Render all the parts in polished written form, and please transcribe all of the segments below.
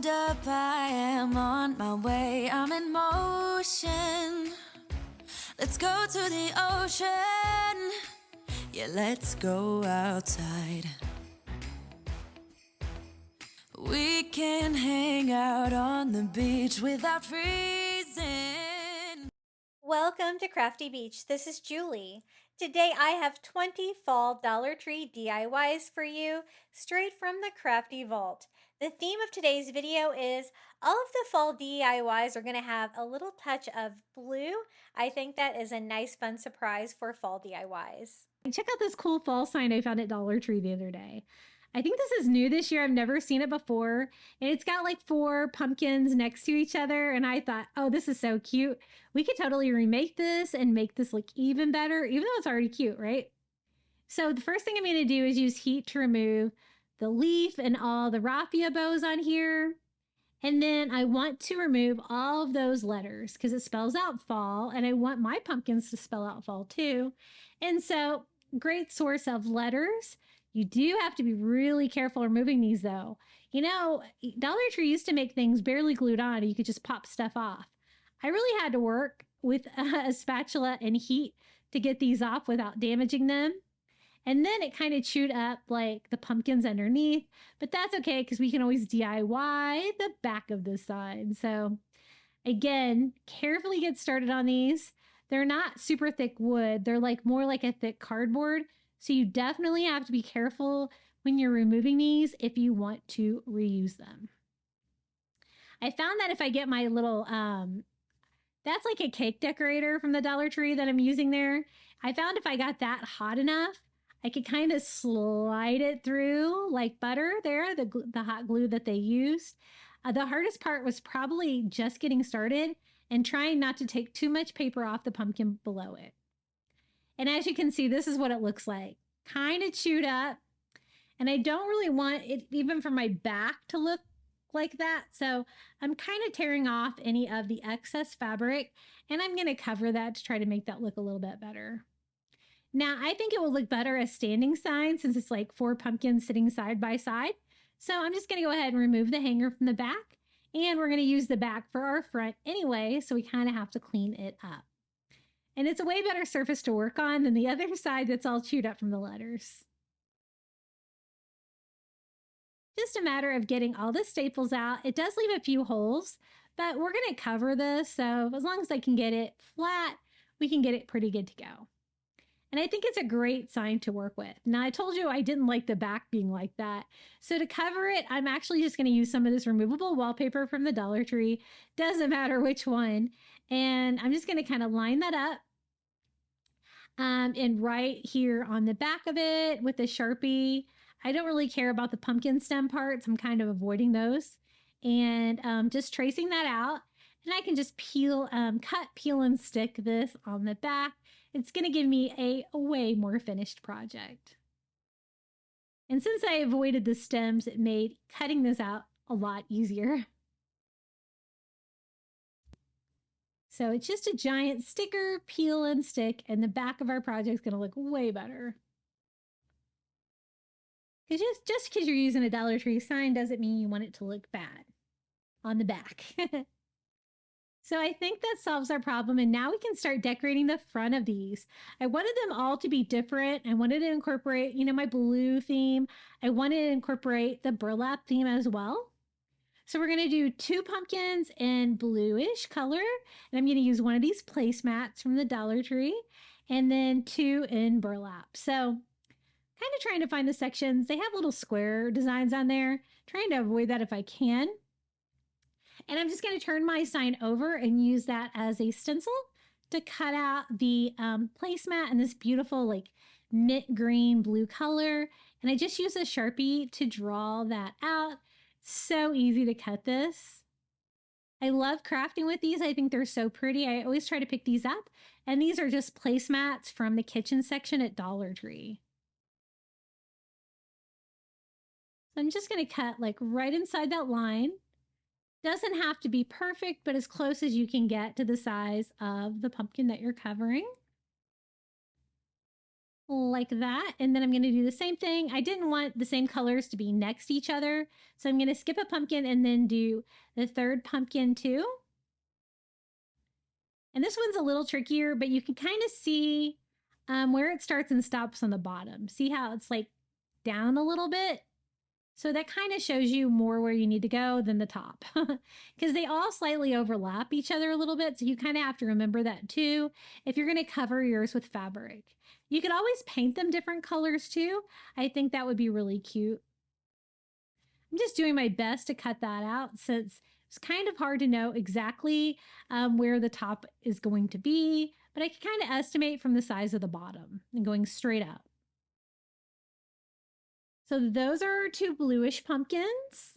Hold up, I am on my way, I'm in motion. Let's go to the ocean. Yeah, let's go outside. We can hang out on the beach without freezing. Welcome to Crafty Beach. This is Julie. Today I have 20 fall Dollar Tree DIYs for you, straight from the Crafty Vault. The theme of today's video is all of the fall DIYs are going to have a little touch of blue. I think that is a nice fun surprise for fall DIYs. Check out this cool fall sign I found at Dollar Tree the other day. I think this is new this year. I've never seen it before. And it's got like 4 pumpkins next to each other. And I thought, oh, this is so cute. We could totally remake this and make this look even better, even though it's already cute, right? So the first thing I'm going to do is use heat to remove the leaf and all the raffia bows on here. And then I want to remove all of those letters because it spells out fall. And I want my pumpkins to spell out fall too. And so great source of letters. You do have to be really careful removing these though. You know, Dollar Tree used to make things barely glued on and you could just pop stuff off. I really had to work with a spatula and heat to get these off without damaging them. And then it kind of chewed up like the pumpkins underneath, but that's okay because we can always DIY the back of the sign. So again, carefully get started on these. They're not super thick wood. They're like more like a thick cardboard. So you definitely have to be careful when you're removing these if you want to reuse them. I found that if I get my little, that's like a cake decorator from the Dollar Tree that I'm using there. I found if I got that hot enough, I could kind of slide it through like butter there, the hot glue that they used. The hardest part was probably just getting started and trying not to take too much paper off the pumpkin below it. And as you can see, this is what it looks like. Kind of chewed up. And I don't really want it even for my back to look like that. So I'm kind of tearing off any of the excess fabric and I'm going to cover that to try to make that look a little bit better. Now, I think it will look better as standing sign since it's like 4 pumpkins sitting side by side. So I'm just going to go ahead and remove the hanger from the back. And we're going to use the back for our front anyway. So we kind of have to clean it up. And it's a way better surface to work on than the other side that's all chewed up from the letters. Just a matter of getting all the staples out. It does leave a few holes, but we're going to cover this. So as long as I can get it flat, we can get it pretty good to go. And I think it's a great sign to work with. Now, I told you I didn't like the back being like that. So to cover it, I'm actually just going to use some of this removable wallpaper from the Dollar Tree. Doesn't matter which one. And I'm just going to kind of line that up. And right here on the back of it with the Sharpie. I don't really care about the pumpkin stem parts. I'm kind of avoiding those. And just tracing that out. And I can just cut, peel, and stick this on the back. It's going to give me a way more finished project. And since I avoided the stems, it made cutting this out a lot easier. So it's just a giant sticker, peel, and stick, and the back of our project is going to look way better. Because just because you're using a Dollar Tree sign doesn't mean you want it to look bad on the back. So I think that solves our problem, and now we can start decorating the front of these. I wanted them all to be different. I wanted to incorporate, you know, my blue theme. I wanted to incorporate the burlap theme as well. So we're going to do 2 pumpkins in bluish color, and I'm going to use one of these placemats from the Dollar Tree, and then 2 in burlap. So kind of trying to find the sections. They have little square designs on there, trying to avoid that if I can. And I'm just going to turn my sign over and use that as a stencil to cut out the placemat in this beautiful like mint green blue color. And I just use a Sharpie to draw that out. So easy to cut this. I love crafting with these. I think they're so pretty. I always try to pick these up. And these are just placemats from the kitchen section at Dollar Tree. So I'm just going to cut like right inside that line. Doesn't have to be perfect, but as close as you can get to the size of the pumpkin that you're covering. like that. And then I'm going to do the same thing. I didn't want the same colors to be next to each other. So I'm going to skip a pumpkin and then do the third pumpkin too. And this one's a little trickier, but you can kind of see where it starts and stops on the bottom. See how it's like down a little bit? So that kind of shows you more where you need to go than the top because they all slightly overlap each other a little bit. So you kind of have to remember that too if you're going to cover yours with fabric. You could always paint them different colors too. I think that would be really cute. I'm just doing my best to cut that out since it's kind of hard to know exactly where the top is going to be, but I can kind of estimate from the size of the bottom and going straight up. So those are our two bluish pumpkins.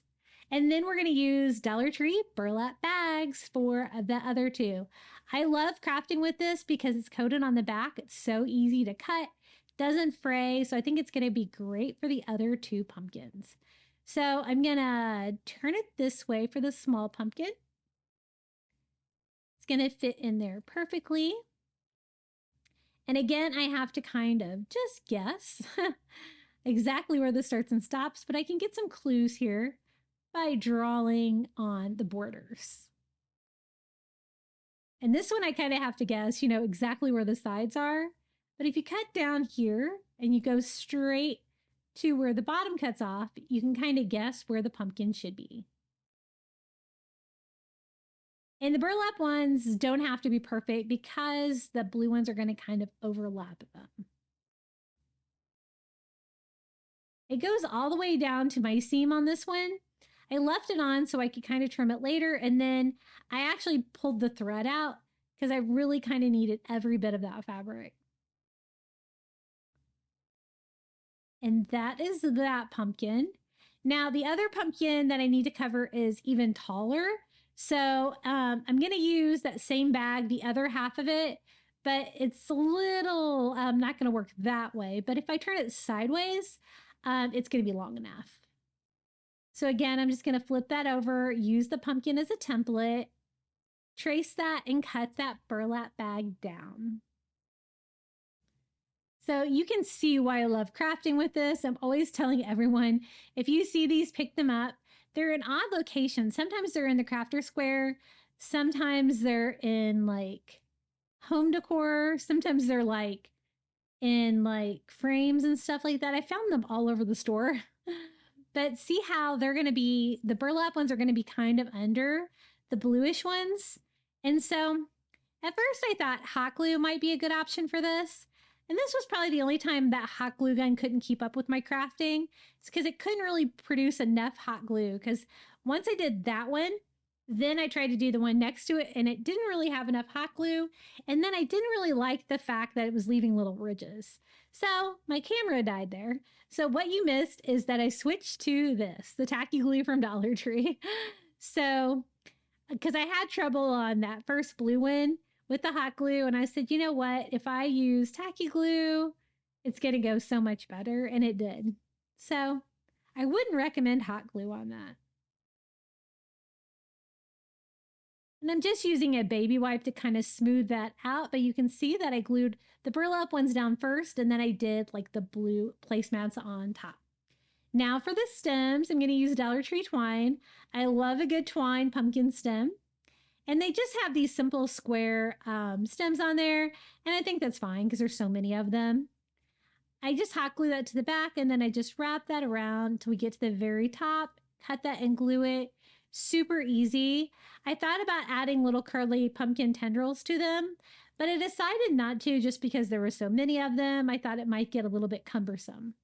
And then we're going to use Dollar Tree burlap bags for the other two. I love crafting with this because it's coated on the back. It's so easy to cut, doesn't fray. So I think it's going to be great for the other two pumpkins. So I'm going to turn it this way for the small pumpkin. It's going to fit in there perfectly. And again, I have to kind of just guess exactly where this starts and stops, but I can get some clues here by drawing on the borders. And this one I kind of have to guess, you know, exactly where the sides are. But if you cut down here and you go straight to where the bottom cuts off, you can kind of guess where the pumpkin should be. And the burlap ones don't have to be perfect because the blue ones are going to kind of overlap them. It goes all the way down to my seam on this one. I left it on so I could kind of trim it later, and then I actually pulled the thread out because I really kind of needed every bit of that fabric. And that is that pumpkin. Now the other pumpkin that I need to cover is even taller. So I'm going to use that same bag, the other half of it, but it's a little not going to work that way. But if I turn it sideways, it's going to be long enough. So again, I'm just going to flip that over, use the pumpkin as a template, trace that, and cut that burlap bag down. So you can see why I love crafting with this. I'm always telling everyone, if you see these, pick them up. They're in odd locations. Sometimes they're in the crafter square. Sometimes they're in like home decor. Sometimes they're like in like frames and stuff like that. I found them all over the store. But see how they're going to be, the burlap ones are going to be kind of under the bluish ones. And so at first I thought hot glue might be a good option for this. And this was probably the only time that hot glue gun couldn't keep up with my crafting. It's because it couldn't really produce enough hot glue. Because once I did that one, then I tried to do the one next to it and it didn't really have enough hot glue. And then I didn't really like the fact that it was leaving little ridges. So my camera died there. So what you missed is that I switched to this, the tacky glue from Dollar Tree. So, because I had trouble on that first blue one with the hot glue. And I said, you know what? If I use tacky glue, it's going to go so much better. And it did. So I wouldn't recommend hot glue on that. And I'm just using a baby wipe to kind of smooth that out, but you can see that I glued the burlap ones down first, and then I did like the blue placemats on top. Now for the stems, I'm going to use Dollar Tree twine. I love a good twine pumpkin stem. And they just have these simple square stems on there, and I think that's fine because there's so many of them. I just hot glue that to the back, and then I just wrap that around until we get to the very top, cut that and glue it. Super easy. I thought about adding little curly pumpkin tendrils to them, but I decided not to just because there were so many of them. I thought it might get a little bit cumbersome.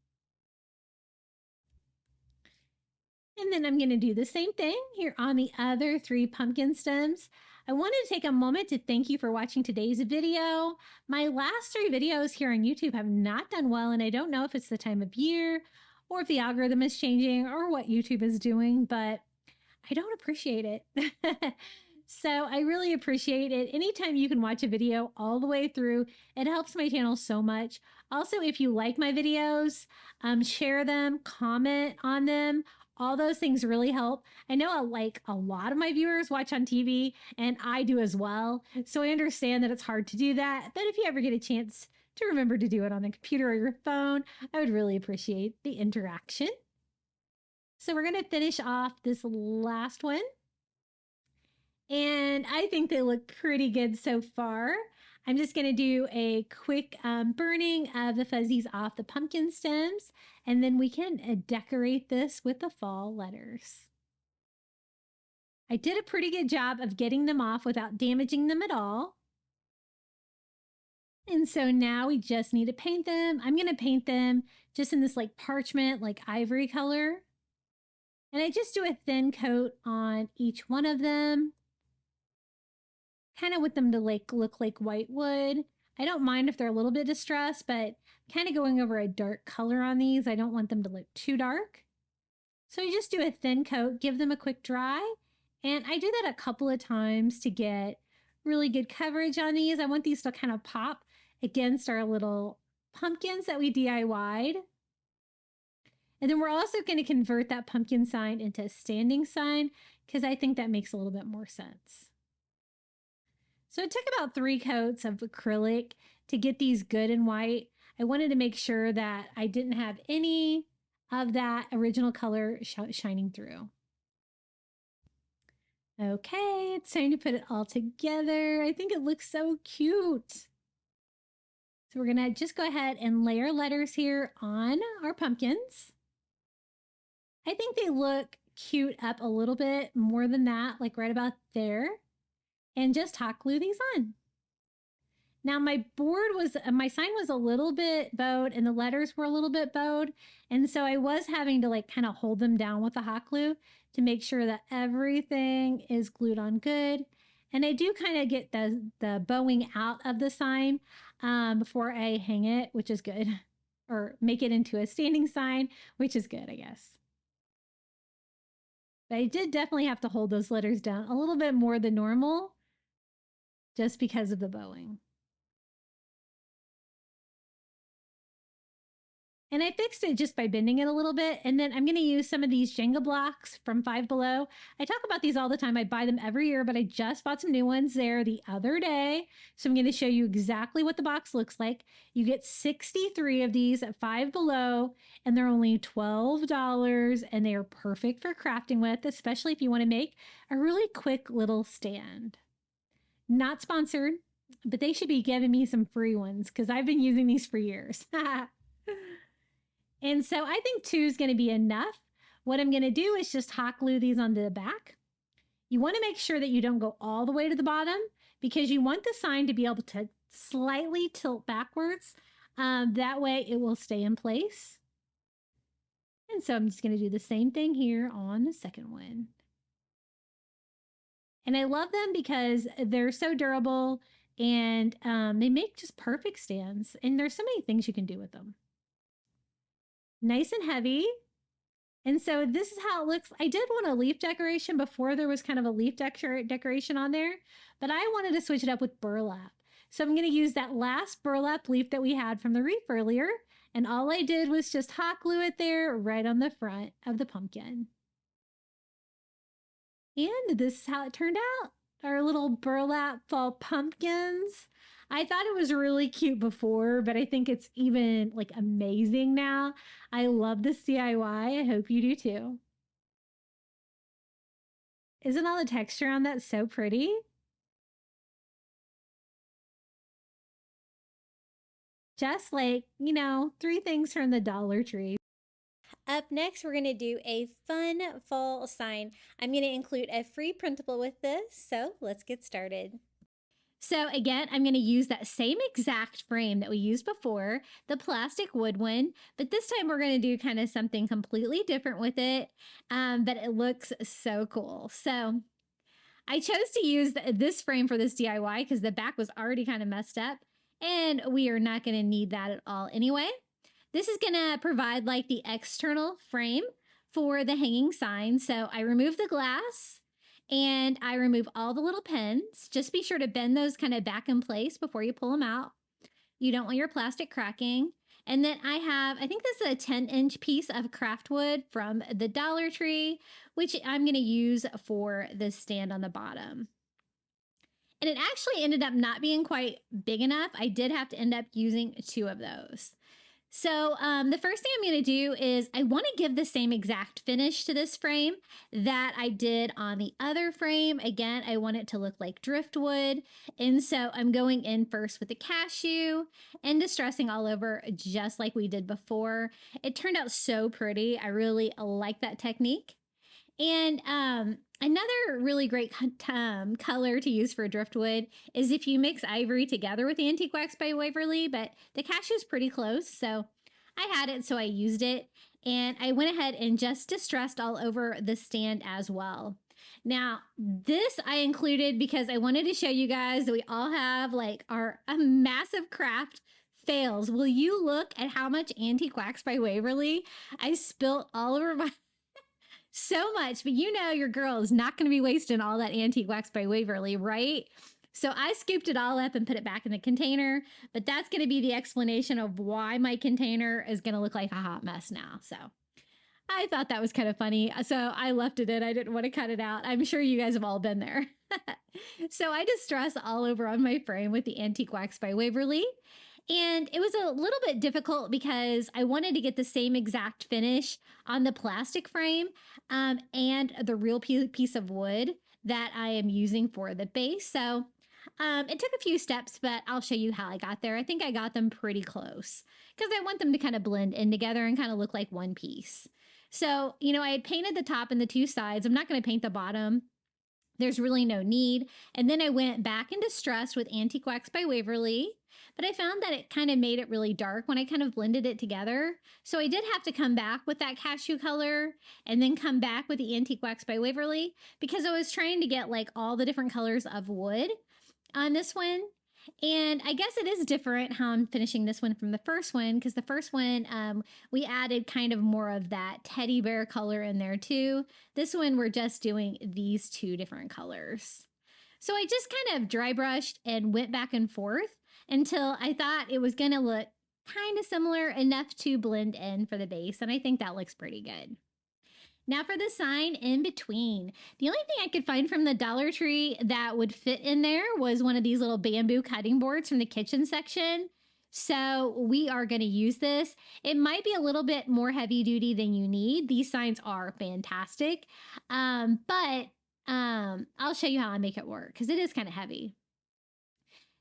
And then I'm going to do the same thing here on the other 3 pumpkin stems. I wanted to take a moment to thank you for watching today's video. My last 3 videos here on YouTube have not done well, and I don't know if it's the time of year or if the algorithm is changing or what YouTube is doing, but I don't appreciate it. So I really appreciate it. Anytime you can watch a video all the way through, it helps my channel so much. Also, if you like my videos, share them, comment on them. All those things really help. I know like a lot of my viewers watch on TV, and I do as well. So I understand that it's hard to do that. But if you ever get a chance to remember to do it on the computer or your phone. I would really appreciate the interaction. So we're going to finish off this last one. And I think they look pretty good so far. I'm just going to do a quick burning of the fuzzies off the pumpkin stems, and then we can decorate this with the fall letters. I did a pretty good job of getting them off without damaging them at all. And so now we just need to paint them. I'm going to paint them just in this like parchment, like ivory color. And I just do a thin coat on each one of them. Kind of want them to like look like white wood. I don't mind if they're a little bit distressed, but kind of going over a dark color on these. I don't want them to look too dark. So you just do a thin coat, give them a quick dry. And I do that a couple of times to get really good coverage on these. I want these to kind of pop against our little pumpkins that we DIY'd. And then we're also going to convert that pumpkin sign into a standing sign because I think that makes a little bit more sense. So it took about 3 coats of acrylic to get these good and white. I wanted to make sure that I didn't have any of that original color shining through. Okay, it's time to put it all together. I think it looks so cute. So we're gonna just go ahead and lay our letters here on our pumpkins. I think they look cute up a little bit more than that, like right about there. And just hot glue these on. Now my sign was a little bit bowed and the letters were a little bit bowed. And so I was having to like kind of hold them down with the hot glue to make sure that everything is glued on good. And I do kind of get the bowing out of the sign before I hang it, which is good. Or make it into a standing sign, which is good, I guess. But I did definitely have to hold those letters down a little bit more than normal just because of the bowing. And I fixed it just by bending it a little bit. And then I'm going to use some of these Jenga blocks from Five Below. I talk about these all the time. I buy them every year, but I just bought some new ones there the other day. So I'm going to show you exactly what the box looks like. You get 63 of these at Five Below, and they're only $12, and they are perfect for crafting with, especially if you want to make a really quick little stand. Not sponsored, but they should be giving me some free ones because I've been using these for years. And so I think 2 is going to be enough. What I'm going to do is just hot glue these onto the back. You want to make sure that you don't go all the way to the bottom because you want the sign to be able to slightly tilt backwards. That way it will stay in place. And so I'm just going to do the same thing here on the second one. And I love them because they're so durable and they make just perfect stands. And there's so many things you can do with them. Nice and heavy. And so this is how it looks. I did want a leaf decoration before there was kind of a leaf decoration on there, but I wanted to switch it up with burlap. So I'm going to use that last burlap leaf that we had from the wreath earlier. And all I did was just hot glue it there right on the front of the pumpkin. And this is how it turned out. Our little burlap fall pumpkins. I thought it was really cute before, but I think it's even like amazing now. I love this DIY. I hope you do too. Isn't all the texture on that so pretty? Just like, 3 things from the Dollar Tree. Up next, we're going to do a fun fall sign. I'm going to include a free printable with this, so let's get started. So again, I'm going to use that same exact frame that we used before, the plastic wood one, but this time we're going to do kind of something completely different with it, but it looks so cool. So I chose to use this frame for this DIY because the back was already kind of messed up, and we are not going to need that at all anyway. This is going to provide like the external frame for the hanging sign. So I remove the glass and I remove all the little pins. Just be sure to bend those kind of back in place before you pull them out. You don't want your plastic cracking. And then I think this is a 10-inch piece of craft wood from the Dollar Tree, which I'm going to use for the stand on the bottom. And it actually ended up not being quite big enough. I did have to end up using 2 of those. So the first thing I'm going to do is I want to give the same exact finish to this frame that I did on the other frame. Again, I want it to look like driftwood. And so I'm going in first with the cashew and distressing all over just like we did before. It turned out so pretty. I really like that technique. And another really great color to use for driftwood is if you mix ivory together with Antique Wax by Waverly, but the cashew is pretty close, so I had it, so I used it. And I went ahead and just distressed all over the stand as well. Now, this I included because I wanted to show you guys that we all have like our massive craft fails. Will you look at how much Antique Wax by Waverly I spilt all over my... So much, but you know your girl is not going to be wasting all that Antique Wax by Waverly, right? So I scooped it all up and put it back in the container, but that's going to be the explanation of why my container is going to look like a hot mess now. So I thought that was kind of funny, so I left it in. I didn't want to cut it out. I'm sure you guys have all been there. So I distress all over on my frame with the Antique Wax by Waverly. And it was a little bit difficult because I wanted to get the same exact finish on the plastic frame and the real piece of wood that I am using for the base. So it took a few steps, but I'll show you how I got there. I think I got them pretty close because I want them to kind of blend in together and kind of look like one piece. So, you know, I had painted the top and the 2 sides. I'm not going to paint the bottom. There's really no need. And then I went back and distressed with Antique Wax by Waverly. But I found that it kind of made it really dark when I kind of blended it together. So I did have to come back with that cashew color and then come back with the Antique Wax by Waverly because I was trying to get like all the different colors of wood on this one. And I guess it is different how I'm finishing this one from the first one because the first one, we added kind of more of that teddy bear color in there too. This one, we're just doing these 2 different colors. So I just kind of dry brushed and went back and forth until I thought it was going to look kind of similar enough to blend in for the base. And I think that looks pretty good. Now for the sign in between. The only thing I could find from the Dollar Tree that would fit in there was one of these little bamboo cutting boards from the kitchen section. So we are going to use this. It might be a little bit more heavy duty than you need. These signs are fantastic. But I'll show you how I make it work because it is kind of heavy.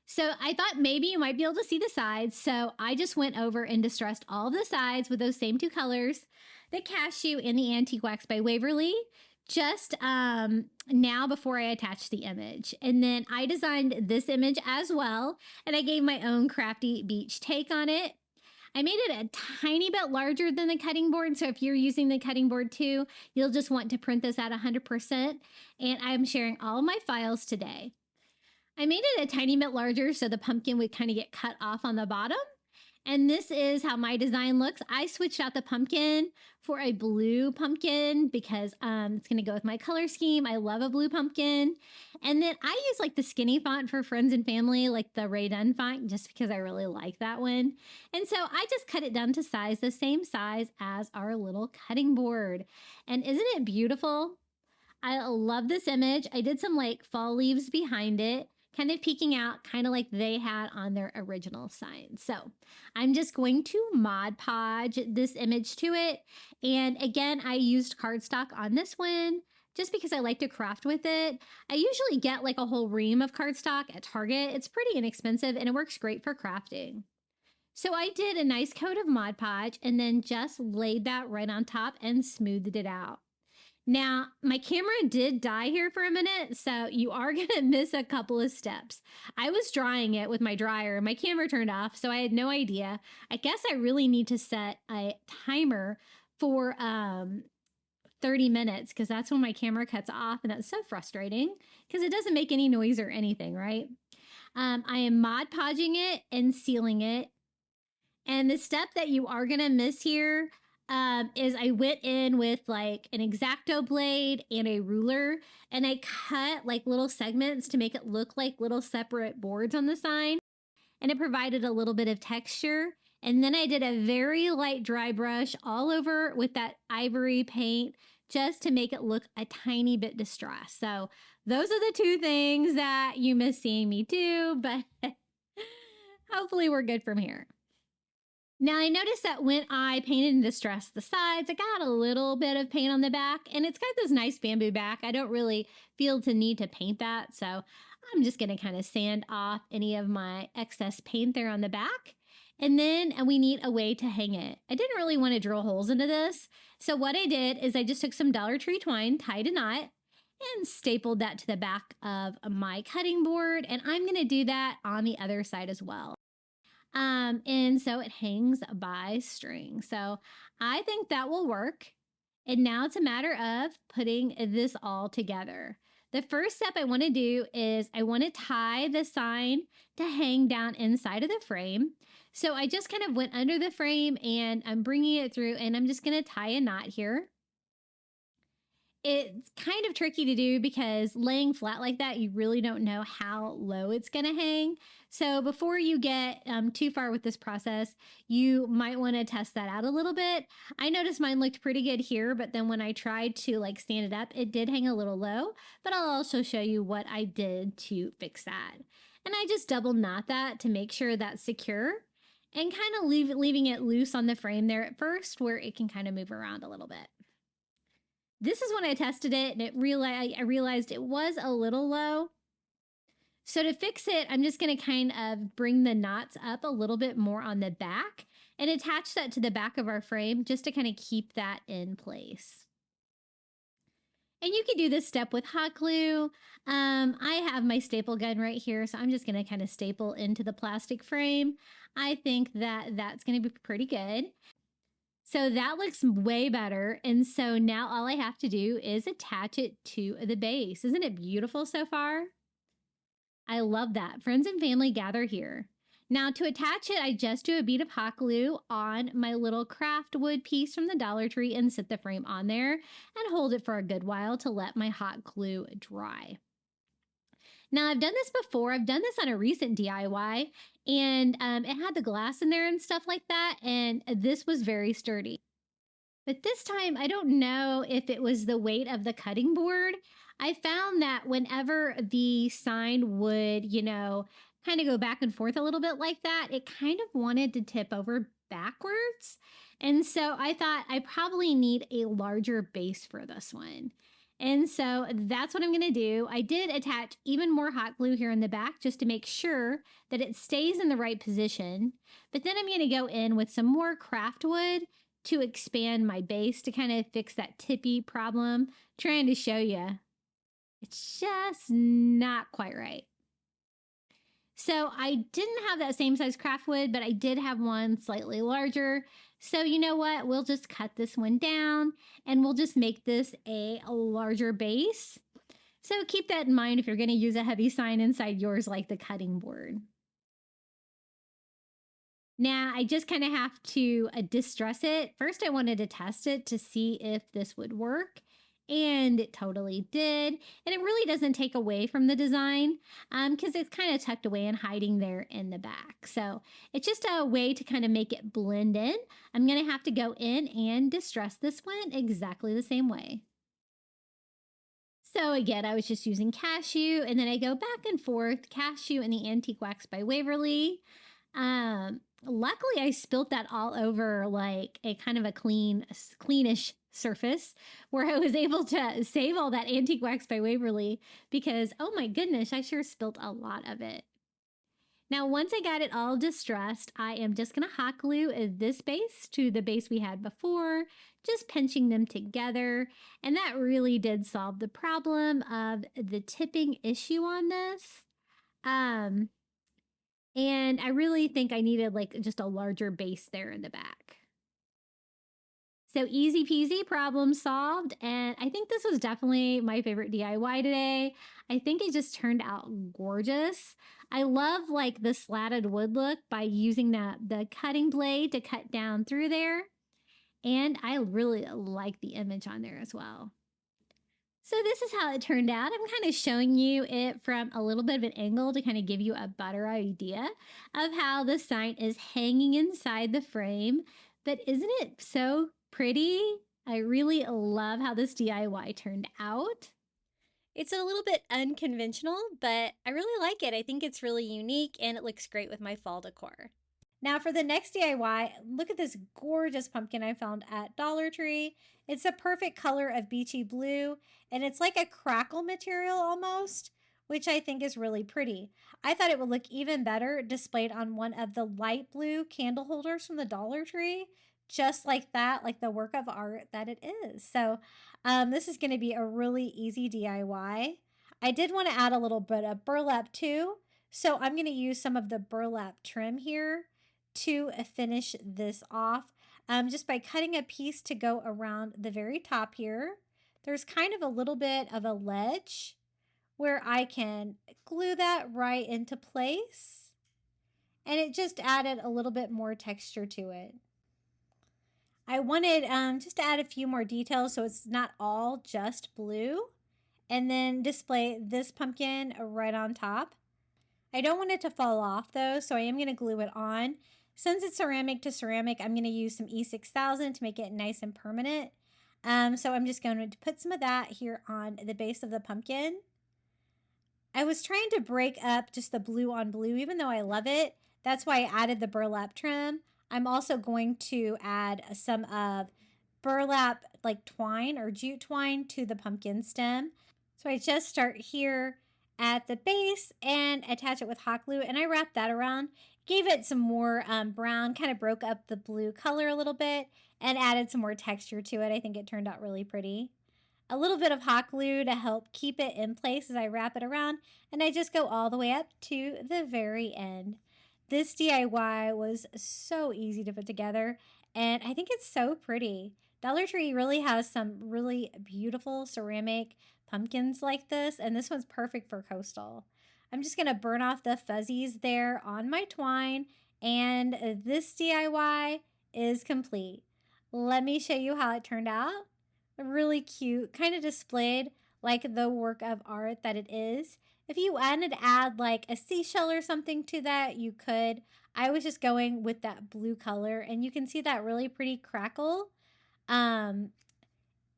So I thought maybe you might be able to see the sides. So I just went over and distressed all of the sides with those same 2 colors, the cashew and the Antique Wax by Waverly, just now before I attached the image. And then I designed this image as well. And I gave my own crafty beach take on it. I made it a tiny bit larger than the cutting board. So if you're using the cutting board too, you'll just want to print this at 100%. And I'm sharing all my files today. I made it a tiny bit larger so the pumpkin would kind of get cut off on the bottom. And this is how my design looks. I switched out the pumpkin for a blue pumpkin because it's going to go with my color scheme. I love a blue pumpkin. And then I use like the skinny font for friends and family, like the Ray Dunn font, just because I really like that one. And so I just cut it down to size, the same size as our little cutting board. And isn't it beautiful? I love this image. I did some like fall leaves behind it, kind of peeking out, kind of like they had on their original sign. So I'm just going to Mod Podge this image to it. And again, I used cardstock on this one just because I like to craft with it. I usually get like a whole ream of cardstock at Target. It's pretty inexpensive and it works great for crafting. So I did a nice coat of Mod Podge and then just laid that right on top and smoothed it out. Now, my camera did die here for a minute, so you are going to miss a couple of steps. I was drying it with my dryer, and my camera turned off, so I had no idea. I guess I really need to set a timer for 30 minutes because that's when my camera cuts off, and that's so frustrating because it doesn't make any noise or anything, right? I am Mod Podging it and sealing it. And the step that you are going to miss here is I went in with like an X-Acto blade and a ruler and I cut like little segments to make it look like little separate boards on the sign, and it provided a little bit of texture. And then I did a very light dry brush all over with that ivory paint just to make it look a tiny bit distressed. So those are the two things that you miss seeing me do, but hopefully we're good from here. Now I noticed that when I painted and distressed the sides, I got a little bit of paint on the back, and it's got this nice bamboo back. I don't really feel the need to paint that, so I'm just going to kind of sand off any of my excess paint there on the back. And then we need a way to hang it. I didn't really want to drill holes into this, so what I did is I just took some Dollar Tree twine, tied a knot, and stapled that to the back of my cutting board, and I'm going to do that on the other side as well. And so it hangs by string. So I think that will work. And now it's a matter of putting this all together. The first step I want to do is I want to tie the sign to hang down inside of the frame. So I just kind of went under the frame and I'm bringing it through, and I'm just going to tie a knot here. It's kind of tricky to do because laying flat like that, you really don't know how low it's going to hang. So before you get too far with this process, you might want to test that out a little bit. I noticed mine looked pretty good here, but then when I tried to like stand it up, it did hang a little low, but I'll also show you what I did to fix that. And I just double knot that to make sure that's secure and kind of leaving it loose on the frame there at first where it can kind of move around a little bit. This is when I tested it and I realized it was a little low. So to fix it, I'm just going to kind of bring the knots up a little bit more on the back and attach that to the back of our frame just to kind of keep that in place. And you can do this step with hot glue. I have my staple gun right here, so I'm just going to kind of staple into the plastic frame. I think that that's going to be pretty good. So that looks way better. And so now all I have to do is attach it to the base. Isn't it beautiful so far? I love that. Friends and family gather here. Now to attach it, I just do a bead of hot glue on my little craft wood piece from the Dollar Tree and sit the frame on there and hold it for a good while to let my hot glue dry. Now I've done this before. I've done this on a recent DIY, and it had the glass in there and stuff like that, and this was very sturdy. But this time, I don't know if it was the weight of the cutting board. I found that whenever the sign would, kind of go back and forth a little bit like that, it kind of wanted to tip over backwards. And so I thought I probably need a larger base for this one. And so that's what I'm going to do. I did attach even more hot glue here in the back just to make sure that it stays in the right position. But then I'm going to go in with some more craft wood to expand my base to kind of fix that tippy problem. Trying to show you. It's just not quite right. So I didn't have that same size craft wood, but I did have one slightly larger. So you know what? We'll just cut this one down and we'll just make this a larger base. So keep that in mind if you're going to use a heavy sign inside yours like the cutting board. Now I just kind of have to distress it. First I wanted to test it to see if this would work. And it totally did. And it really doesn't take away from the design because it's kind of tucked away and hiding there in the back. So it's just a way to kind of make it blend in. I'm going to have to go in and distress this one exactly the same way. So again, I was just using cashew, and then I go back and forth, cashew and the Antique Wax by Waverly. Luckily, I spilt that all over like a kind of a cleanish surface where I was able to save all that Antique Wax by Waverly because, oh my goodness, I sure spilt a lot of it. Now, once I got it all distressed, I am just going to hot glue this base to the base we had before, just pinching them together. And that really did solve the problem of the tipping issue on this. And I really think I needed like just a larger base there in the back. So easy peasy, problem solved. And I think this was definitely my favorite DIY today. I think it just turned out gorgeous. I love like the slatted wood look by using the cutting blade to cut down through there. And I really like the image on there as well. So this is how it turned out. I'm kind of showing you it from a little bit of an angle to kind of give you a better idea of how the sign is hanging inside the frame. But isn't it so pretty? I really love how this DIY turned out. It's a little bit unconventional, but I really like it. I think it's really unique and it looks great with my fall decor. Now for the next DIY, look at this gorgeous pumpkin I found at Dollar Tree. It's a perfect color of beachy blue, and it's like a crackle material almost, which I think is really pretty. I thought it would look even better displayed on one of the light blue candle holders from the Dollar Tree, just like that, like the work of art that it is. So this is going to be a really easy DIY. I did want to add a little bit of burlap too, so I'm going to use some of the burlap trim here to finish this off, just by cutting a piece to go around the very top here. There's kind of a little bit of a ledge where I can glue that right into place, and it just added a little bit more texture to it. I wanted just to add a few more details so it's not all just blue, and then display this pumpkin right on top. I don't want it to fall off though, so I am going to glue it on. Since it's ceramic to ceramic, I'm going to use some E6000 to make it nice and permanent. So I'm just going to put some of that here on the base of the pumpkin. I was trying to break up just the blue on blue, even though I love it. That's why I added the burlap trim. I'm also going to add some of burlap, like twine or jute twine, to the pumpkin stem. So I just start here at the base and attach it with hot glue, and I wrap that around. Gave it some more brown, kind of broke up the blue color a little bit, and added some more texture to it. I think it turned out really pretty. A little bit of hot glue to help keep it in place as I wrap it around, and I just go all the way up to the very end. This DIY was so easy to put together, and I think it's so pretty. Dollar Tree really has some really beautiful ceramic pumpkins like this, and this one's perfect for coastal. I'm just going to burn off the fuzzies there on my twine, and this DIY is complete. Let me show you how it turned out. Really cute, kind of displayed like the work of art that it is. If you wanted to add like a seashell or something to that, you could. I was just going with that blue color, and you can see that really pretty crackle in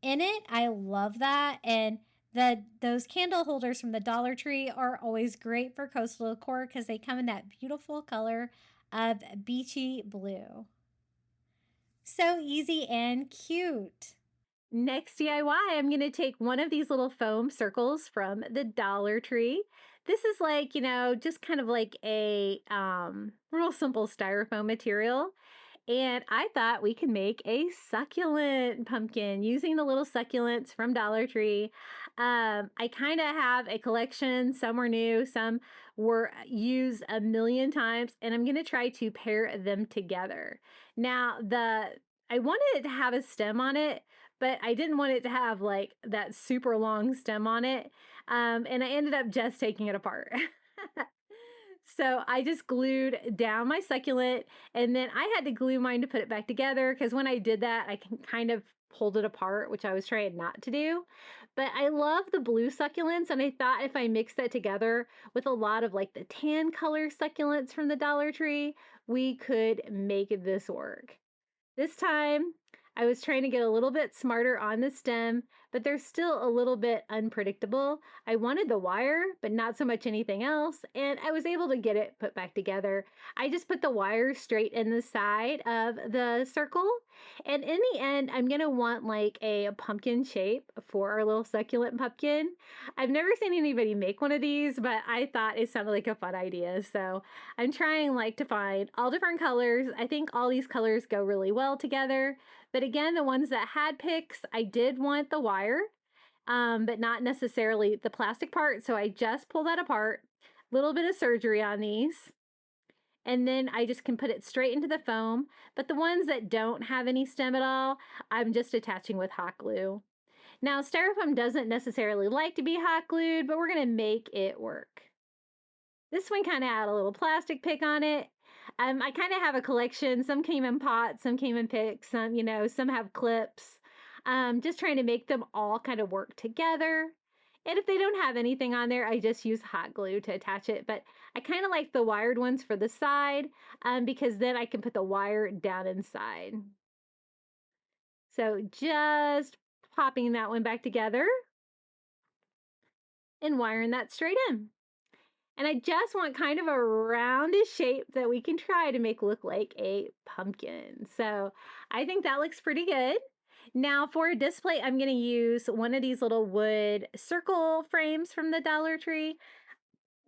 it. I love that. And those candle holders from the Dollar Tree are always great for coastal decor because they come in that beautiful color of beachy blue. So easy and cute. Next DIY, I'm going to take one of these little foam circles from the Dollar Tree. This is like, just kind of like a real simple styrofoam material. And I thought we could make a succulent pumpkin using the little succulents from Dollar Tree. I kind of have a collection. Some were new, some were used a million times, and I'm going to try to pair them together. Now, I wanted it to have a stem on it, but I didn't want it to have like that super long stem on it. And I ended up just taking it apart. So I just glued down my succulent, and then I had to glue mine to put it back together because when I did that, I can kind of pulled it apart, which I was trying not to do. But I love the blue succulents, and I thought if I mix that together with a lot of like the tan color succulents from the Dollar Tree, we could make this work. This time, I was trying to get a little bit smarter on the stem, but they're still a little bit unpredictable. I wanted the wire, but not so much anything else, and I was able to get it put back together. I just put the wire straight in the side of the circle, and in the end, I'm going to want like a pumpkin shape for our little succulent pumpkin. I've never seen anybody make one of these, but I thought it sounded like a fun idea, so I'm trying like to find all different colors. I think all these colors go really well together. But again, the ones that had picks, I did want the wire, but not necessarily the plastic part. So I just pull that apart, little bit of surgery on these. And then I just can put it straight into the foam. But the ones that don't have any stem at all, I'm just attaching with hot glue. Now, styrofoam doesn't necessarily like to be hot glued, but we're going to make it work. This one kind of had a little plastic pick on it. I kind of have a collection. Some came in pots, some came in picks, some have clips. Just trying to make them all kind of work together. And if they don't have anything on there, I just use hot glue to attach it. But I kind of like the wired ones for the side because then I can put the wire down inside. So just popping that one back together and wiring that straight in. And I just want kind of a roundish shape that we can try to make look like a pumpkin. So I think that looks pretty good. Now for a display, I'm going to use one of these little wood circle frames from the Dollar Tree.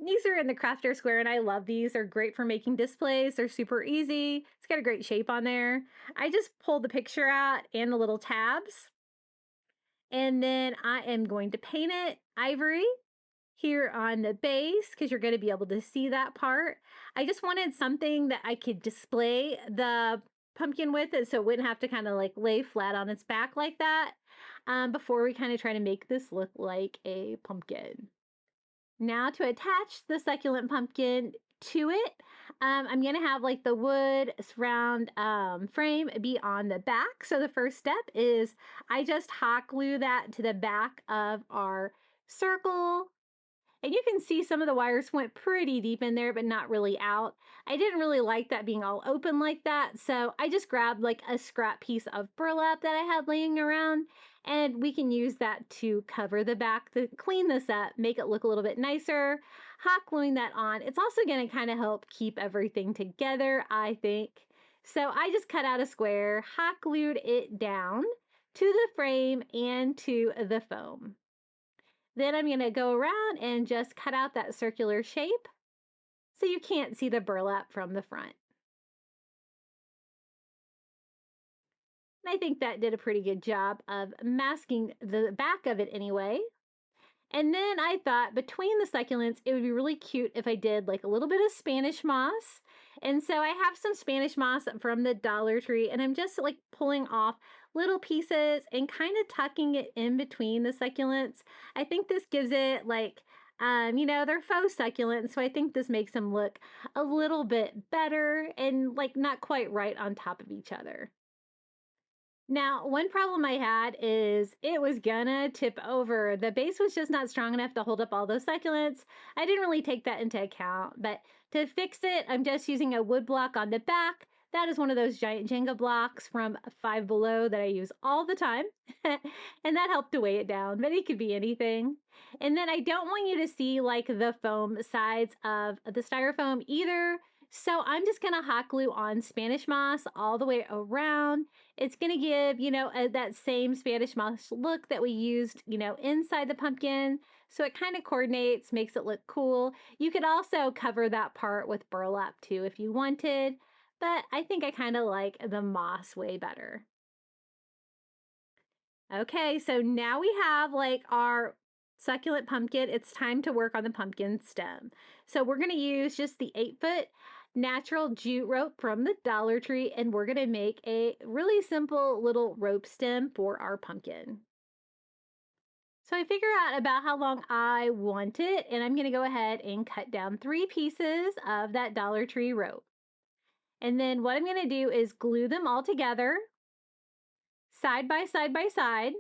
These are in the Crafter Square and I love these. They're great for making displays. They're super easy. It's got a great shape on there. I just pulled the picture out and the little tabs. And then I am going to paint it ivory here on the base because you're going to be able to see that part. I just wanted something that I could display the pumpkin with it so it wouldn't have to kind of like lay flat on its back like that before we kind of try to make this look like a pumpkin. Now to attach the succulent pumpkin to it, I'm going to have like the wood round frame be on the back. So the first step is I just hot glue that to the back of our circle. And you can see some of the wires went pretty deep in there, but not really out. I didn't really like that being all open like that. So I just grabbed like a scrap piece of burlap that I had laying around, and we can use that to cover the back to clean this up, make it look a little bit nicer. Hot gluing that on. It's also going to kind of help keep everything together, I think. So I just cut out a square, hot glued it down to the frame and to the foam. Then I'm going to go around and just cut out that circular shape so you can't see the burlap from the front. And I think that did a pretty good job of masking the back of it anyway. And then I thought between the succulents, it would be really cute if I did like a little bit of Spanish moss. And so I have some Spanish moss from the Dollar Tree, and I'm just like pulling off little pieces and kind of tucking it in between the succulents. I think this gives it like, they're faux succulents, so I think this makes them look a little bit better and like not quite right on top of each other. Now, one problem I had is it was gonna tip over. The base was just not strong enough to hold up all those succulents. I didn't really take that into account, but to fix it, I'm just using a wood block on the back. That is one of those giant Jenga blocks from Five Below that I use all the time. And that helped to weigh it down, but it could be anything. And then I don't want you to see like the foam sides of the styrofoam either. So I'm just gonna hot glue on Spanish moss all the way around. It's going to give, that same Spanish moss look that we used, inside the pumpkin. So it kind of coordinates, makes it look cool. You could also cover that part with burlap too if you wanted, but I think I kind of like the moss way better. Okay, so now we have like our succulent pumpkin. It's time to work on the pumpkin stem. So we're going to use just the 8-foot natural jute rope from the Dollar Tree, and we're going to make a really simple little rope stem for our pumpkin. So I figure out about how long I want it, and I'm going to go ahead and cut down 3 pieces of that Dollar Tree rope. And then what I'm going to do is glue them all together, side by side by side.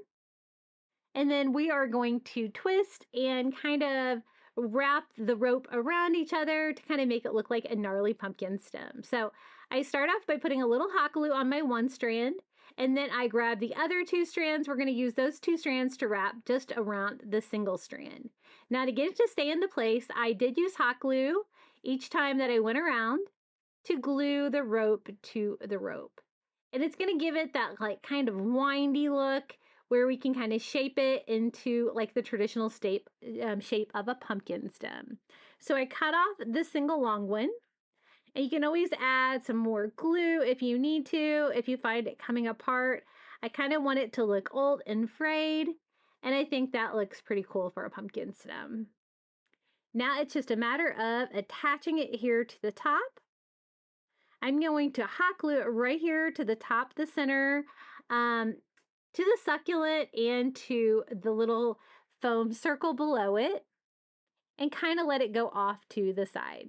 And then we are going to twist and kind of wrap the rope around each other to kind of make it look like a gnarly pumpkin stem. So I start off by putting a little hot glue on my one strand, and then I grab the other 2 strands. We're going to use those 2 strands to wrap just around the single strand. Now to get it to stay into place, I did use hot glue each time that I went around to glue the rope to the rope. And it's going to give it that like kind of windy look where we can kind of shape it into like the traditional shape of a pumpkin stem. So I cut off this single long one, and you can always add some more glue if you need to, if you find it coming apart. I kind of want it to look old and frayed, and I think that looks pretty cool for a pumpkin stem. Now it's just a matter of attaching it here to the top. I'm going to hot glue it right here to the top, the center, to the succulent and to the little foam circle below it, and kind of let it go off to the side.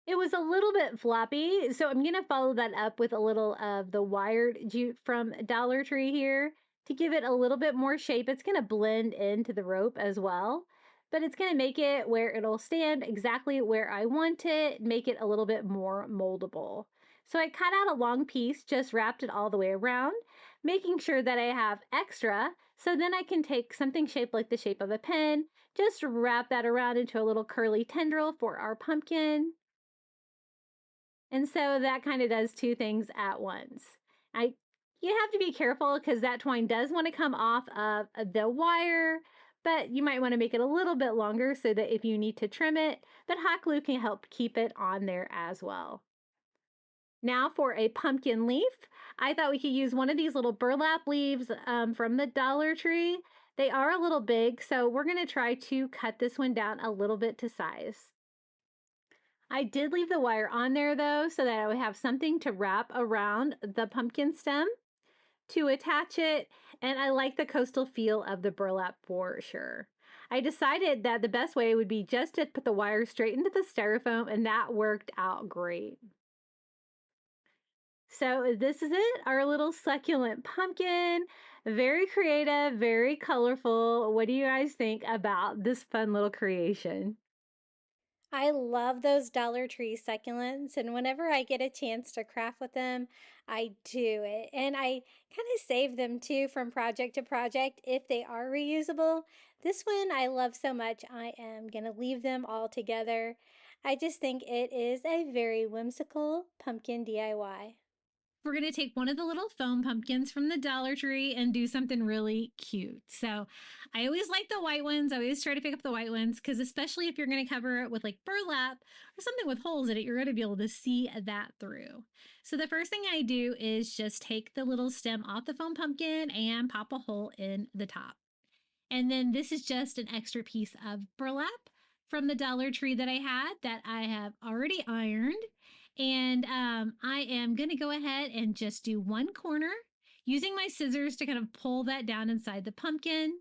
It was a little bit floppy, so I'm going to follow that up with a little of the wired jute from Dollar Tree here to give it a little bit more shape. It's going to blend into the rope as well, but it's going to make it where it'll stand exactly where I want it, make it a little bit more moldable. So I cut out a long piece, just wrapped it all the way around, making sure that I have extra. So then I can take something shaped like the shape of a pen, just wrap that around into a little curly tendril for our pumpkin. And so that kind of does two things at once. I You have to be careful because that twine does want to come off of the wire, but you might want to make it a little bit longer so that if you need to trim it, but hot glue can help keep it on there as well. Now for a pumpkin leaf, I thought we could use one of these little burlap leaves from the Dollar Tree. They are a little big, so we're going to try to cut this one down a little bit to size. I did leave the wire on there though, so that I would have something to wrap around the pumpkin stem to attach it, and I like the coastal feel of the burlap for sure. I decided that the best way would be just to put the wire straight into the styrofoam, and that worked out great. So this is it, our little succulent pumpkin. Very creative, very colorful. What do you guys think about this fun little creation? I love those Dollar Tree succulents, and whenever I get a chance to craft with them, I do it. And I kind of save them too from project to project if they are reusable. This one I love so much, I am going to leave them all together. I just think it is a very whimsical pumpkin DIY. We're going to take one of the little foam pumpkins from the Dollar Tree and do something really cute. So I always like the white ones. I always try to pick up the white ones because especially if you're going to cover it with like burlap or something with holes in it, you're going to be able to see that through. So the first thing I do is just take the little stem off the foam pumpkin and pop a hole in the top. And then this is just an extra piece of burlap from the Dollar Tree that I had that I have already ironed. And I am going to go ahead and just do one corner using my scissors to kind of pull that down inside the pumpkin.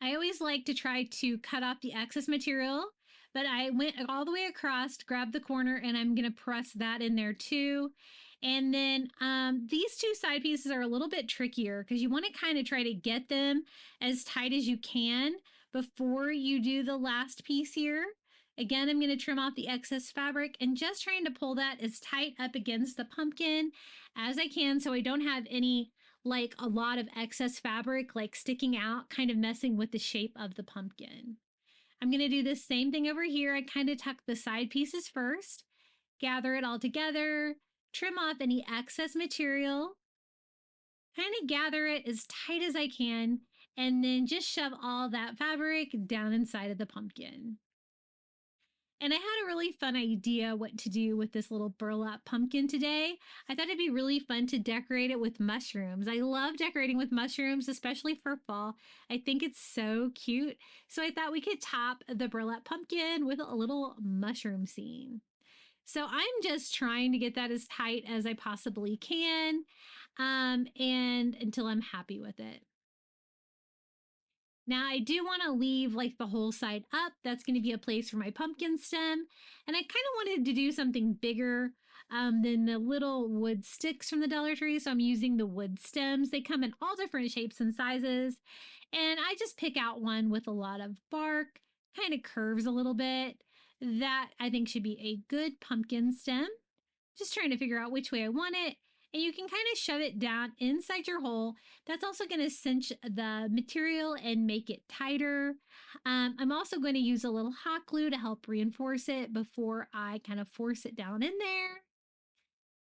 I always like to try to cut off the excess material, but I went all the way across, grabbed the corner, and I'm going to press that in there too. And then these two side pieces are a little bit trickier because you want to kind of try to get them as tight as you can before you do the last piece here. Again, I'm going to trim off the excess fabric and just trying to pull that as tight up against the pumpkin as I can so I don't have any like a lot of excess fabric like sticking out, kind of messing with the shape of the pumpkin. I'm going to do the same thing over here. I kind of tuck the side pieces first, gather it all together, trim off any excess material, kind of gather it as tight as I can, and then just shove all that fabric down inside of the pumpkin. And I had a really fun idea what to do with this little burlap pumpkin today. I thought it'd be really fun to decorate it with mushrooms. I love decorating with mushrooms, especially for fall. I think it's so cute. So I thought we could top the burlap pumpkin with a little mushroom scene. So I'm just trying to get that as tight as I possibly can, and until I'm happy with it. Now I do want to leave like the whole side up. That's going to be a place for my pumpkin stem. And I kind of wanted to do something bigger than the little wood sticks from the Dollar Tree. So I'm using the wood stems. They come in all different shapes and sizes. And I just pick out one with a lot of bark, kind of curves a little bit. That I think should be a good pumpkin stem. Just trying to figure out which way I want it. And you can kind of shove it down inside your hole. That's also going to cinch the material and make it tighter. I'm also going to use a little hot glue to help reinforce it before I kind of force it down in there.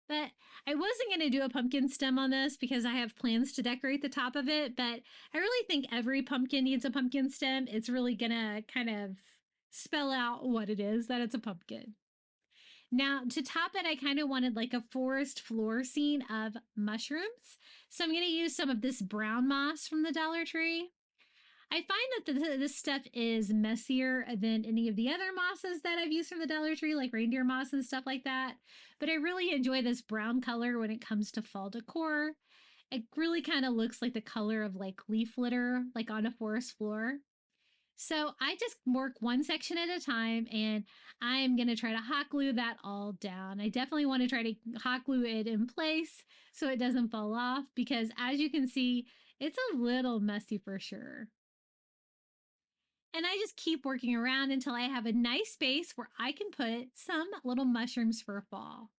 But I wasn't going to do a pumpkin stem on this because I have plans to decorate the top of it. But I really think every pumpkin needs a pumpkin stem. It's really going to kind of spell out what it is that it's a pumpkin. Now, to top it, I kind of wanted like a forest floor scene of mushrooms. So I'm going to use some of this brown moss from the Dollar Tree. I find that this stuff is messier than any of the other mosses that I've used from the Dollar Tree, like reindeer moss and stuff like that. But I really enjoy this brown color when it comes to fall decor. It really kind of looks like the color of like leaf litter, like on a forest floor. So I just work one section at a time and I'm going to try to hot glue that all down. I definitely want to try to hot glue it in place so it doesn't fall off because as you can see, it's a little messy for sure. And I just keep working around until I have a nice space where I can put some little mushrooms for fall.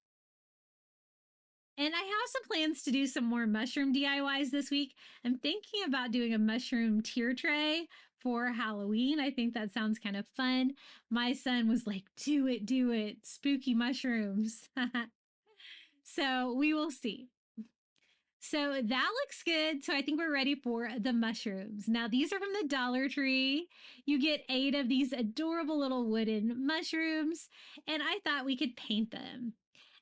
And I have some plans to do some more mushroom DIYs this week. I'm thinking about doing a mushroom tier tray for Halloween. I think that sounds kind of fun. My son was like, do it, spooky mushrooms. So we will see. So that looks good. So I think we're ready for the mushrooms. Now, these are from the Dollar Tree. You get 8 of these adorable little wooden mushrooms, and I thought we could paint them.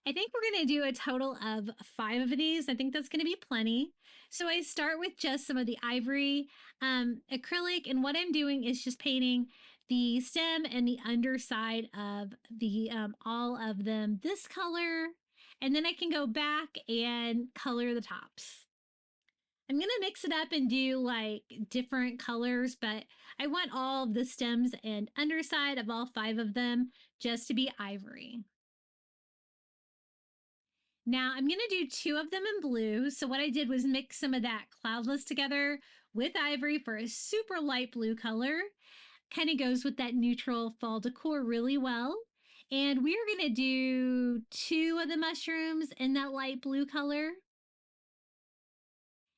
I think we're going to do a total of 5 of these. I think that's going to be plenty. So I start with just some of the ivory acrylic, and what I'm doing is just painting the stem and the underside of the all of them this color, and then I can go back and color the tops. I'm going to mix it up and do like different colors, but I want all of the stems and underside of all 5 of them just to be ivory. Now I'm going to do 2 of them in blue. So what I did was mix some of that cloudless together with ivory for a super light blue color. Kind of goes with that neutral fall decor really well. And we are going to do 2 of the mushrooms in that light blue color.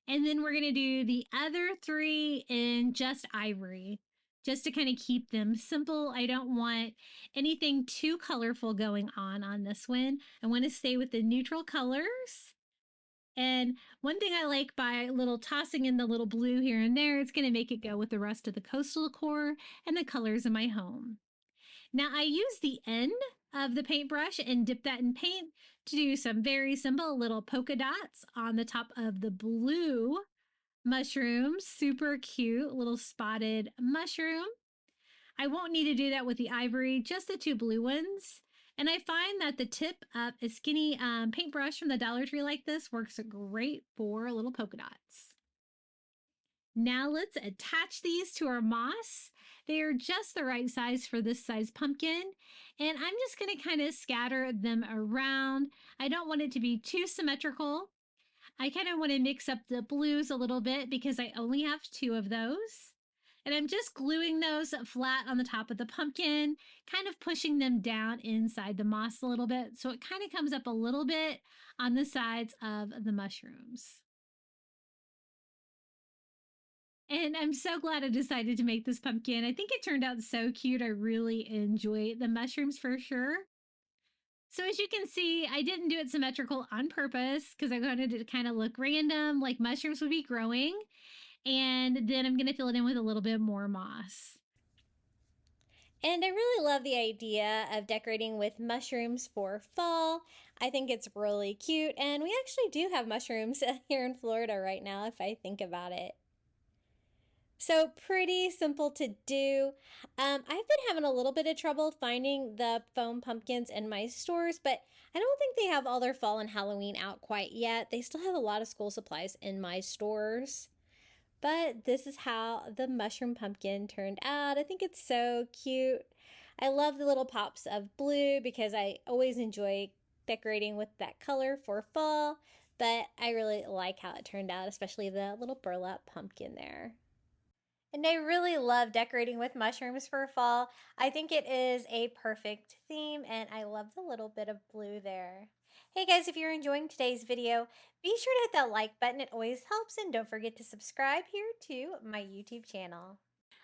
And then we're going to do the other 3 in just ivory, just to kind of keep them simple. I don't want anything too colorful going on this one. I want to stay with the neutral colors. And one thing I like by little tossing in the little blue here and there, it's going to make it go with the rest of the coastal decor and the colors in my home. Now I use the end of the paintbrush and dip that in paint to do some very simple little polka dots on the top of the blue mushroom. Super cute little spotted mushroom. I won't need to do that with the ivory, just the 2 blue ones. And I find that the tip of a skinny paintbrush from the Dollar Tree like this works great for little polka dots. Now let's attach these to our moss. They are just the right size for this size pumpkin. And I'm just going to kind of scatter them around. I don't want it to be too symmetrical. I kind of want to mix up the blues a little bit because I only have 2 of those. And I'm just gluing those flat on the top of the pumpkin, kind of pushing them down inside the moss a little bit. So it kind of comes up a little bit on the sides of the mushrooms. And I'm so glad I decided to make this pumpkin. I think it turned out so cute. I really enjoy the mushrooms for sure. So as you can see, I didn't do it symmetrical on purpose because I wanted it to kind of look random, like mushrooms would be growing. And then I'm going to fill it in with a little bit more moss. And I really love the idea of decorating with mushrooms for fall. I think it's really cute, and we actually do have mushrooms here in Florida right now if I think about it. So pretty simple to do. I've been having a little bit of trouble finding the foam pumpkins in my stores, but I don't think they have all their fall and Halloween out quite yet. They still have a lot of school supplies in my stores. But this is how the mushroom pumpkin turned out. I think it's so cute. I love the little pops of blue because I always enjoy decorating with that color for fall, but I really like how it turned out, especially the little burlap pumpkin there. And I really love decorating with mushrooms for fall. I think it is a perfect theme, and I love the little bit of blue there. Hey guys, if you're enjoying today's video, be sure to hit that like button. It always helps, and don't forget to subscribe here to my YouTube channel.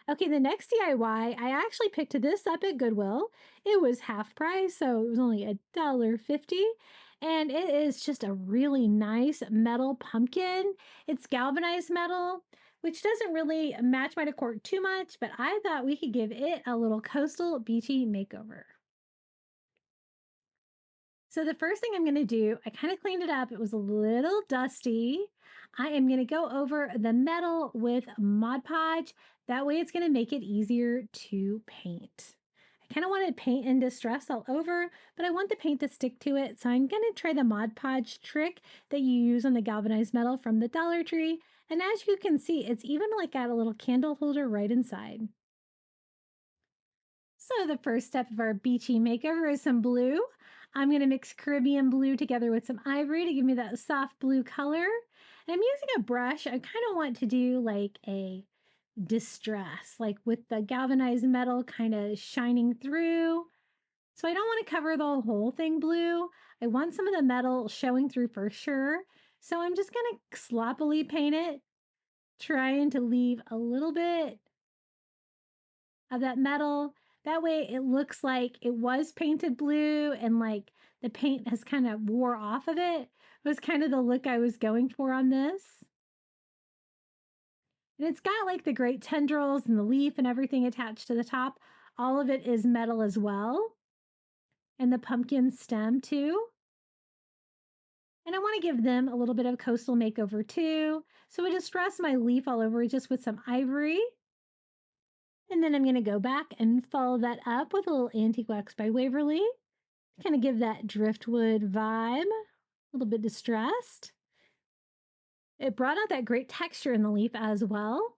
Okay, the next DIY, I actually picked this up at Goodwill. It was half price, so it was only $1.50. And it is just a really nice metal pumpkin. It's galvanized metal, which doesn't really match my decor too much, but I thought we could give it a little coastal beachy makeover. So the first thing I'm going to do, I kind of cleaned it up. It was a little dusty. I am going to go over the metal with Mod Podge. That way it's going to make it easier to paint. I kind of want to paint in distress all over, but I want the paint to stick to it. So I'm going to try the Mod Podge trick that you use on the galvanized metal from the Dollar Tree. And as you can see, it's even like got a little candle holder right inside. So the first step of our beachy makeover is some blue. I'm going to mix Caribbean blue together with some ivory to give me that soft blue color. And I'm using a brush. I kind of want to do like a distress, like with the galvanized metal kind of shining through. So I don't want to cover the whole thing blue. I want some of the metal showing through for sure. So I'm just going to sloppily paint it, trying to leave a little bit of that metal. That way it looks like it was painted blue and like the paint has kind of wore off of it. It was kind of the look I was going for on this. And it's got like the great tendrils and the leaf and everything attached to the top. All of it is metal as well. And the pumpkin stem too. And I want to give them a little bit of coastal makeover too. So I distress my leaf all over just with some ivory. And then I'm going to go back and follow that up with a little Antique Wax by Waverly. Kind of give that driftwood vibe. A little bit distressed. It brought out that great texture in the leaf as well.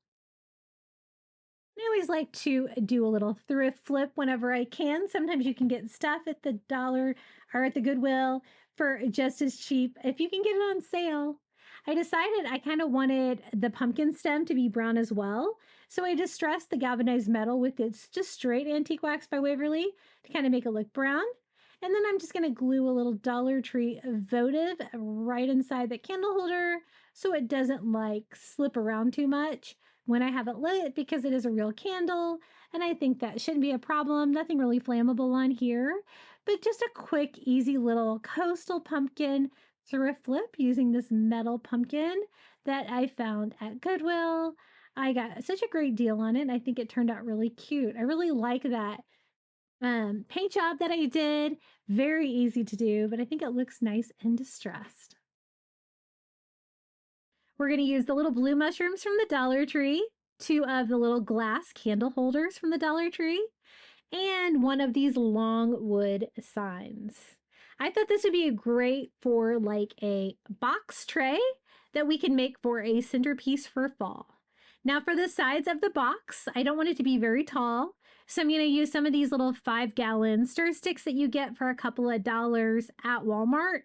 I always like to do a little thrift flip whenever I can. Sometimes you can get stuff at the dollar or at the Goodwill for just as cheap if you can get it on sale. I decided I kind of wanted the pumpkin stem to be brown as well. So I distressed the galvanized metal with its just straight Antique Wax by Waverly to kind of make it look brown. And then I'm just going to glue a little Dollar Tree votive right inside the candle holder so it doesn't like slip around too much when I have it lit, because it is a real candle, and I think that shouldn't be a problem. Nothing really flammable on here, but just a quick, easy little coastal pumpkin thrift flip using this metal pumpkin that I found at Goodwill. I got such a great deal on it. I think it turned out really cute. I really like that paint job that I did. Very easy to do, but I think it looks nice and distressed. We're going to use the little blue mushrooms from the Dollar Tree, 2 of the little glass candle holders from the Dollar Tree, and 1 of these long wood signs. I thought this would be great for like a box tray that we can make for a centerpiece for fall. Now for the sides of the box, I don't want it to be very tall, so I'm going to use some of these little 5-gallon stir sticks that you get for a couple of dollars at Walmart,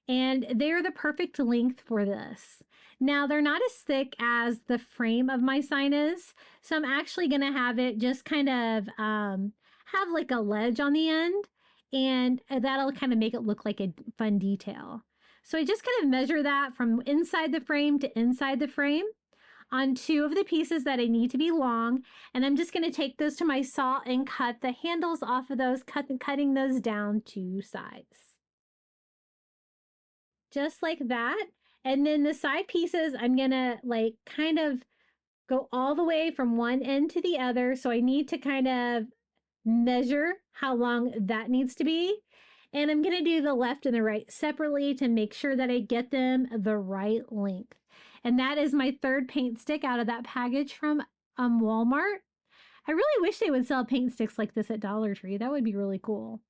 and they're the perfect length for this. Now, they're not as thick as the frame of my sign is, so I'm actually going to have it just kind of have like a ledge on the end, and that'll kind of make it look like a fun detail. So I just kind of measure that from inside the frame to inside the frame on 2 of the pieces that I need to be long, and I'm just going to take those to my saw and cut the handles off of those, cutting those down 2 sides. Just like that. And then the side pieces, I'm gonna like kind of go all the way from one end to the other. So I need to kind of measure how long that needs to be. And I'm gonna do the left and the right separately to make sure that I get them the right length. And that is my 3rd paint stick out of that package from Walmart. I really wish they would sell paint sticks like this at Dollar Tree. That would be really cool.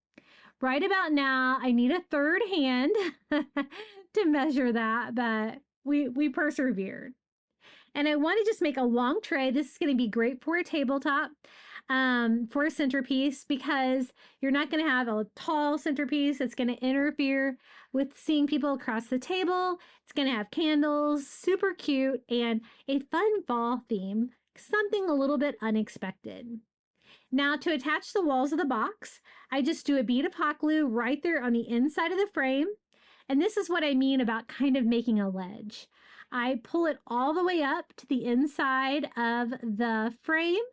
Right about now, I need a 3rd hand to measure that, but we persevered. And I want to just make a long tray. This is going to be great for a tabletop, for a centerpiece, because you're not going to have a tall centerpiece. It's going to interfere with seeing people across the table. It's going to have candles, super cute, and a fun fall theme, something a little bit unexpected. Now to attach the walls of the box, I just do a bead of hot glue right there on the inside of the frame. And this is what I mean about kind of making a ledge. I pull it all the way up to the inside of the frame,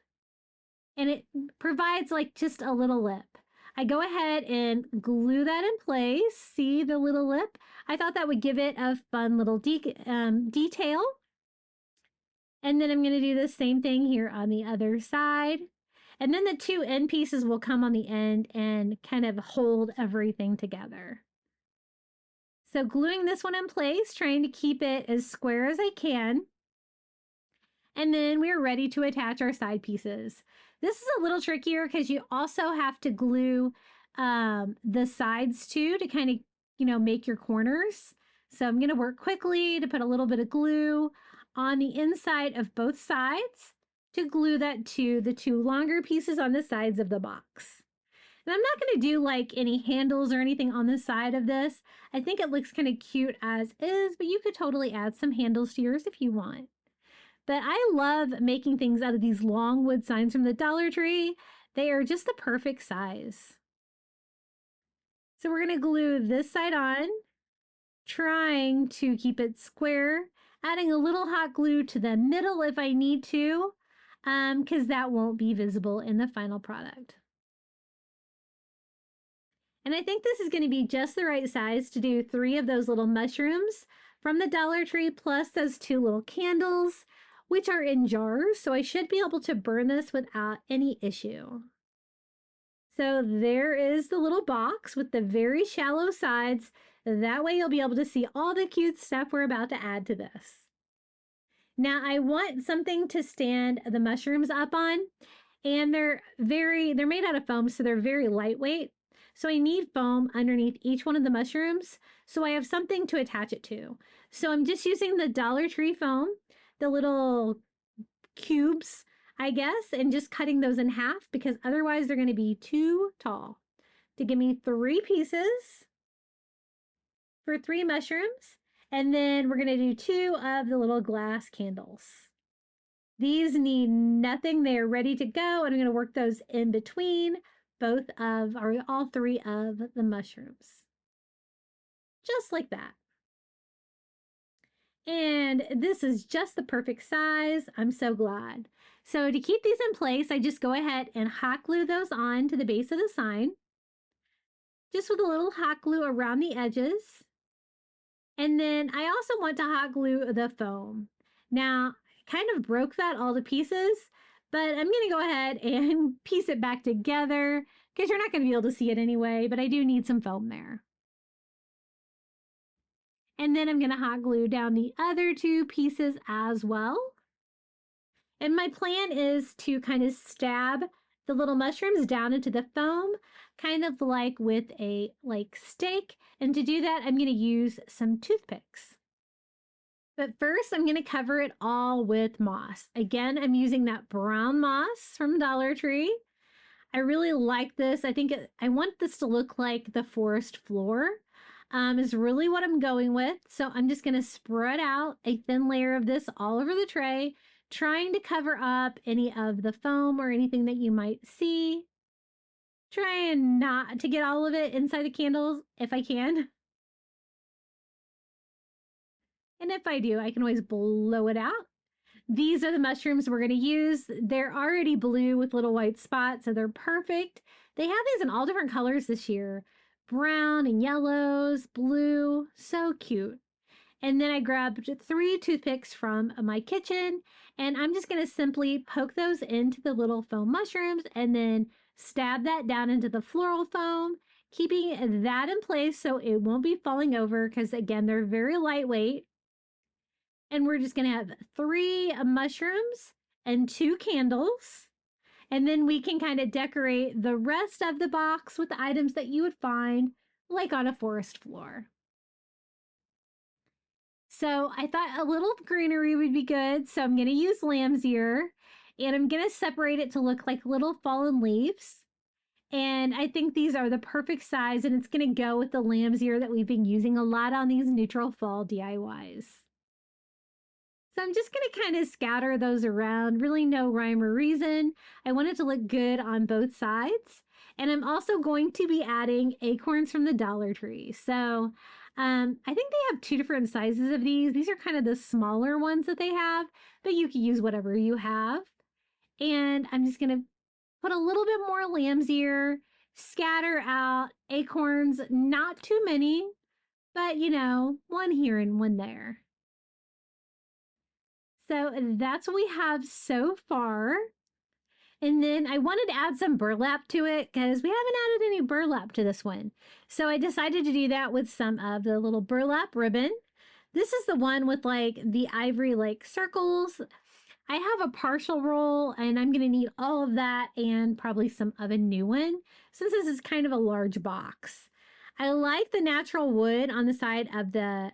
and it provides like just a little lip. I go ahead and glue that in place. See the little lip? I thought that would give it a fun little detail. And then I'm going to do the same thing here on the other side. And then the 2 end pieces will come on the end and kind of hold everything together. So gluing this one in place, trying to keep it as square as I can. And then we're ready to attach our side pieces. This is a little trickier because you also have to glue the sides too to kind of, make your corners. So I'm going to work quickly to put a little bit of glue on the inside of both sides to glue that to the 2 longer pieces on the sides of the box. And I'm not going to do like any handles or anything on the side of this. I think it looks kind of cute as is, but you could totally add some handles to yours if you want. But I love making things out of these long wood signs from the Dollar Tree. They are just the perfect size. So we're going to glue this side on, trying to keep it square, adding a little hot glue to the middle if I need to, because that won't be visible in the final product. And I think this is going to be just the right size to do 3 of those little mushrooms from the Dollar Tree, plus those 2 little candles, which are in jars, so I should be able to burn this without any issue. So there is the little box with the very shallow sides. That way you'll be able to see all the cute stuff we're about to add to this. Now I want something to stand the mushrooms up on, and they're made out of foam, so they're very lightweight. So I need foam underneath each one of the mushrooms, so I have something to attach it to. So I'm just using the Dollar Tree foam, the little cubes, I guess, and just cutting those in half because otherwise they're going to be too tall. To give me 3 pieces for 3 mushrooms, and then we're going to do 2 of the little glass candles. These need nothing. They're ready to go, and I'm going to work those in between all 3 of the mushrooms. Just like that. And this is just the perfect size. I'm so glad. So to keep these in place, I just go ahead and hot glue those on to the base of the sign, just with a little hot glue around the edges. And then I also want to hot glue the foam. Now, I kind of broke that all to pieces, but I'm going to go ahead and piece it back together because you're not going to be able to see it anyway, but I do need some foam there. And then I'm going to hot glue down the other 2 pieces as well. And my plan is to kind of stab the little mushrooms down into the foam, kind of like with a stake. And to do that, I'm going to use some toothpicks. But first, I'm going to cover it all with moss. Again, I'm using that brown moss from Dollar Tree. I really like this. I want this to look like the forest floor. Is really what I'm going with. So I'm just going to spread out a thin layer of this all over the tray, trying to cover up any of the foam or anything that you might see. Trying not to get all of it inside the candles if I can. And if I do, I can always blow it out. These are the mushrooms we're going to use. They're already blue with little white spots, so they're perfect. They have these in all different colors this year. Brown and yellows, blue, so cute. And then I grabbed 3 toothpicks from my kitchen, and I'm just going to simply poke those into the little foam mushrooms and then stab that down into the floral foam, keeping that in place so it won't be falling over because, again, they're very lightweight. And we're just going to have 3 mushrooms and 2 candles. And then we can kind of decorate the rest of the box with the items that you would find like on a forest floor. So I thought a little greenery would be good. So I'm going to use lamb's ear, and I'm going to separate it to look like little fallen leaves. And I think these are the perfect size, and it's going to go with the lamb's ear that we've been using a lot on these neutral fall DIYs. So I'm just going to kind of scatter those around, really no rhyme or reason. I want it to look good on both sides. And I'm also going to be adding acorns from the Dollar Tree. So I think they have 2 different sizes of these. These are kind of the smaller ones that they have, but you can use whatever you have. And I'm just going to put a little bit more lamb's ear, scatter out acorns, not too many, but you know, 1 here and 1 there. So that's what we have so far. And then I wanted to add some burlap to it because we haven't added any burlap to this one. So I decided to do that with some of the little burlap ribbon. This is the one with like the ivory like circles. I have a partial roll, and I'm going to need all of that and probably some of a new one since this is kind of a large box. I like the natural wood on the side of the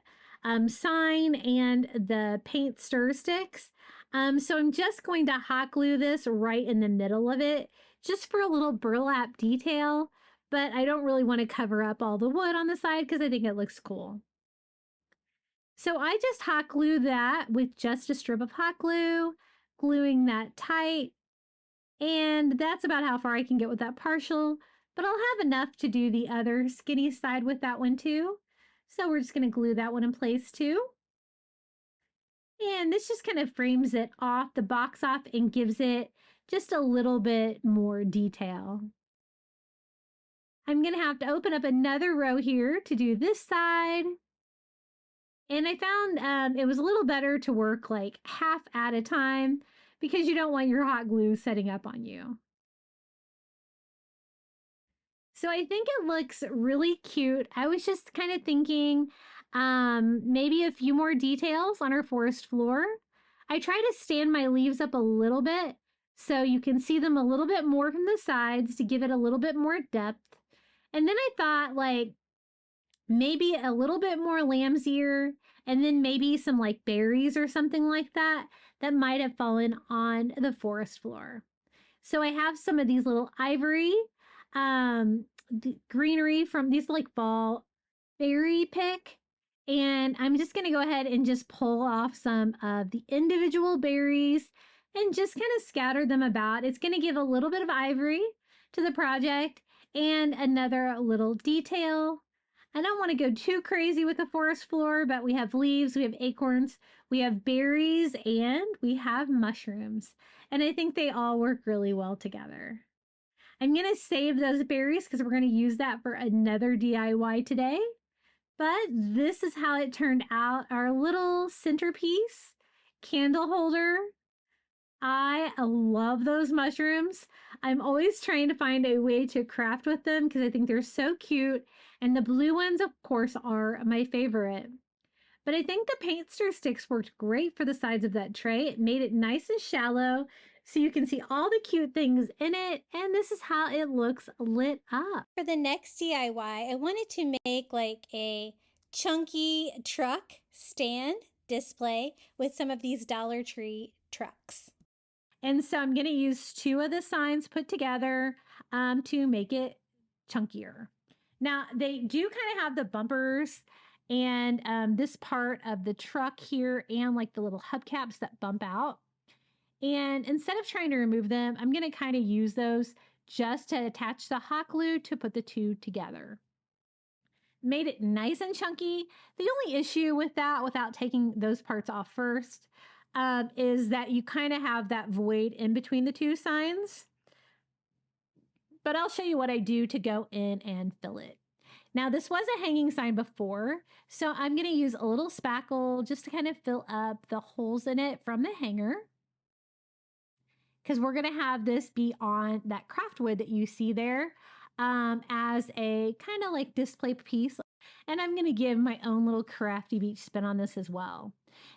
sign and the paint stir sticks. So I'm just going to hot glue this right in the middle of it just for a little burlap detail, but I don't really want to cover up all the wood on the side because I think it looks cool. So I just hot glue that with just a strip of hot glue, gluing that tight, and that's about how far I can get with that partial. but I'll have enough to do the other skinny side with that one too. So we're just going to glue that one in place too. And this just kind of frames it off, the box off, and gives it just a little bit more detail. I'm going to have to open up another row here to do this side. And I found it was a little better to work like half at a time because you don't want your hot glue setting up on you. So I think it looks really cute. I was just kind of thinking maybe a few more details on our forest floor. I try to stand my leaves up a little bit so you can see them a little bit more from the sides to give it a little bit more depth. And then I thought like maybe a little bit more lamb's ear and then maybe some like berries or something like that that might have fallen on the forest floor. So I have some of these little ivory greenery from these like fall berry pick. And I'm just going to go ahead and just pull off some of the individual berries and just kind of scatter them about. It's going to give a little bit of ivory to the project and another little detail. I don't want to go too crazy with the forest floor, but we have leaves, we have acorns, we have berries, and we have mushrooms. And I think they all work really well together. I'm going to save those berries because we're going to use that for another DIY today. But this is how it turned out. Our little centerpiece candle holder. I love those mushrooms. I'm always trying to find a way to craft with them because I think they're so cute. And the blue ones, of course, are my favorite. But I think the paint stir sticks worked great for the sides of that tray. It made it nice and shallow so you can see all the cute things in it. And this is how it looks lit up. For the next DIY, I wanted to make like a chunky truck stand display with some of these Dollar Tree trucks. And so I'm going to use two of the signs put together to make it chunkier. Now, they do kind of have the bumpers and this part of the truck here and like the little hubcaps that bump out. And instead of trying to remove them, I'm going to kind of use those just to attach the hot glue to put the two together. Made it nice and chunky. The only issue with that, without taking those parts off first, is that you kind of have that void in between the two signs. But I'll show you what I do to go in and fill it. Now, this was a hanging sign before, so I'm going to use a little spackle just to kind of fill up the holes in it from the hanger. Because we're going to have this be on that craft wood that you see there as a kind of like display piece. And I'm going to give my own little Crafty Beach spin on this as well.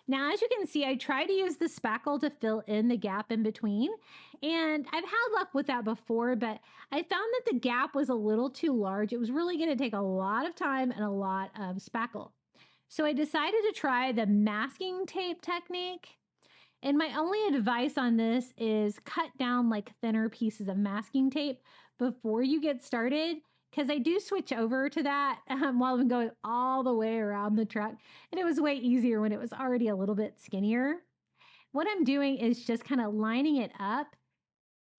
Now, as you can see, I try to use the spackle to fill in the gap in between. And I've had luck with that before, but I found that the gap was a little too large. It was really going to take a lot of time and a lot of spackle. So I decided to try the masking tape technique. And my only advice on this is cut down like thinner pieces of masking tape before you get started, because I do switch over to that while I'm going all the way around the truck. And it was way easier when it was already a little bit skinnier. What I'm doing is just kind of lining it up,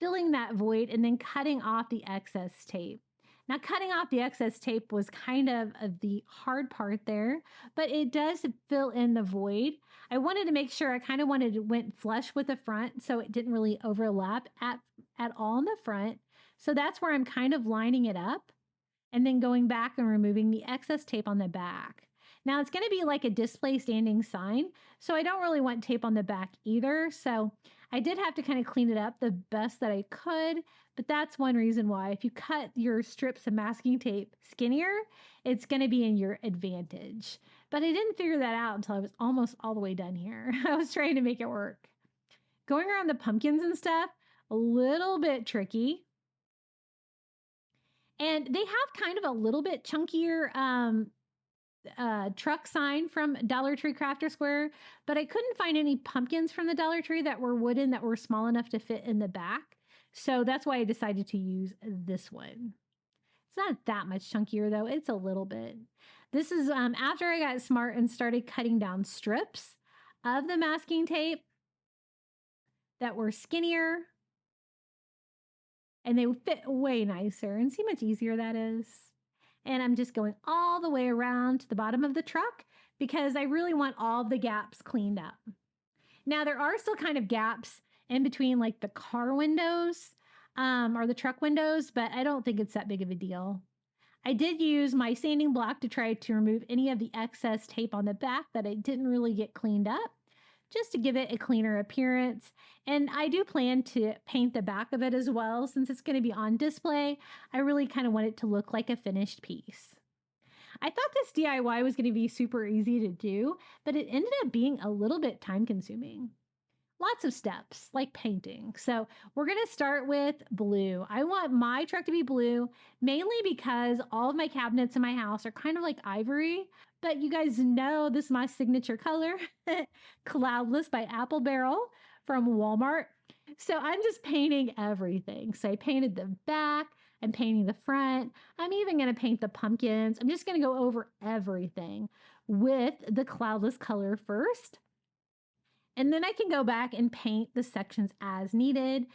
filling that void, and then cutting off the excess tape. Now, cutting off the excess tape was kind of the hard part there, but it does fill in the void. I wanted to make sure went flush with the front so it didn't really overlap at all in the front. So that's where I'm kind of lining it up and then going back and removing the excess tape on the back. Now, it's going to be like a display standing sign, so I don't really want tape on the back either. So I did have to kind of clean it up the best that I could, but that's one reason why if you cut your strips of masking tape skinnier, it's going to be in your advantage. But I didn't figure that out until I was almost all the way done here. I was trying to make it work. Going around the pumpkins and stuff, a little bit tricky. And they have kind of a little bit chunkier truck sign from Dollar Tree Crafter Square, but I couldn't find any pumpkins from the Dollar Tree that were wooden that were small enough to fit in the back. So that's why I decided to use this one. It's not that much chunkier though. It's a little bit. This is after I got smart and started cutting down strips of the masking tape that were skinnier. and they would fit way nicer, and see how much easier that is. And I'm just going all the way around to the bottom of the truck because I really want all of the gaps cleaned up. Now there are still kind of gaps in between like the car windows or the truck windows, but I don't think it's that big of a deal. I did use my sanding block to try to remove any of the excess tape on the back that I didn't really get cleaned up, just to give it a cleaner appearance. And I do plan to paint the back of it as well. Since it's going to be on display, I really kind of want it to look like a finished piece. I thought this DIY was going to be super easy to do, but it ended up being a little bit time consuming. Lots of steps like painting. So we're going to start with blue. I want my truck to be blue, mainly because all of my cabinets in my house are kind of like ivory, but you guys know this is my signature color, Cloudless by Apple Barrel from Walmart. So I'm just painting everything. So I painted the back, I'm painting the front. I'm even going to paint the pumpkins. I'm just going to go over everything with the Cloudless color first. And then I can go back and paint the sections as needed.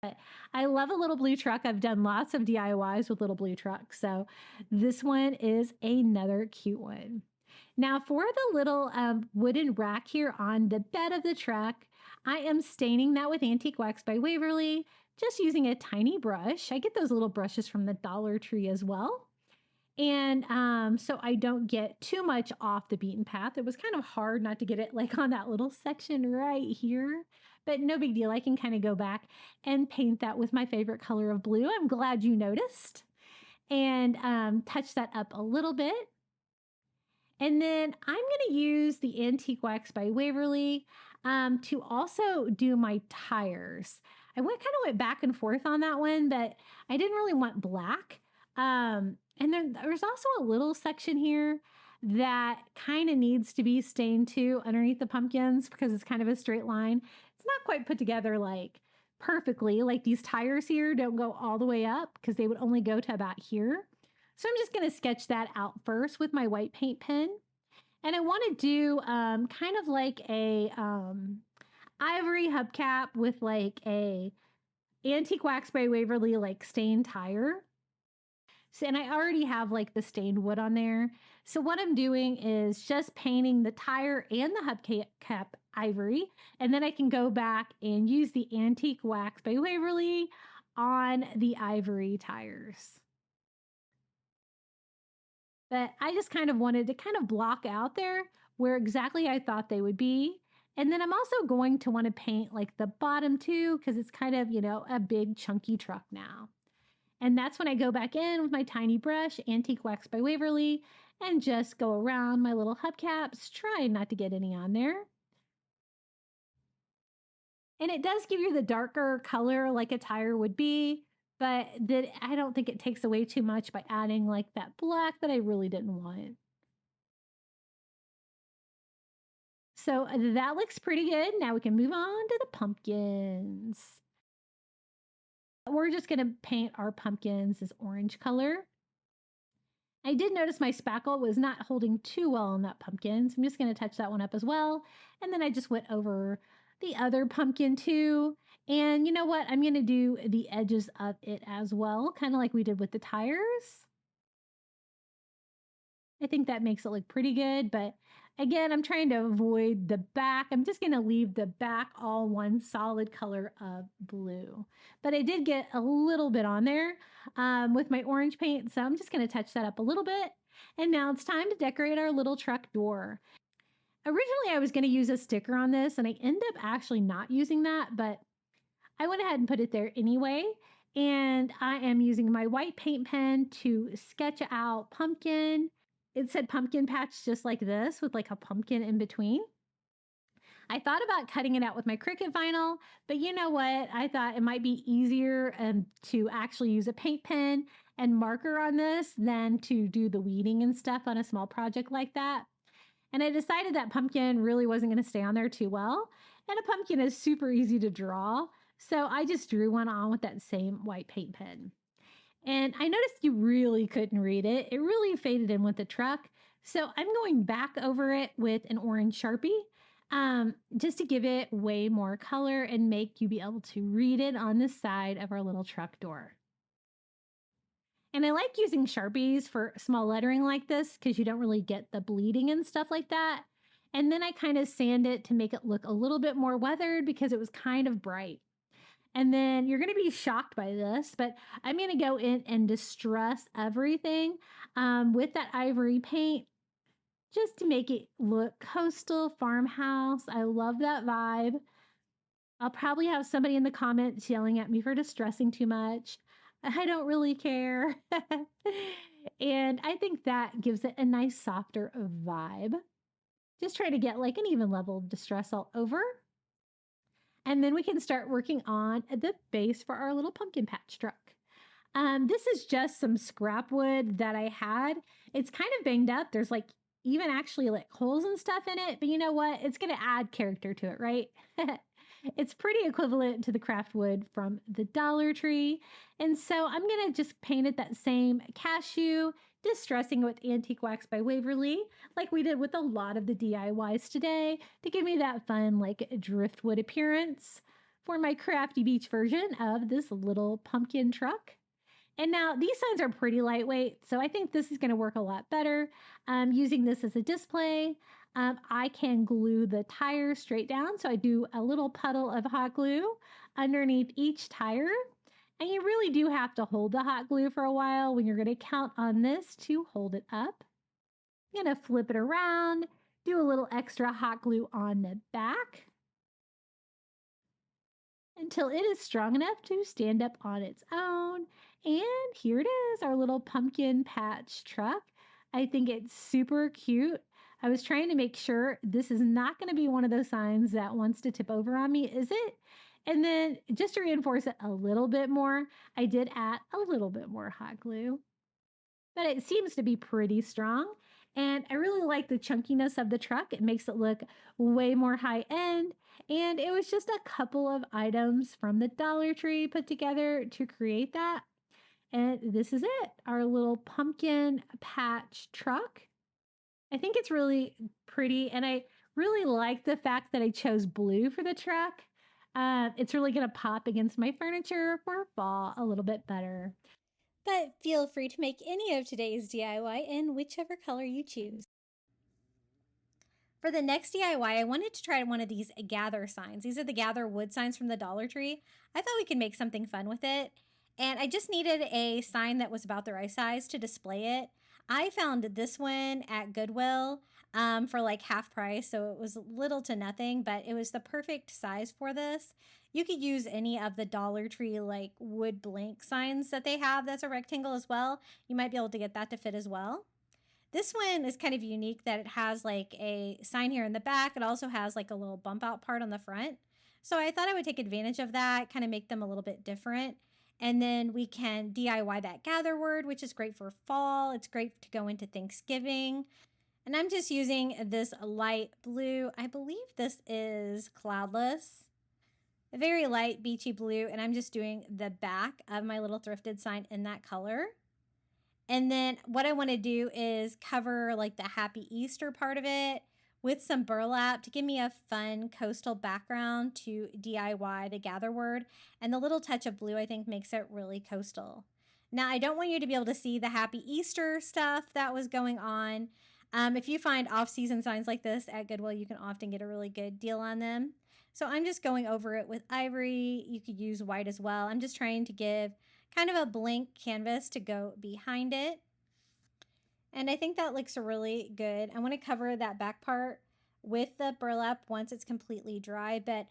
But I love a little blue truck. I've done lots of DIYs with little blue trucks. So this one is another cute one. Now for the little wooden rack here on the bed of the truck, I am staining that with Antique Wax by Waverly, just using a tiny brush. I get those little brushes from the Dollar Tree as well. And so I don't get too much off the beaten path. It was kind of hard not to get it like on that little section right here, but no big deal. I can kind of go back and paint that with my favorite color of blue. I'm glad you noticed. And touch that up a little bit. And then I'm going to use the Antique Wax by Waverly to also do my tires. I kind of went back and forth on that one, but I didn't really want black. And then there's also a little section here that kind of needs to be stained too underneath the pumpkins because it's kind of a straight line. It's not quite put together like perfectly. Like these tires here don't go all the way up because they would only go to about here. So I'm just going to sketch that out first with my white paint pen. And I want to do kind of like a ivory hubcap with like a Antique Wax by Waverly like stained tire. So, and I already have like the stained wood on there. So what I'm doing is just painting the tire and the hubcap ivory. And then I can go back and use the Antique Wax by Waverly on the ivory tires. But I just kind of wanted to kind of block out there where exactly I thought they would be. And then I'm also going to want to paint like the bottom too, because it's kind of, you know, a big chunky truck now. And that's when I go back in with my tiny brush, Antique Wax by Waverly, and just go around my little hubcaps, trying not to get any on there. And it does give you the darker color like a tire would be, but I don't think it takes away too much by adding like that black that I really didn't want. So that looks pretty good. Now we can move on to the pumpkins. We're just going to paint our pumpkins this orange color. I did notice my spackle was not holding too well on that pumpkin, so I'm just going to touch that one up as well. And then I just went over the other pumpkin too. And you know what? I'm going to do the edges of it as well, kind of like we did with the tires. I think that makes it look pretty good, but again, I'm trying to avoid the back. I'm just going to leave the back all one solid color of blue. But I did get a little bit on there with my orange paint, so I'm just going to touch that up a little bit. And now it's time to decorate our little truck door. Originally, I was going to use a sticker on this, and I ended up actually not using that, but I went ahead and put it there anyway. And I am using my white paint pen to sketch out pumpkin. It said pumpkin patch just like this with like a pumpkin in between. I thought about cutting it out with my Cricut vinyl, but you know what? I thought it might be easier to actually use a paint pen and marker on this than to do the weeding and stuff on a small project like that. And I decided that pumpkin really wasn't going to stay on there too well. And a pumpkin is super easy to draw. So I just drew one on with that same white paint pen. And I noticed you really couldn't read it. It really faded in with the truck. So I'm going back over it with an orange Sharpie. just to give it way more color and make you be able to read it on the side of our little truck door. And I like using Sharpies for small lettering like this because you don't really get the bleeding and stuff like that. And then I kind of sand it to make it look a little bit more weathered because it was kind of bright. And then you're going to be shocked by this, but I'm going to go in and distress everything with that ivory paint just to make it look coastal farmhouse. I love that vibe. I'll probably have somebody in the comments yelling at me for distressing too much. I don't really care. And I think that gives it a nice softer vibe. Just try to get like an even level of distress all over. And then we can start working on the base for our little pumpkin patch truck. This is just some scrap wood that I had. It's kind of banged up. There's like even actually like holes and stuff in it, but you know what? It's going to add character to it, right? It's pretty equivalent to the craft wood from the Dollar Tree. And so I'm going to just paint it that same cashew, distressing with Antique Wax by Waverly, like we did with a lot of the DIYs today, to give me that fun like driftwood appearance for my Crafty Beach version of this little pumpkin truck. And now these signs are pretty lightweight, so I think this is going to work a lot better. Using this as a display, I can glue the tires straight down. So I do a little puddle of hot glue underneath each tire. And you really do have to hold the hot glue for a while when you're going to count on this to hold it up. I'm going to flip it around, do a little extra hot glue on the back until it is strong enough to stand up on its own. And here it is, our little pumpkin patch truck. I think it's super cute. I was trying to make sure this is not going to be one of those signs that wants to tip over on me, is it? And then just to reinforce it a little bit more, I did add a little bit more hot glue. But it seems to be pretty strong. And I really like the chunkiness of the truck. It makes it look way more high end. And it was just a couple of items from the Dollar Tree put together to create that. And this is it, our little pumpkin patch truck. I think it's really pretty. And I really like the fact that I chose blue for the truck. It's really going to pop against my furniture for fall a little bit better. But feel free to make any of today's DIY in whichever color you choose. For the next DIY, I wanted to try one of these gather signs. These are the gather wood signs from the Dollar Tree. I thought we could make something fun with it. And I just needed a sign that was about the right size to display it. I found this one at Goodwill for like half price, so it was little to nothing, but it was the perfect size for this. You could use any of the Dollar Tree like wood blank signs that they have that's a rectangle as well. You might be able to get that to fit as well. This one is kind of unique that it has like a sign here in the back. It also has like a little bump out part on the front. So I thought I would take advantage of that, kind of make them a little bit different. And then we can DIY that gather word, which is great for fall. It's great to go into Thanksgiving. And I'm just using this light blue. I believe this is Cloudless. A very light beachy blue. And I'm just doing the back of my little thrifted sign in that color. And then what I want to do is cover like the Happy Easter part of it with some burlap to give me a fun coastal background to DIY the gather word. And the little touch of blue I think makes it really coastal. Now I don't want you to be able to see the Happy Easter stuff that was going on. If you find off-season signs like this at Goodwill, you can often get a really good deal on them. So I'm just going over it with ivory. You could use white as well. I'm just trying to give kind of a blank canvas to go behind it. And I think that looks really good. I want to cover that back part with the burlap once it's completely dry, but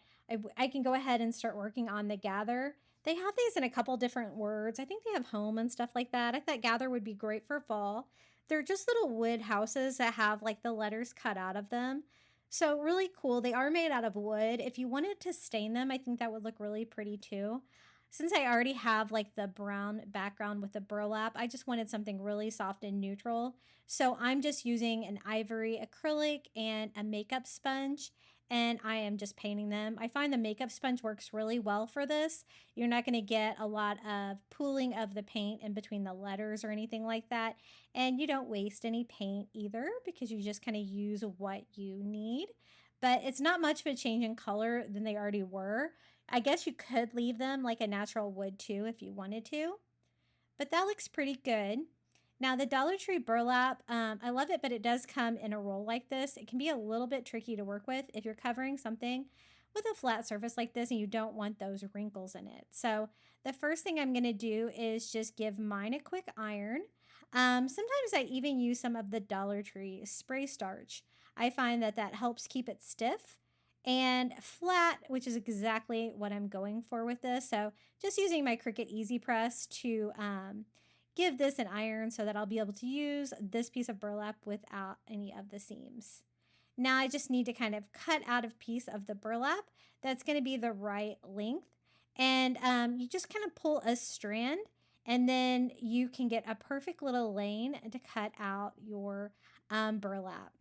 I can go ahead and start working on the gather. They have these in a couple different words. I think they have home and stuff like that. I thought gather would be great for fall. They're just little wood houses that have like the letters cut out of them. So really cool. They are made out of wood. If you wanted to stain them, I think that would look really pretty too. Since I already have like the brown background with the burlap, I just wanted something really soft and neutral. So I'm just using an ivory acrylic and a makeup sponge, and I am just painting them. I find the makeup sponge works really well for this. You're not going to get a lot of pooling of the paint in between the letters or anything like that. And you don't waste any paint either because you just kind of use what you need. but it's not much of a change in color than they already were. I guess you could leave them like a natural wood too if you wanted to, but that looks pretty good. Now the Dollar Tree burlap, I love it, but it does come in a roll like this. It can be a little bit tricky to work with if you're covering something with a flat surface like this and you don't want those wrinkles in it. So the first thing I'm going to do is just give mine a quick iron. Sometimes I even use some of the Dollar Tree spray starch. I find that that helps keep it stiff and flat, which is exactly what I'm going for with this. So just using my Cricut Easy Press to give this an iron so that I'll be able to use this piece of burlap without any of the seams. Now I just need to kind of cut out a piece of the burlap that's going to be the right length. And you just kind of pull a strand and then you can get a perfect little lane to cut out your burlap.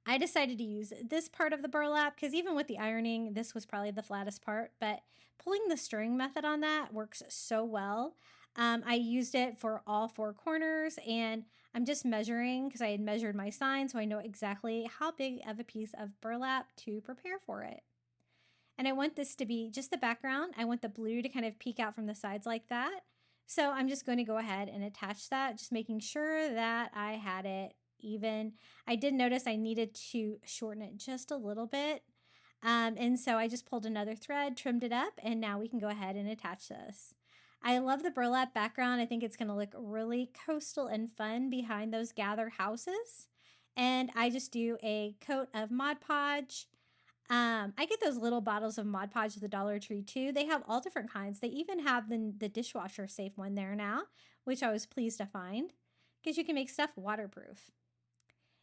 I decided to use this part of the burlap because even with the ironing, this was probably the flattest part, but pulling the string method on that works so well. I used it for all four corners and I'm just measuring because I had measured my sign so I know exactly how big of a piece of burlap to prepare for it. And I want this to be just the background. I want the blue to kind of peek out from the sides like that. So I'm just going to go ahead and attach that, just making sure that I had it even. I did notice I needed to shorten it just a little bit. And so I just pulled another thread, trimmed it up, and now we can go ahead and attach this. I love the burlap background. I think it's going to look really coastal and fun behind those gather houses. And I just do a coat of Mod Podge. I get those little bottles of Mod Podge at the Dollar Tree too. They have all different kinds. They even have the dishwasher safe one there now, which I was pleased to find because you can make stuff waterproof.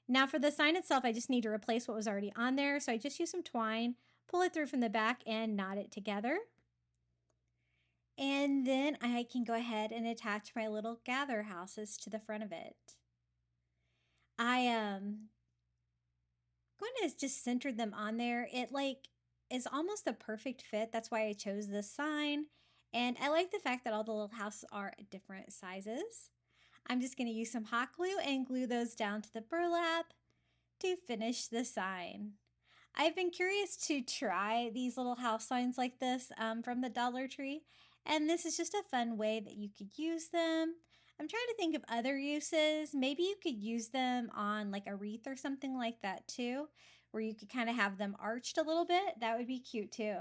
Now for the sign itself, I just need to replace what was already on there. So I just use some twine, pull it through from the back and knot it together. And then I can go ahead and attach my little gather houses to the front of it. I am going to just center them on there. It is almost a perfect fit. That's why I chose this sign. And I like the fact that all the little houses are different sizes. I'm just going to use some hot glue and glue those down to the burlap to finish the sign. I've been curious to try these little house signs like this from the Dollar Tree. And this is just a fun way that you could use them. I'm trying to think of other uses. Maybe you could use them on like a wreath or something like that too, where you could kind of have them arched a little bit. That would be cute too.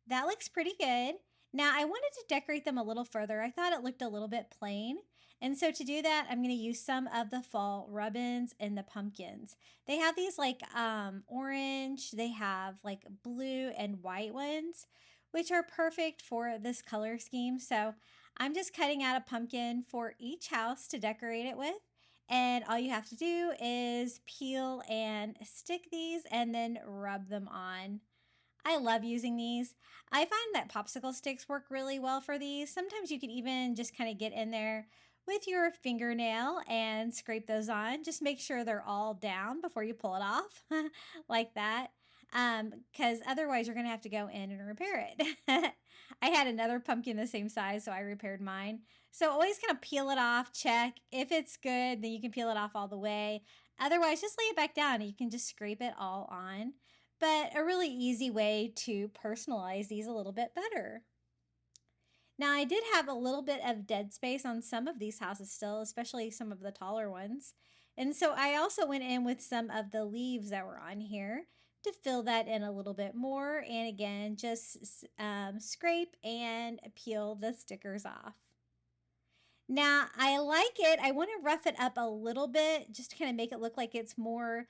That looks pretty good. Now I wanted to decorate them a little further. I thought it looked a little bit plain. And so to do that, I'm going to use some of the fall ribbons and the pumpkins. They have these like orange, they have like blue and white ones, which are perfect for this color scheme. So I'm just cutting out a pumpkin for each house to decorate it with. And all you have to do is peel and stick these and then rub them on. I love using these. I find that popsicle sticks work really well for these. Sometimes you could even just kind of get in there with your fingernail and scrape those on. Just make sure they're all down before you pull it off like that. Because otherwise you're going to have to go in and repair it. I had another pumpkin the same size, so I repaired mine. So always kind of peel it off, check. If it's good, then you can peel it off all the way. Otherwise, just lay it back down and you can just scrape it all on. But a really easy way to personalize these a little bit better. Now, I did have a little bit of dead space on some of these houses still, especially some of the taller ones. And so I also went in with some of the leaves that were on here to fill that in a little bit more. And again, just scrape and peel the stickers off. Now, I like it. I want to rough it up a little bit just to kind of make it look like it's more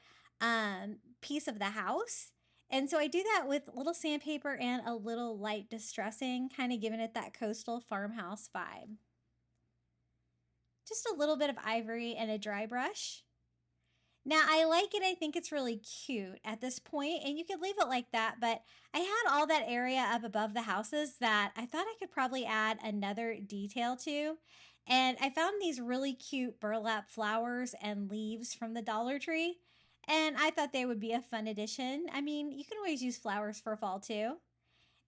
piece of the house. And so I do that with a little sandpaper and a little light distressing, kind of giving it that coastal farmhouse vibe. Just a little bit of ivory and a dry brush. Now I like it. I think it's really cute at this point, and you could leave it like that, but I had all that area up above the houses that I thought I could probably add another detail to. And I found these really cute burlap flowers and leaves from the Dollar Tree. And I thought they would be a fun addition. I mean, you can always use flowers for fall too.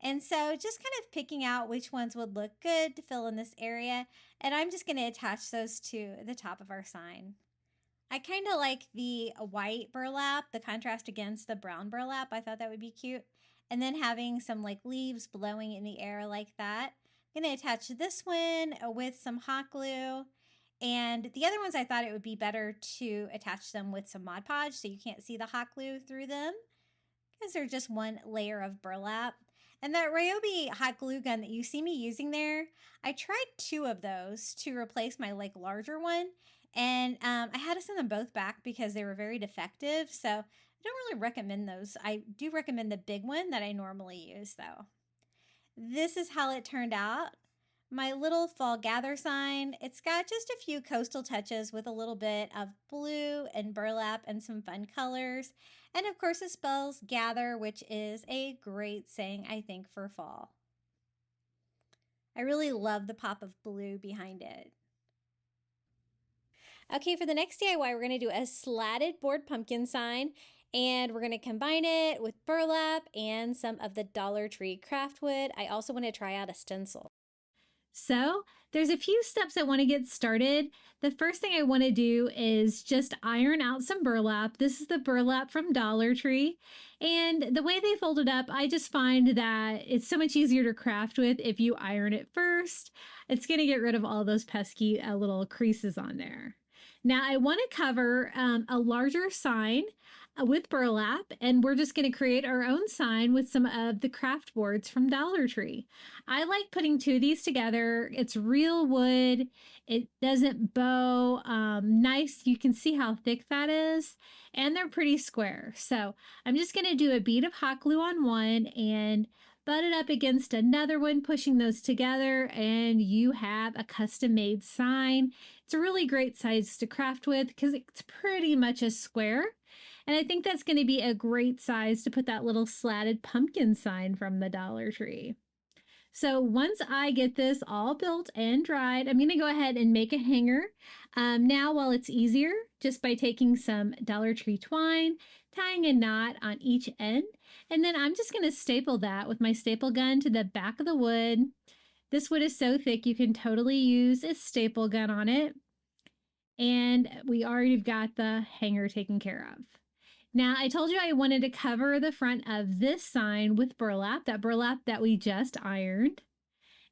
And so just kind of picking out which ones would look good to fill in this area. And I'm just going to attach those to the top of our sign. I kind of like the white burlap, the contrast against the brown burlap. I thought that would be cute. And then having some like leaves blowing in the air like that. I'm going to attach this one with some hot glue. And the other ones I thought it would be better to attach them with some Mod Podge so you can't see the hot glue through them because they're just one layer of burlap. And that Ryobi hot glue gun that you see me using there, I tried 2 of those to replace my like larger one. And I had to send them both back because they were very defective. So I don't really recommend those. I do recommend the big one that I normally use though. This is how it turned out. My little fall gather sign, it's got just a few coastal touches with a little bit of blue and burlap and some fun colors. And of course it spells gather, which is a great saying, I think, for fall. I really love the pop of blue behind it. Okay, for the next DIY, we're going to do a slatted board pumpkin sign. And we're going to combine it with burlap and some of the Dollar Tree craft wood. I also want to try out a stencil. So there's a few steps I want to get started. The first thing I want to do is just iron out some burlap. This is the burlap from Dollar Tree. And the way they fold it up, I just find that it's so much easier to craft with if you iron it first. It's going to get rid of all those pesky little creases on there. Now I want to cover a larger sign with burlap, and we're just going to create our own sign with some of the craft boards from Dollar Tree. I like putting 2 of these together. It's real wood. It doesn't bow. Nice. You can see how thick that is, and they're pretty square. So I'm just going to do a bead of hot glue on one and butt it up against another one, pushing those together, and you have a custom-made sign. It's a really great size to craft with because it's pretty much a square. And I think that's going to be a great size to put that little slatted pumpkin sign from the Dollar Tree. So once I get this all built and dried, I'm going to go ahead and make a hanger. Now, while it's easier, just by taking some Dollar Tree twine, tying a knot on each end, and then I'm just going to staple that with my staple gun to the back of the wood. This wood is so thick you can totally use a staple gun on it. And we already got the hanger taken care of. Now, I told you I wanted to cover the front of this sign with burlap, that burlap that we just ironed.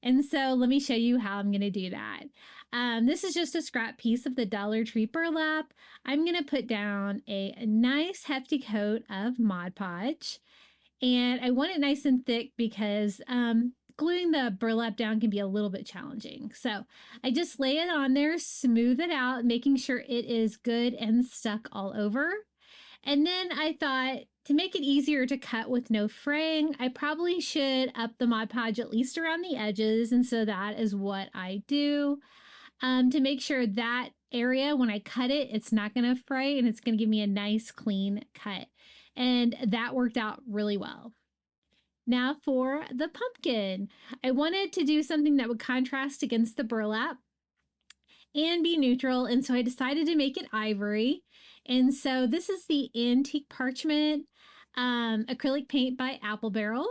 And so let me show you how I'm going to do that. This is just a scrap piece of the Dollar Tree burlap. I'm going to put down a nice hefty coat of Mod Podge. And I want it nice and thick because gluing the burlap down can be a little bit challenging. So I just lay it on there, smooth it out, making sure it is good and stuck all over. And then I thought, to make it easier to cut with no fraying, I probably should up the Mod Podge at least around the edges. And so that is what I do to make sure that area, when I cut it, it's not going to fray and it's going to give me a nice clean cut. And that worked out really well. Now for the pumpkin, I wanted to do something that would contrast against the burlap and be neutral. And so I decided to make it ivory. And so this is the antique parchment acrylic paint by Apple Barrel.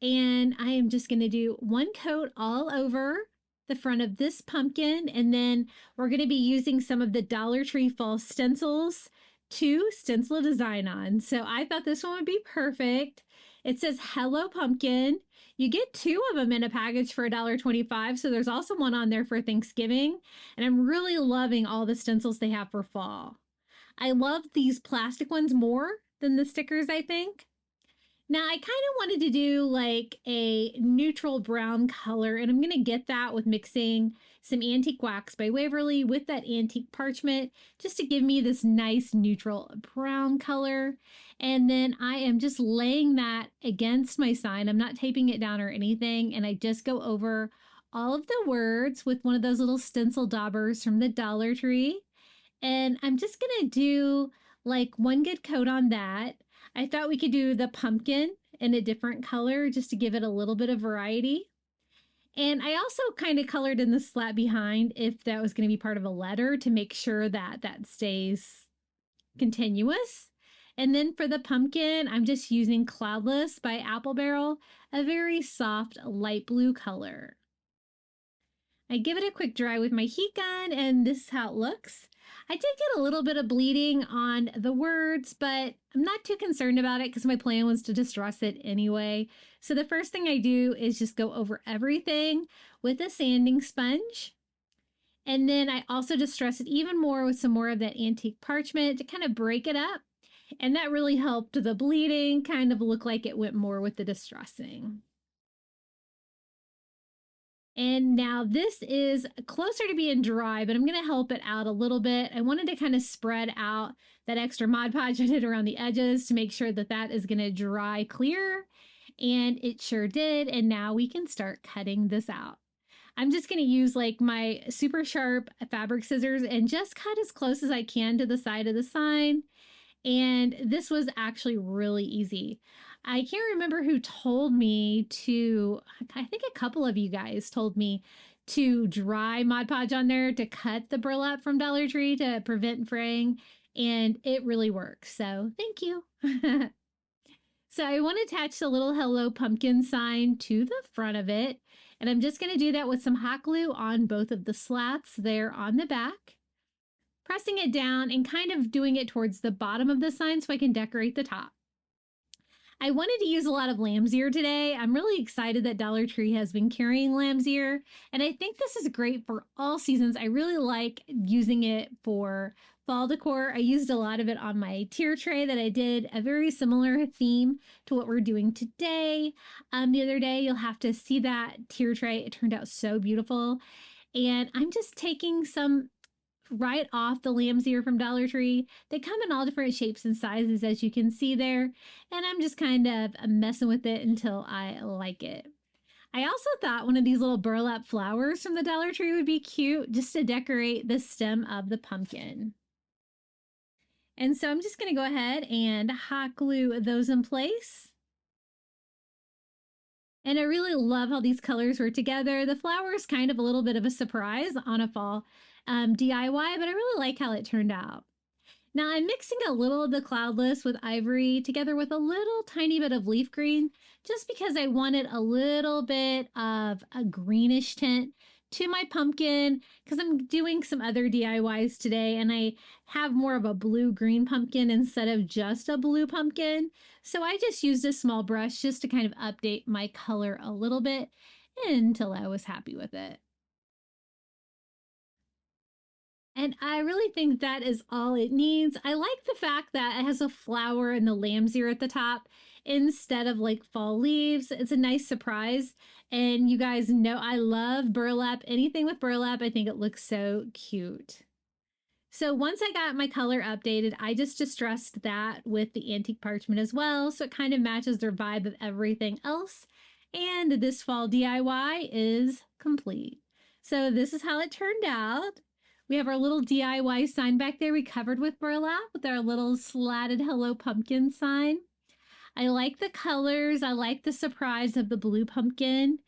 And I am just going to do one coat all over the front of this pumpkin. And then we're going to be using some of the Dollar Tree fall stencils to stencil a design on. So I thought this one would be perfect. It says Hello Pumpkin. You get 2 of them in a package for $1.25. So there's also one on there for Thanksgiving. And I'm really loving all the stencils they have for fall. I love these plastic ones more than the stickers, I think. Now, I kind of wanted to do like a neutral brown color, and I'm going to get that with mixing some antique wax by Waverly with that antique parchment, just to give me this nice neutral brown color. And then I am just laying that against my sign. I'm not taping it down or anything, and I just go over all of the words with one of those little stencil daubers from the Dollar Tree. And I'm just going to do like one good coat on that. I thought we could do the pumpkin in a different color just to give it a little bit of variety. And I also kind of colored in the slat behind if that was going to be part of a letter to make sure that that stays continuous. And then for the pumpkin, I'm just using Cloudless by Apple Barrel, a very soft light blue color. I give it a quick dry with my heat gun, and this is how it looks. I did get a little bit of bleeding on the words, but I'm not too concerned about it because my plan was to distress it anyway. So the first thing I do is just go over everything with a sanding sponge. And then I also distress it even more with some more of that antique parchment to kind of break it up. And that really helped the bleeding kind of look like it went more with the distressing. And now this is closer to being dry, but I'm going to help it out a little bit. I wanted to kind of spread out that extra Mod Podge I did around the edges to make sure that that is going to dry clear. And it sure did. And now we can start cutting this out. I'm just going to use like my super sharp fabric scissors and just cut as close as I can to the side of the sign. And this was actually really easy. I can't remember who told me to, I think a couple of you guys told me to dry Mod Podge on there to cut the burlap from Dollar Tree to prevent fraying, and it really works. So thank you. So I want to attach the little Hello Pumpkin sign to the front of it, and I'm just going to do that with some hot glue on both of the slats there on the back, pressing it down and kind of doing it towards the bottom of the sign so I can decorate the top. I wanted to use a lot of lamb's ear today. I'm really excited that Dollar Tree has been carrying lamb's ear, and I think this is great for all seasons. I really like using it for fall decor. I used a lot of it on my tier tray that I did a very similar theme to what we're doing today. The other day, you'll have to see that tier tray. It turned out so beautiful, and I'm just taking some right off the lamb's ear from Dollar Tree. They come in all different shapes and sizes, as you can see there, and I'm just kind of messing with it until I like it. I also thought one of these little burlap flowers from the Dollar Tree would be cute just to decorate the stem of the pumpkin. And so I'm just going to go ahead and hot glue those in place. And I really love how these colors were together. The flower is kind of a little bit of a surprise on a fall DIY, but I really like how it turned out. Now I'm mixing a little of the cloudless with ivory together with a little tiny bit of leaf green, just because I wanted a little bit of a greenish tint to my pumpkin, because I'm doing some other DIYs today and I have more of a blue-green pumpkin instead of just a blue pumpkin. So I just used a small brush just to kind of update my color a little bit until I was happy with it. And I really think that is all it needs. I like the fact that it has a flower and the lamb's ear at the top instead of like fall leaves. It's a nice surprise. And you guys know I love burlap. Anything with burlap, I think it looks so cute. So once I got my color updated, I just distressed that with the antique parchment as well. So it kind of matches their vibe of everything else. And this fall DIY is complete. So this is how it turned out. We have our little DIY sign back there we covered with burlap with our little slatted Hello Pumpkin sign. I like the colors. I like the surprise of the blue pumpkin.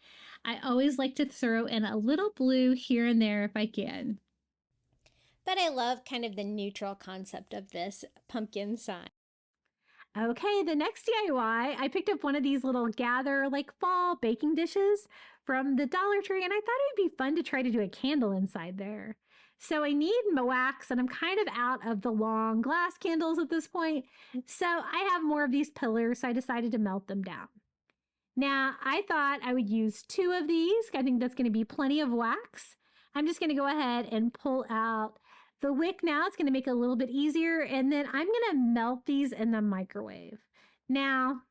I always like to throw in a little blue here and there if I can. But I love kind of the neutral concept of this pumpkin sign. Okay, the next DIY, I picked up one of these little gather like fall baking dishes from the Dollar Tree, and I thought it would be fun to try to do a candle inside there. So I need my wax, and I'm kind of out of the long glass candles at this point. So I have more of these pillars, so I decided to melt them down. Now, I thought I would use 2 of these. I think that's going to be plenty of wax. I'm just going to go ahead and pull out the wick now. It's going to make it a little bit easier, and then I'm going to melt these in the microwave. Now,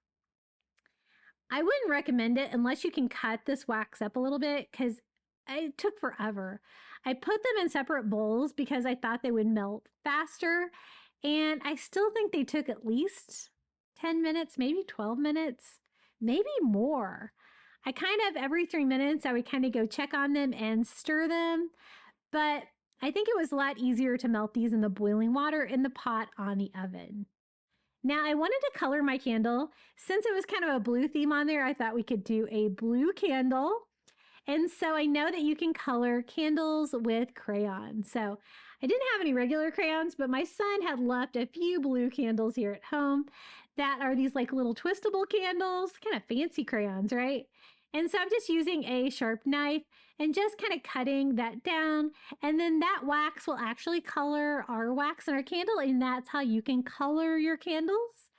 I wouldn't recommend it unless you can cut this wax up a little bit, because it took forever. I put them in separate bowls because I thought they would melt faster, and I still think they took at least 10 minutes, maybe 12 minutes, maybe more. I kind of, every 3 minutes, I would kind of go check on them and stir them, but I think it was a lot easier to melt these in the boiling water in the pot on the oven. Now, I wanted to color my candle. Since it was kind of a blue theme on there, I thought we could do a blue candle. And so I know that you can color candles with crayons. So I didn't have any regular crayons, but my son had left a few blue candles here at home that are these like little twistable candles, kind of fancy crayons, right? And so I'm just using a sharp knife and just kind of cutting that down. And then that wax will actually color our wax in our candle, and that's how you can color your candles.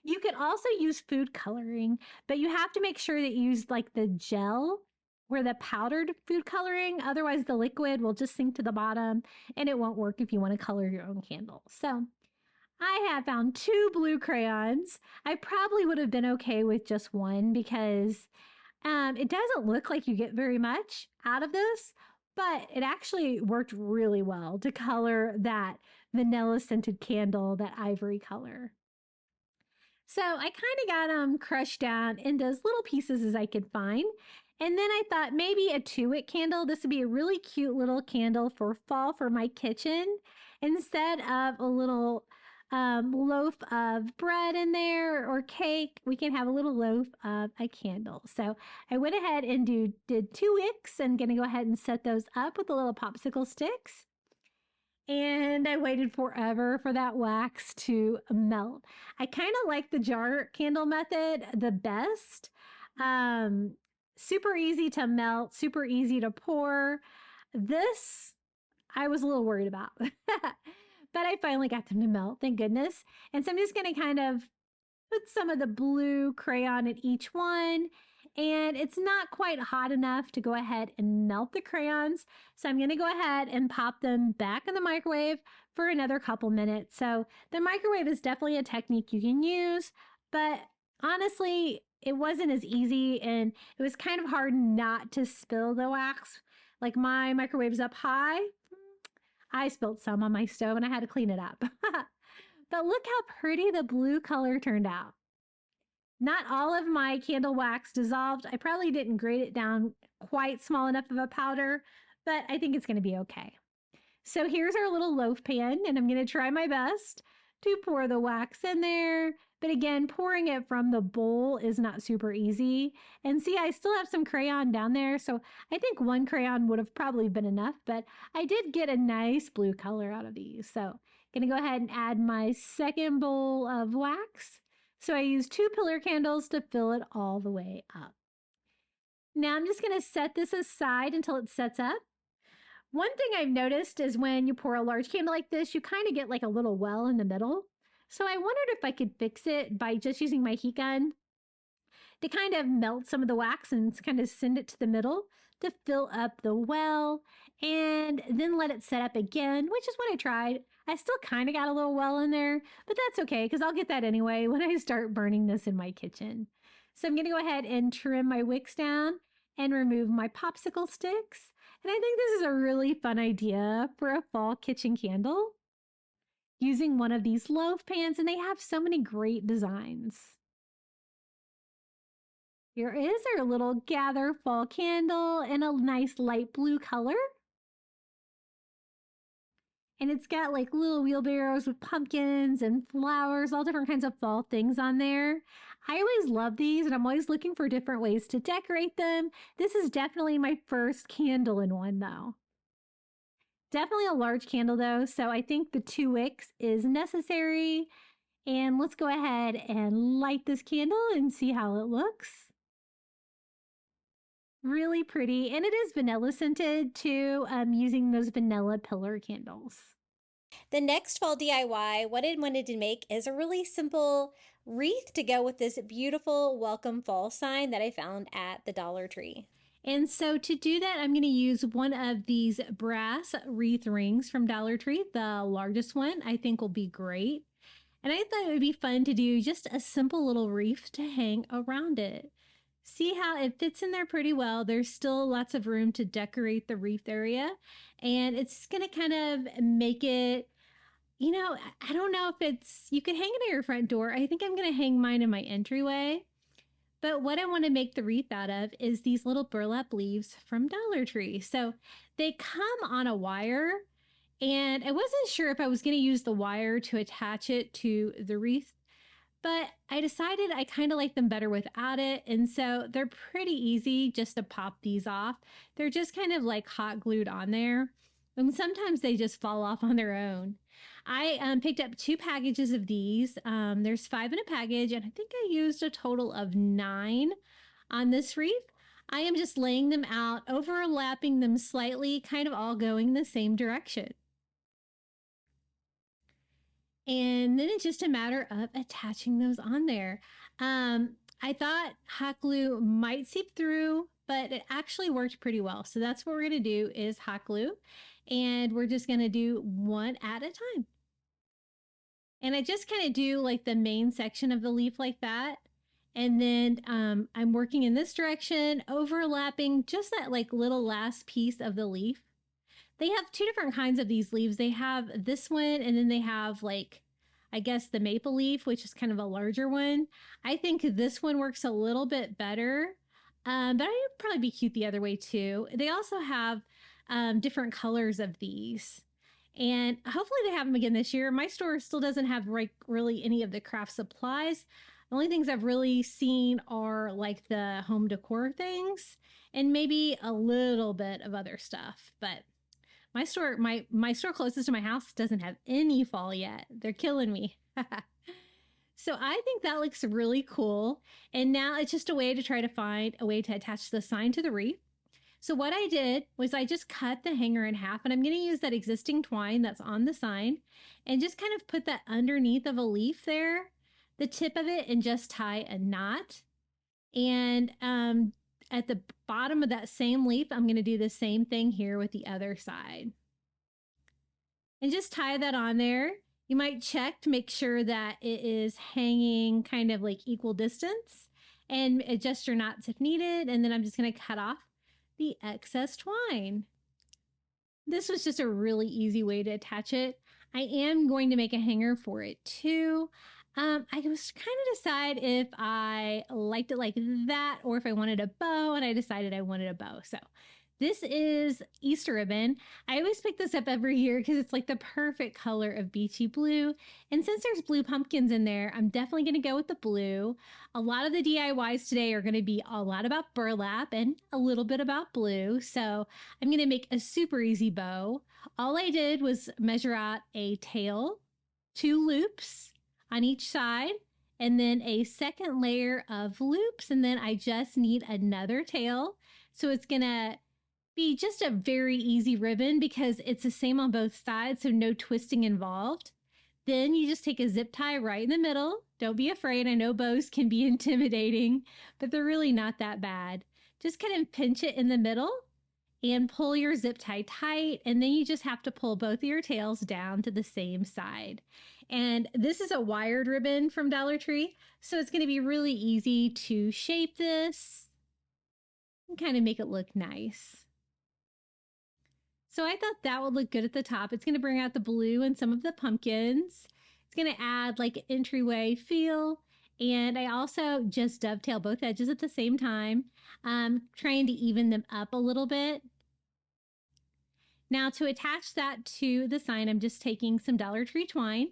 You can also use food coloring, but you have to make sure that you use like the gel or the powdered food coloring. Otherwise, the liquid will just sink to the bottom and it won't work if you want to color your own candle. So I have found 2 blue crayons. I probably would have been okay with just one because it doesn't look like you get very much out of this, but it actually worked really well to color that vanilla scented candle, that ivory color. So I kind of got them crushed down into as little pieces as I could find. And then I thought maybe a 2-wick candle. This would be a really cute little candle for fall for my kitchen. Instead of a little loaf of bread in there or cake, we can have a little loaf of a candle. So I went ahead and did 2 wicks. I'm going to go ahead and set those up with the little popsicle sticks. And I waited forever for that wax to melt. I kind of like the jar candle method the best. Super easy to melt, super easy to pour. This, I was a little worried about. But I finally got them to melt, thank goodness. And so I'm just going to kind of put some of the blue crayon in each one. And it's not quite hot enough to go ahead and melt the crayons. So I'm going to go ahead and pop them back in the microwave for another couple minutes. So the microwave is definitely a technique you can use, but honestly, it wasn't as easy and it was kind of hard not to spill the wax. Like my microwave's up high. I spilled some on my stove and I had to clean it up. But look how pretty the blue color turned out. Not all of my candle wax dissolved. I probably didn't grate it down quite small enough of a powder, but I think it's going to be okay. So here's our little loaf pan, and I'm going to try my best to pour the wax in there. But again, pouring it from the bowl is not super easy. And see, I still have some crayon down there, so I think 1 crayon would have probably been enough, but I did get a nice blue color out of these. So I'm going to go ahead and add my second bowl of wax. So I used 2 pillar candles to fill it all the way up. Now I'm just going to set this aside until it sets up. One thing I've noticed is when you pour a large candle like this, you kind of get like a little well in the middle. So I wondered if I could fix it by just using my heat gun to kind of melt some of the wax and kind of send it to the middle to fill up the well and then let it set up again, which is what I tried. I still kind of got a little well in there, but that's okay because I'll get that anyway when I start burning this in my kitchen. So I'm going to go ahead and trim my wicks down and remove my popsicle sticks. And I think this is a really fun idea for a fall kitchen candle using one of these loaf pans, and they have so many great designs. Here is our little gather fall candle in a nice light blue color. And it's got like little wheelbarrows with pumpkins and flowers, all different kinds of fall things on there. I always love these and I'm always looking for different ways to decorate them. This is definitely my first candle in one though. Definitely a large candle though, so I think the 2 wicks is necessary. And let's go ahead and light this candle and see how it looks. Really pretty, and it is vanilla scented too, using those vanilla pillar candles. The next fall DIY, what I wanted to make is a really simple wreath to go with this beautiful welcome fall sign that I found at the Dollar Tree. And so to do that, I'm going to use one of these brass wreath rings from Dollar Tree. The largest one I think will be great. And I thought it would be fun to do just a simple little wreath to hang around it. See how it fits in there pretty well. There's still lots of room to decorate the wreath area. And it's going to kind of make it, you know, I don't know if it's, you could hang it at your front door. I think I'm going to hang mine in my entryway. But what I want to make the wreath out of is these little burlap leaves from Dollar Tree. So they come on a wire. And I wasn't sure if I was going to use the wire to attach it to the wreath, but I decided I kind of like them better without it. And so they're pretty easy just to pop these off. They're just kind of like hot glued on there. And sometimes they just fall off on their own. I picked up 2 packages of these. There's 5 in a package, and I think I used a total of 9 on this wreath. I am just laying them out, overlapping them slightly, kind of all going the same direction. And then it's just a matter of attaching those on there. I thought hot glue might seep through, but it actually worked pretty well. So that's what we're going to do is hot glue, and we're just going to do one at a time. And I just kind of do like the main section of the leaf like that. And then I'm working in this direction, overlapping just that like little last piece of the leaf. They have two different kinds of these leaves. They have this one, and then they have like, I guess the maple leaf, which is kind of a larger one. I think this one works a little bit better, but I would probably be cute the other way too. They also have different colors of these, and hopefully they have them again this year. My store still doesn't have really any of the craft supplies. The only things I've really seen are like the home decor things and maybe a little bit of other stuff, but my store closest to my house doesn't have any fall yet. They're killing me. So I think that looks really cool. And now it's just a way to try to find a way to attach the sign to the wreath. So what I did was I just cut the hanger in half, and I'm going to use that existing twine that's on the sign and just kind of put that underneath of a leaf there, the tip of it, and just tie a knot. And at the bottom of that same leaf, I'm going to do the same thing here with the other side. And just tie that on there. You might check to make sure that it is hanging kind of like equal distance, and adjust your knots if needed. And then I'm just going to cut off the excess twine. This was just a really easy way to attach it. I am going to make a hanger for it too. I was kind of decide if I liked it like that or if I wanted a bow, and I decided I wanted a bow. So this is Easter ribbon. I always pick this up every year because it's like the perfect color of beachy blue. And since there's blue pumpkins in there, I'm definitely going to go with the blue. A lot of the DIYs today are going to be a lot about burlap and a little bit about blue. So I'm going to make a super easy bow. All I did was measure out a tail, 2 loops on each side, and then a second layer of loops, and then I just need another tail. So it's gonna be just a very easy ribbon because it's the same on both sides, so no twisting involved. Then you just take a zip tie right in the middle. Don't be afraid. I know bows can be intimidating, but they're really not that bad. Just kind of pinch it in the middle and pull your zip tie tight, and then you just have to pull both of your tails down to the same side. And this is a wired ribbon from Dollar Tree, so it's going to be really easy to shape this and kind of make it look nice. So I thought that would look good at the top. It's going to bring out the blue and some of the pumpkins. It's going to add like an entryway feel. And I also just dovetail both edges at the same time, trying to even them up a little bit. Now to attach that to the sign, I'm just taking some Dollar Tree twine,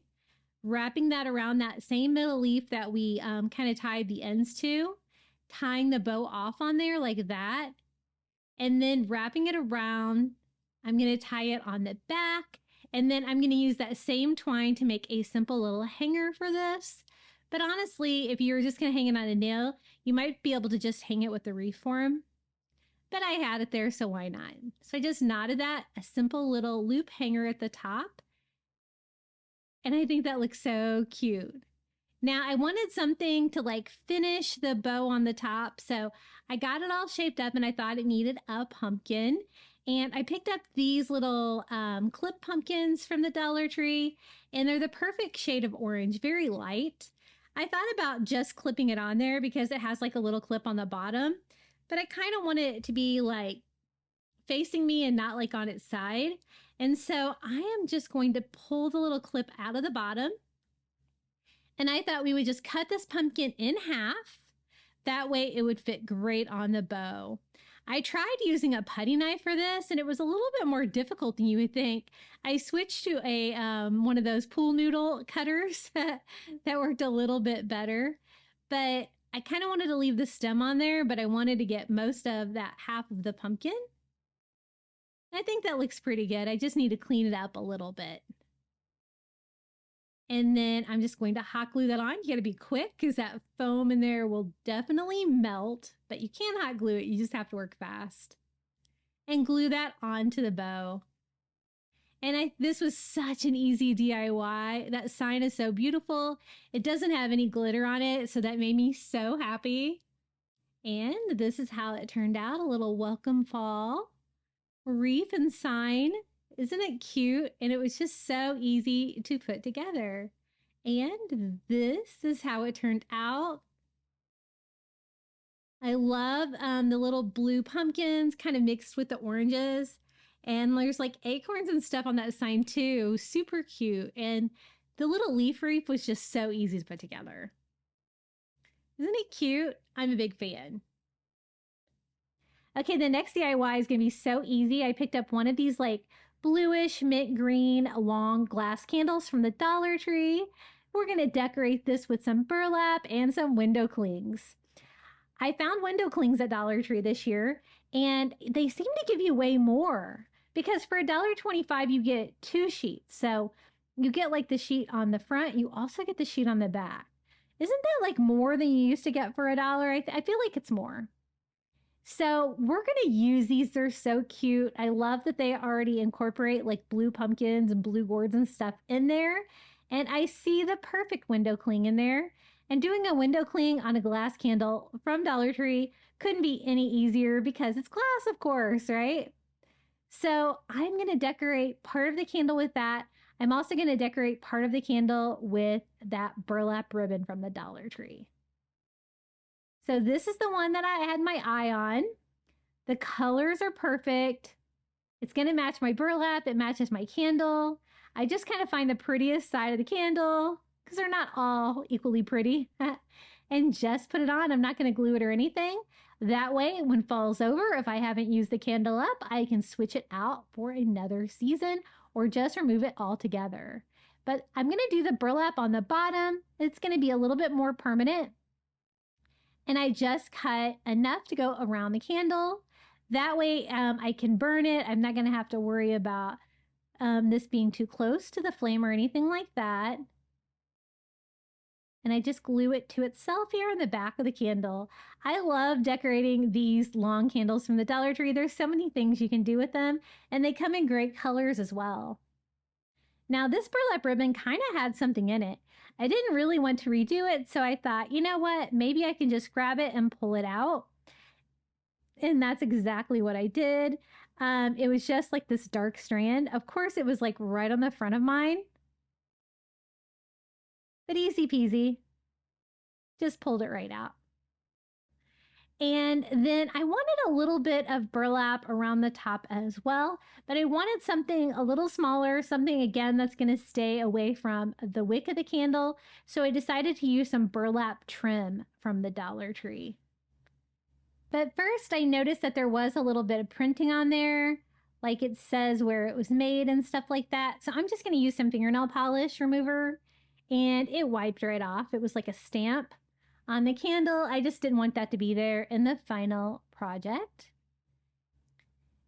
wrapping that around that same middle leaf that we kind of tied the ends to, tying the bow off on there like that, and then wrapping it around. I'm going to tie it on the back, and then I'm going to use that same twine to make a simple little hanger for this. But honestly, if you're just going to hang it on a nail, you might be able to just hang it with the wreath form. But I had it there, so why not? So I just knotted that, a simple little loop hanger at the top. And I think that looks so cute. Now I wanted something to like finish the bow on the top. So I got it all shaped up, and I thought it needed a pumpkin. And I picked up these little clip pumpkins from the Dollar Tree, and they're the perfect shade of orange, very light. I thought about just clipping it on there because it has like a little clip on the bottom, but I kind of wanted it to be like facing me and not like on its side. And so I am just going to pull the little clip out of the bottom. And I thought we would just cut this pumpkin in half. That way it would fit great on the bow. I tried using a putty knife for this, and it was a little bit more difficult than you would think. I switched to a one of those pool noodle cutters that worked a little bit better. But I kind of wanted to leave the stem on there, but I wanted to get most of that half of the pumpkin. I think that looks pretty good. I just need to clean it up a little bit. And then I'm just going to hot glue that on. You got to be quick because that foam in there will definitely melt, but you can hot glue it. You just have to work fast. And glue that onto the bow. And this was such an easy DIY. That sign is so beautiful. It doesn't have any glitter on it, so that made me so happy. And this is how it turned out, a little welcome fall wreath and sign. Isn't it cute? And it was just so easy to put together. And this is how it turned out. I love the little blue pumpkins kind of mixed with the oranges. And there's like acorns and stuff on that sign too. Super cute. And the little leaf wreath was just so easy to put together. Isn't it cute? I'm a big fan. Okay, the next DIY is going to be so easy. I picked up one of these like bluish mint green long glass candles from the Dollar Tree. We're going to decorate this with some burlap and some window clings. I found window clings at Dollar Tree this year, and they seem to give you way more because for $1.25 you get 2 sheets. So you get like the sheet on the front, you also get the sheet on the back. Isn't that like more than you used to get for $1? I feel like it's more. So we're going to use these. They're so cute. I love that they already incorporate like blue pumpkins and blue gourds and stuff in there. And I see the perfect window cling in there. And doing a window cling on a glass candle from Dollar Tree couldn't be any easier because it's glass, of course, right? So I'm going to decorate part of the candle with that. I'm also going to decorate part of the candle with that burlap ribbon from the Dollar Tree. So this is the one that I had my eye on. The colors are perfect. It's going to match my burlap. It matches my candle. I just kind of find the prettiest side of the candle because they're not all equally pretty and just put it on. I'm not going to glue it or anything. That way, when fall's over, if I haven't used the candle up, I can switch it out for another season or just remove it altogether. But I'm going to do the burlap on the bottom. It's going to be a little bit more permanent. And I just cut enough to go around the candle. That way I can burn it. I'm not going to have to worry about this being too close to the flame or anything like that. And I just glue it to itself here on the back of the candle. I love decorating these long candles from the Dollar Tree. There's so many things you can do with them, and they come in great colors as well. Now this burlap ribbon kind of had something in it. I didn't really want to redo it, so I thought, you know what, maybe I can just grab it and pull it out. And that's exactly what I did. It was just like this dark strand. Of course, it was like right on the front of mine. But easy peasy. Just pulled it right out. And then I wanted a little bit of burlap around the top as well, but I wanted something a little smaller, something again that's going to stay away from the wick of the candle. So I decided to use some burlap trim from the Dollar Tree. But first I noticed that there was a little bit of printing on there, like it says where it was made and stuff like that. So I'm just going to use some fingernail polish remover, and it wiped right off. It was like a stamp on the candle. I just didn't want that to be there in the final project.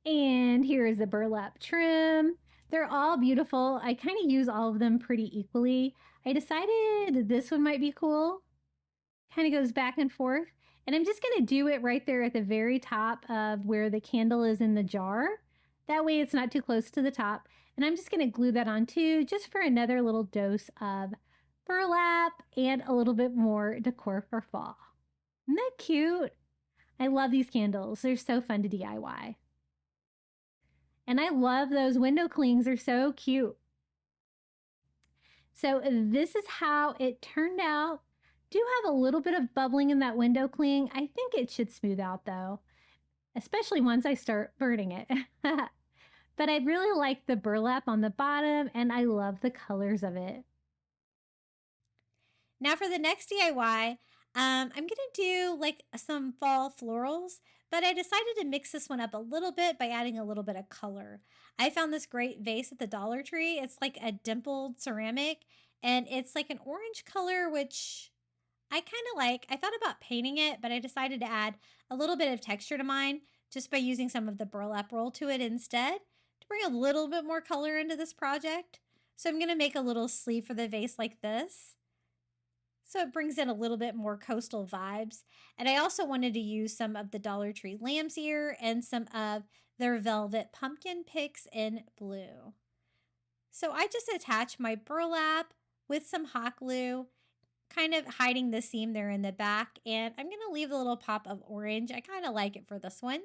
And here is the burlap trim. They're all beautiful. I kind of use all of them pretty equally. I decided this one might be cool. Kind of goes back and forth. And I'm just going to do it right there at the very top of where the candle is in the jar. That way it's not too close to the top. And I'm just going to glue that on too, just for another little dose of burlap and a little bit more decor for fall. Isn't that cute? I love these candles. They're so fun to DIY. And I love those window clings. They're so cute. So this is how it turned out. Do have a little bit of bubbling in that window cling. I think it should smooth out though, especially once I start burning it. But I really like the burlap on the bottom, and I love the colors of it. Now for the next DIY, I'm going to do like some fall florals, but I decided to mix this one up a little bit by adding a little bit of color. I found this great vase at the Dollar Tree. It's like a dimpled ceramic, and it's like an orange color, which I kind of like. I thought about painting it, but I decided to add a little bit of texture to mine just by using some of the burlap roll to it instead to bring a little bit more color into this project. So I'm going to make a little sleeve for the vase like this. So it brings in a little bit more coastal vibes. And I also wanted to use some of the Dollar Tree lamb's ear and some of their velvet pumpkin picks in blue. So I just attached my burlap with some hot glue, kind of hiding the seam there in the back. And I'm going to leave a little pop of orange. I kind of like it for this one.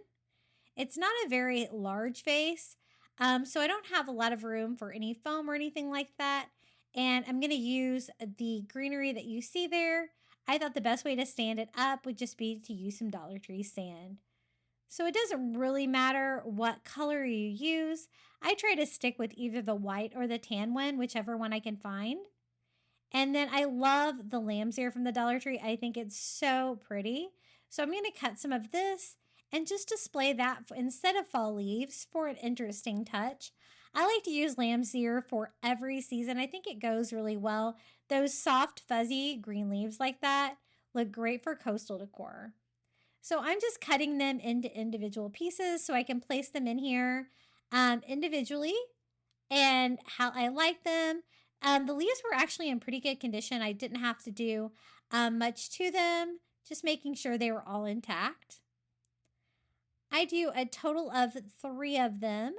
It's not a very large vase, so I don't have a lot of room for any foam or anything like that. And I'm going to use the greenery that you see there. I thought the best way to stand it up would just be to use some Dollar Tree sand. So it doesn't really matter what color you use. I try to stick with either the white or the tan one, whichever one I can find. And then I love the lamb's ear from the Dollar Tree. I think it's so pretty. So I'm going to cut some of this and just display that instead of fall leaves for an interesting touch. I like to use lamb's ear for every season. I think it goes really well. Those soft, fuzzy green leaves like that look great for coastal decor. So I'm just cutting them into individual pieces so I can place them in here individually and how I like them. The leaves were actually in pretty good condition. I didn't have to do much to them, just making sure they were all intact. I do a total of 3 of them.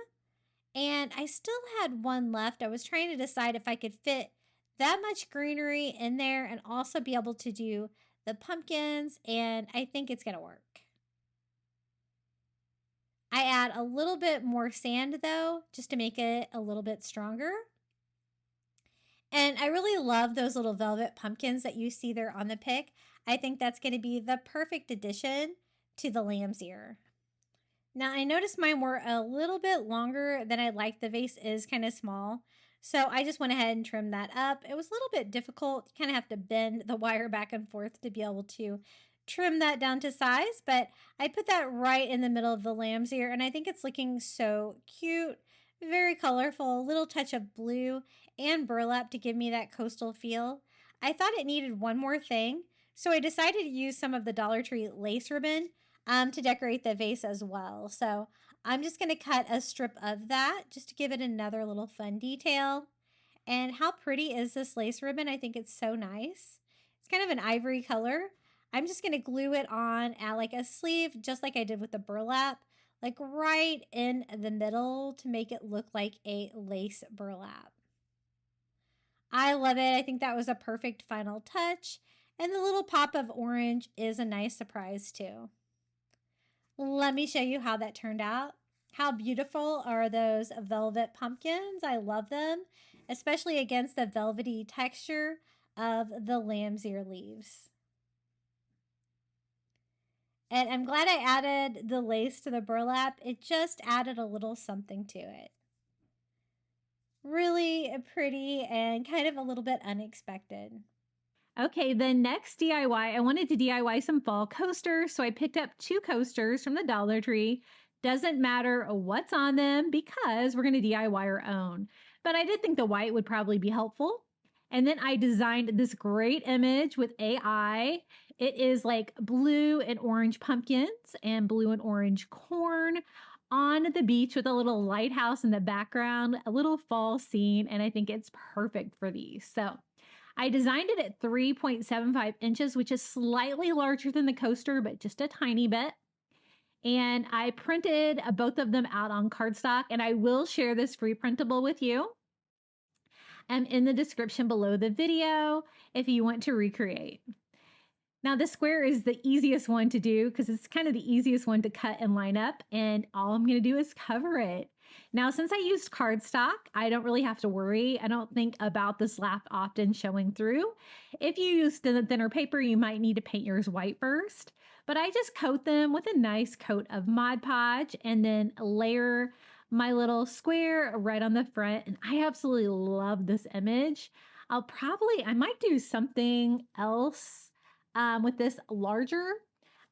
And I still had one left. I was trying to decide if I could fit that much greenery in there and also be able to do the pumpkins, and I think it's going to work. I add a little bit more sand though, just to make it a little bit stronger. And I really love those little velvet pumpkins that you see there on the pic. I think that's going to be the perfect addition to the lamb's ear. Now, I noticed mine were a little bit longer than I'd like. The vase is kind of small, so I just went ahead and trimmed that up. It was a little bit difficult. You kind of have to bend the wire back and forth to be able to trim that down to size, but I put that right in the middle of the lamb's ear, and I think it's looking so cute, very colorful, a little touch of blue and burlap to give me that coastal feel. I thought it needed one more thing, so I decided to use some of the Dollar Tree lace ribbon to decorate the vase as well. So I'm just going to cut a strip of that just to give it another little fun detail. And how pretty is this lace ribbon? I think it's so nice. It's kind of an ivory color. I'm just going to glue it on at like a sleeve, just like I did with the burlap, like right in the middle to make it look like a lace burlap. I love it. I think that was a perfect final touch. And the little pop of orange is a nice surprise too. Let me show you how that turned out. How beautiful are those velvet pumpkins? I love them, especially against the velvety texture of the lamb's ear leaves. And I'm glad I added the lace to the burlap. It just added a little something to it. Really pretty and kind of a little bit unexpected. Okay, the next DIY, I wanted to DIY some fall coasters, so I picked up 2 coasters from the Dollar Tree. Doesn't matter what's on them because we're going to DIY our own. But I did think the white would probably be helpful. And then I designed this great image with AI. It is like blue and orange pumpkins and blue and orange corn on the beach with a little lighthouse in the background, a little fall scene, and I think it's perfect for these. So I designed it at 3.75 inches, which is slightly larger than the coaster, but just a tiny bit. And I printed both of them out on cardstock, and I will share this free printable with you in the description below the video if you want to recreate. Now, the square is the easiest one to do because it's kind of the easiest one to cut and line up, and all I'm going to do is cover it. Now, since I used cardstock, I don't really have to worry. I don't think about the slap often showing through. If you use thinner paper, you might need to paint yours white first, but I just coat them with a nice coat of Mod Podge and then layer my little square right on the front. And I absolutely love this image. I might do something else with this larger,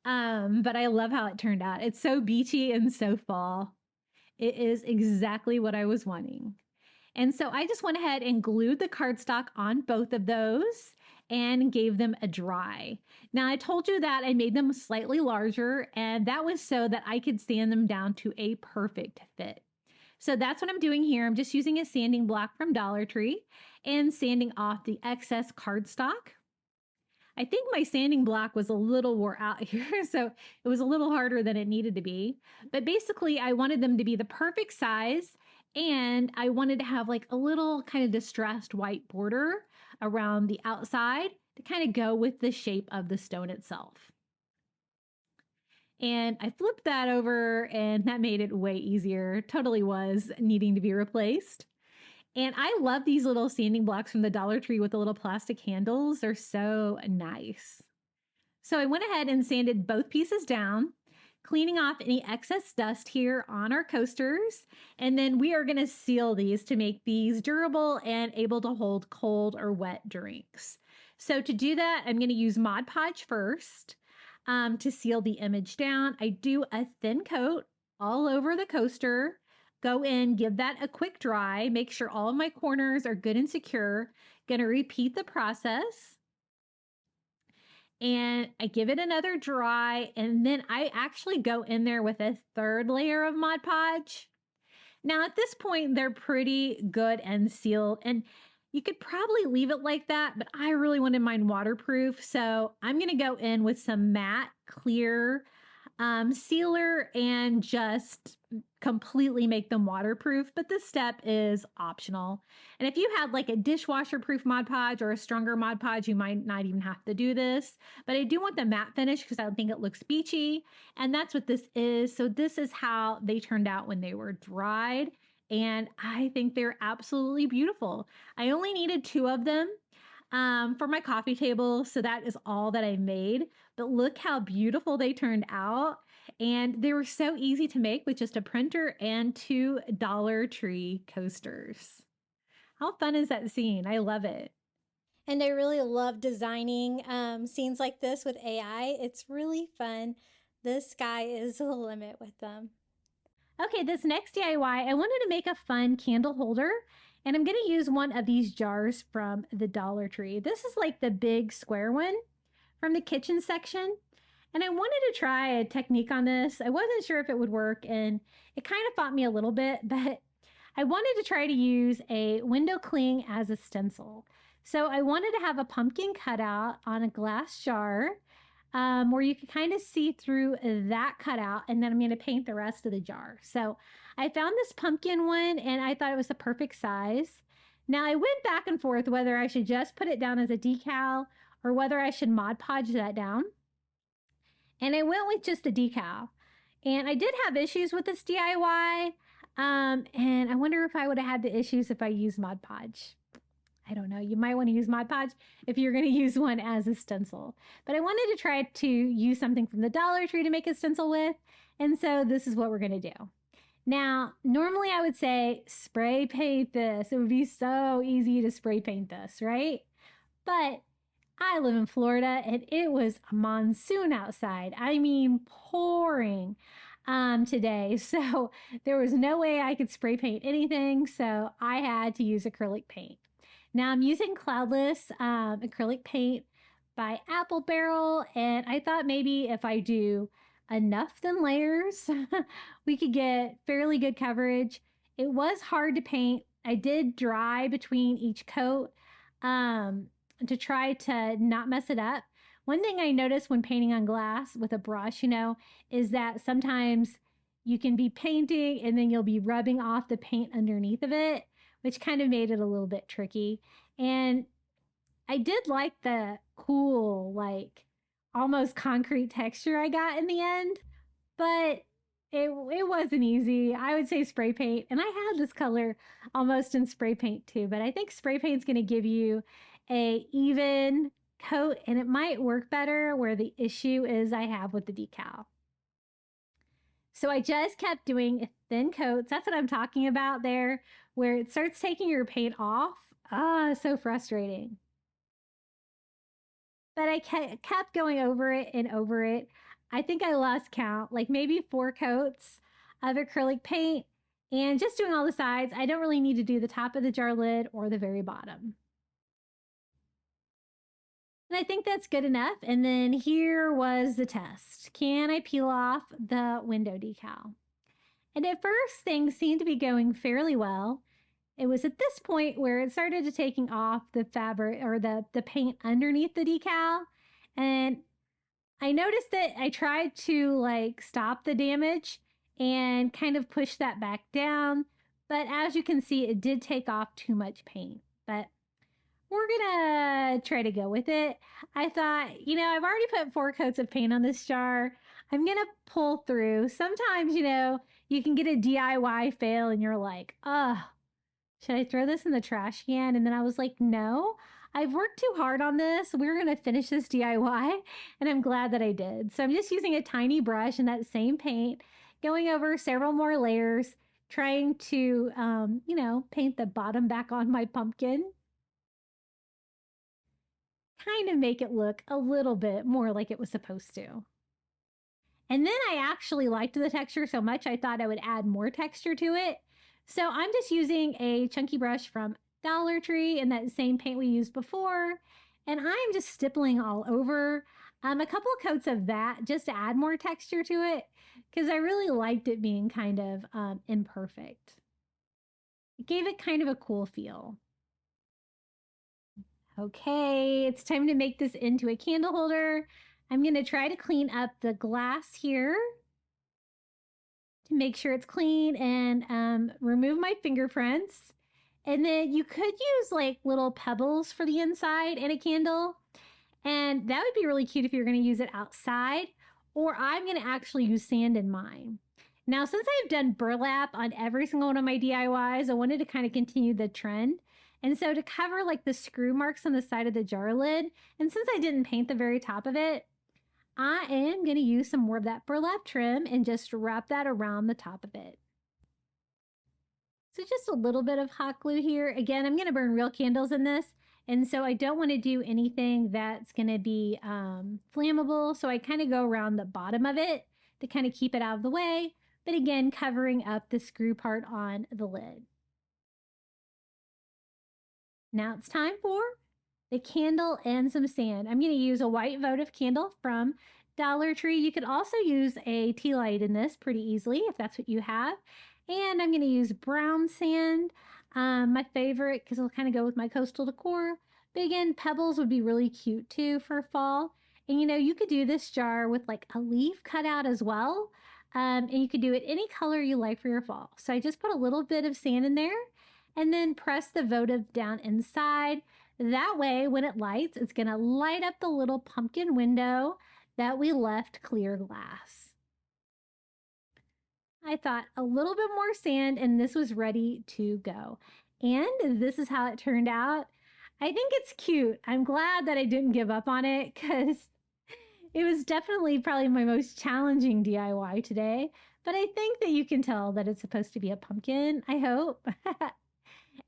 but I love how it turned out. It's so beachy and so fall. It is exactly what I was wanting. And so I just went ahead and glued the cardstock on both of those and gave them a dry. Now, I told you that I made them slightly larger, and that was so that I could sand them down to a perfect fit. So that's what I'm doing here. I'm just using a sanding block from Dollar Tree and sanding off the excess cardstock. I think my sanding block was a little wore out here, so it was a little harder than it needed to be. But basically, I wanted them to be the perfect size, and I wanted to have like a little kind of distressed white border around the outside to kind of go with the shape of the stone itself. And I flipped that over, and that made it way easier. Totally was needing to be replaced. And I love these little sanding blocks from the Dollar Tree with the little plastic handles. They're so nice. So I went ahead and sanded both pieces down, cleaning off any excess dust here on our coasters. And then we are going to seal these to make these durable and able to hold cold or wet drinks. So to do that, I'm going to use Mod Podge first to seal the image down. I do a thin coat all over the coaster. Go in, give that a quick dry, make sure all of my corners are good and secure. Gonna repeat the process. And I give it another dry, and then I actually go in there with a third layer of Mod Podge. Now at this point, they're pretty good and sealed, and you could probably leave it like that, but I really wanted mine waterproof. So I'm gonna go in with some matte clear sealer and just completely make them waterproof, but this step is optional. And if you had like a dishwasher proof Mod Podge or a stronger Mod Podge, you might not even have to do this, but I do want the matte finish because I think it looks beachy, and that's what this is. So this is how they turned out when they were dried, and I think they're absolutely beautiful. I only needed 2 of them for my coffee table, so that is all that I made. But look how beautiful they turned out, and they were so easy to make with just a printer and 2 Dollar Tree coasters. How fun is that scene? I love it. And I really love designing scenes like this with AI. It's really fun. The sky is the limit with them. Okay, this next DIY, I wanted to make a fun candle holder, and I'm going to use one of these jars from the Dollar Tree. This is like the big square one from the kitchen section. And I wanted to try a technique on this. I wasn't sure if it would work, and it kind of fought me a little bit, but I wanted to try to use a window cling as a stencil. So I wanted to have a pumpkin cutout on a glass jar where you could kind of see through that cutout, and then I'm going to paint the rest of the jar. So I found this pumpkin one, and I thought it was the perfect size. Now I went back and forth whether I should just put it down as a decal or whether I should Mod Podge that down. And I went with just a decal. And I did have issues with this DIY. And I wonder if I would have had the issues if I used Mod Podge. I don't know. You might want to use Mod Podge if you're going to use one as a stencil. But I wanted to try to use something from the Dollar Tree to make a stencil with. And so this is what we're going to do. Now, normally I would say spray paint this. It would be so easy to spray paint this, right? But I live in Florida, and it was a monsoon outside. I mean, pouring today. So there was no way I could spray paint anything. So I had to use acrylic paint. Now I'm using Cloudless acrylic paint by Apple Barrel, and I thought maybe if I do enough thin layers, we could get fairly good coverage. It was hard to paint. I did dry between each coat to try to not mess it up. One thing I noticed when painting on glass with a brush, is that sometimes you can be painting and then you'll be rubbing off the paint underneath of it, which kind of made it a little bit tricky. And I did like the cool, like almost concrete texture I got in the end, but it wasn't easy. I would say spray paint, and I had this color almost in spray paint too, but I think spray paint's going to give you a even coat, and it might work better where the issue is I have with the decal. So I just kept doing thin coats. That's what I'm talking about there, where it starts taking your paint off. So frustrating. But I kept going over it and over it. I think I lost count, like maybe 4 coats of acrylic paint, and just doing all the sides. I don't really need to do the top of the jar lid or the very bottom. And I think that's good enough. And then here was the test. Can I peel off the window decal? And at first, things seemed to be going fairly well. It was at this point where it started to taking off the fabric or the paint underneath the decal. And I noticed that I tried to like stop the damage and kind of push that back down. But as you can see, it did take off too much paint. But we're gonna try to go with it. I thought, you know, I've already put 4 coats of paint on this jar. I'm gonna pull through. Sometimes, you know, you can get a DIY fail and you're like, oh, should I throw this in the trash can? And then I was like, no, I've worked too hard on this. We're going to finish this DIY. And I'm glad that I did. So I'm just using a tiny brush and that same paint, going over several more layers, trying to, you know, paint the bottom back on my pumpkin. Kind of make it look a little bit more like it was supposed to. And then I actually liked the texture so much, I thought I would add more texture to it. So I'm just using a chunky brush from Dollar Tree and that same paint we used before. And I'm just stippling all over a couple of coats of that just to add more texture to it because I really liked it being kind of imperfect. It gave it kind of a cool feel. Okay, it's time to make this into a candle holder. I'm going to try to clean up the glass here to make sure it's clean and remove my fingerprints. And then you could use like little pebbles for the inside in a candle. And that would be really cute if you're going to use it outside. Or I'm going to actually use sand in mine. Now, since I've done burlap on every single one of my DIYs, I wanted to kind of continue the trend. And so to cover like the screw marks on the side of the jar lid, and since I didn't paint the very top of it, I am going to use some more of that burlap trim and just wrap that around the top of it. So just a little bit of hot glue here. Again, I'm going to burn real candles in this. And so I don't want to do anything that's going to be flammable. So I kind of go around the bottom of it to kind of keep it out of the way. But again, covering up the screw part on the lid. Now it's time for the candle and some sand. I'm going to use a white votive candle from Dollar Tree. You could also use a tea light in this pretty easily if that's what you have. And I'm going to use brown sand, my favorite because it'll kind of go with my coastal decor. But again, pebbles would be really cute too for fall. And you know, you could do this jar with like a leaf cut out as well. And you could do it any color you like for your fall. So I just put a little bit of sand in there and then press the votive down inside. That way, when it lights, it's going to light up the little pumpkin window that we left clear glass. I thought a little bit more sand and this was ready to go. And this is how it turned out. I think it's cute. I'm glad that I didn't give up on it because it was definitely probably my most challenging DIY today. But I think that you can tell that it's supposed to be a pumpkin, I hope.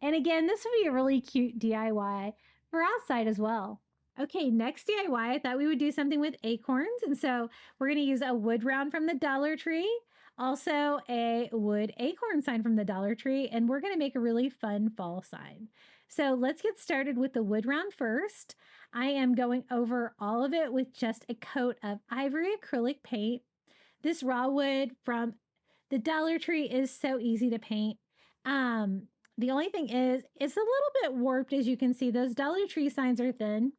And again, this would be a really cute DIY for outside as well. Okay, next DIY, I thought we would do something with acorns. And so we're going to use a wood round from the Dollar Tree, also a wood acorn sign from the Dollar Tree, and we're going to make a really fun fall sign. So let's get started with the wood round first. I am going over all of it with just a coat of ivory acrylic paint. This raw wood from the Dollar Tree is so easy to paint. The only thing is, it's a little bit warped, as you can see. Those Dollar Tree signs are thin,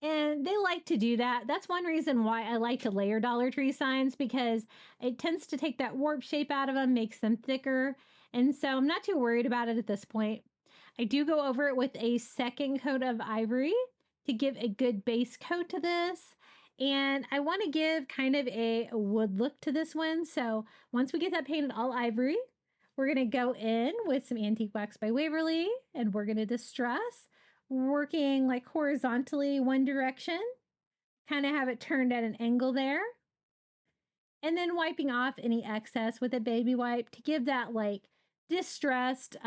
and they like to do that. That's one reason why I like to layer Dollar Tree signs, because it tends to take that warp shape out of them, makes them thicker, and so I'm not too worried about it at this point. I do go over it with a second coat of ivory to give a good base coat to this, and I want to give kind of a wood look to this one. So once we get that painted all ivory, we're going to go in with some Antique Wax by Waverly, and we're going to distress, working like horizontally one direction, kind of have it turned at an angle there, and then wiping off any excess with a baby wipe to give that like distressed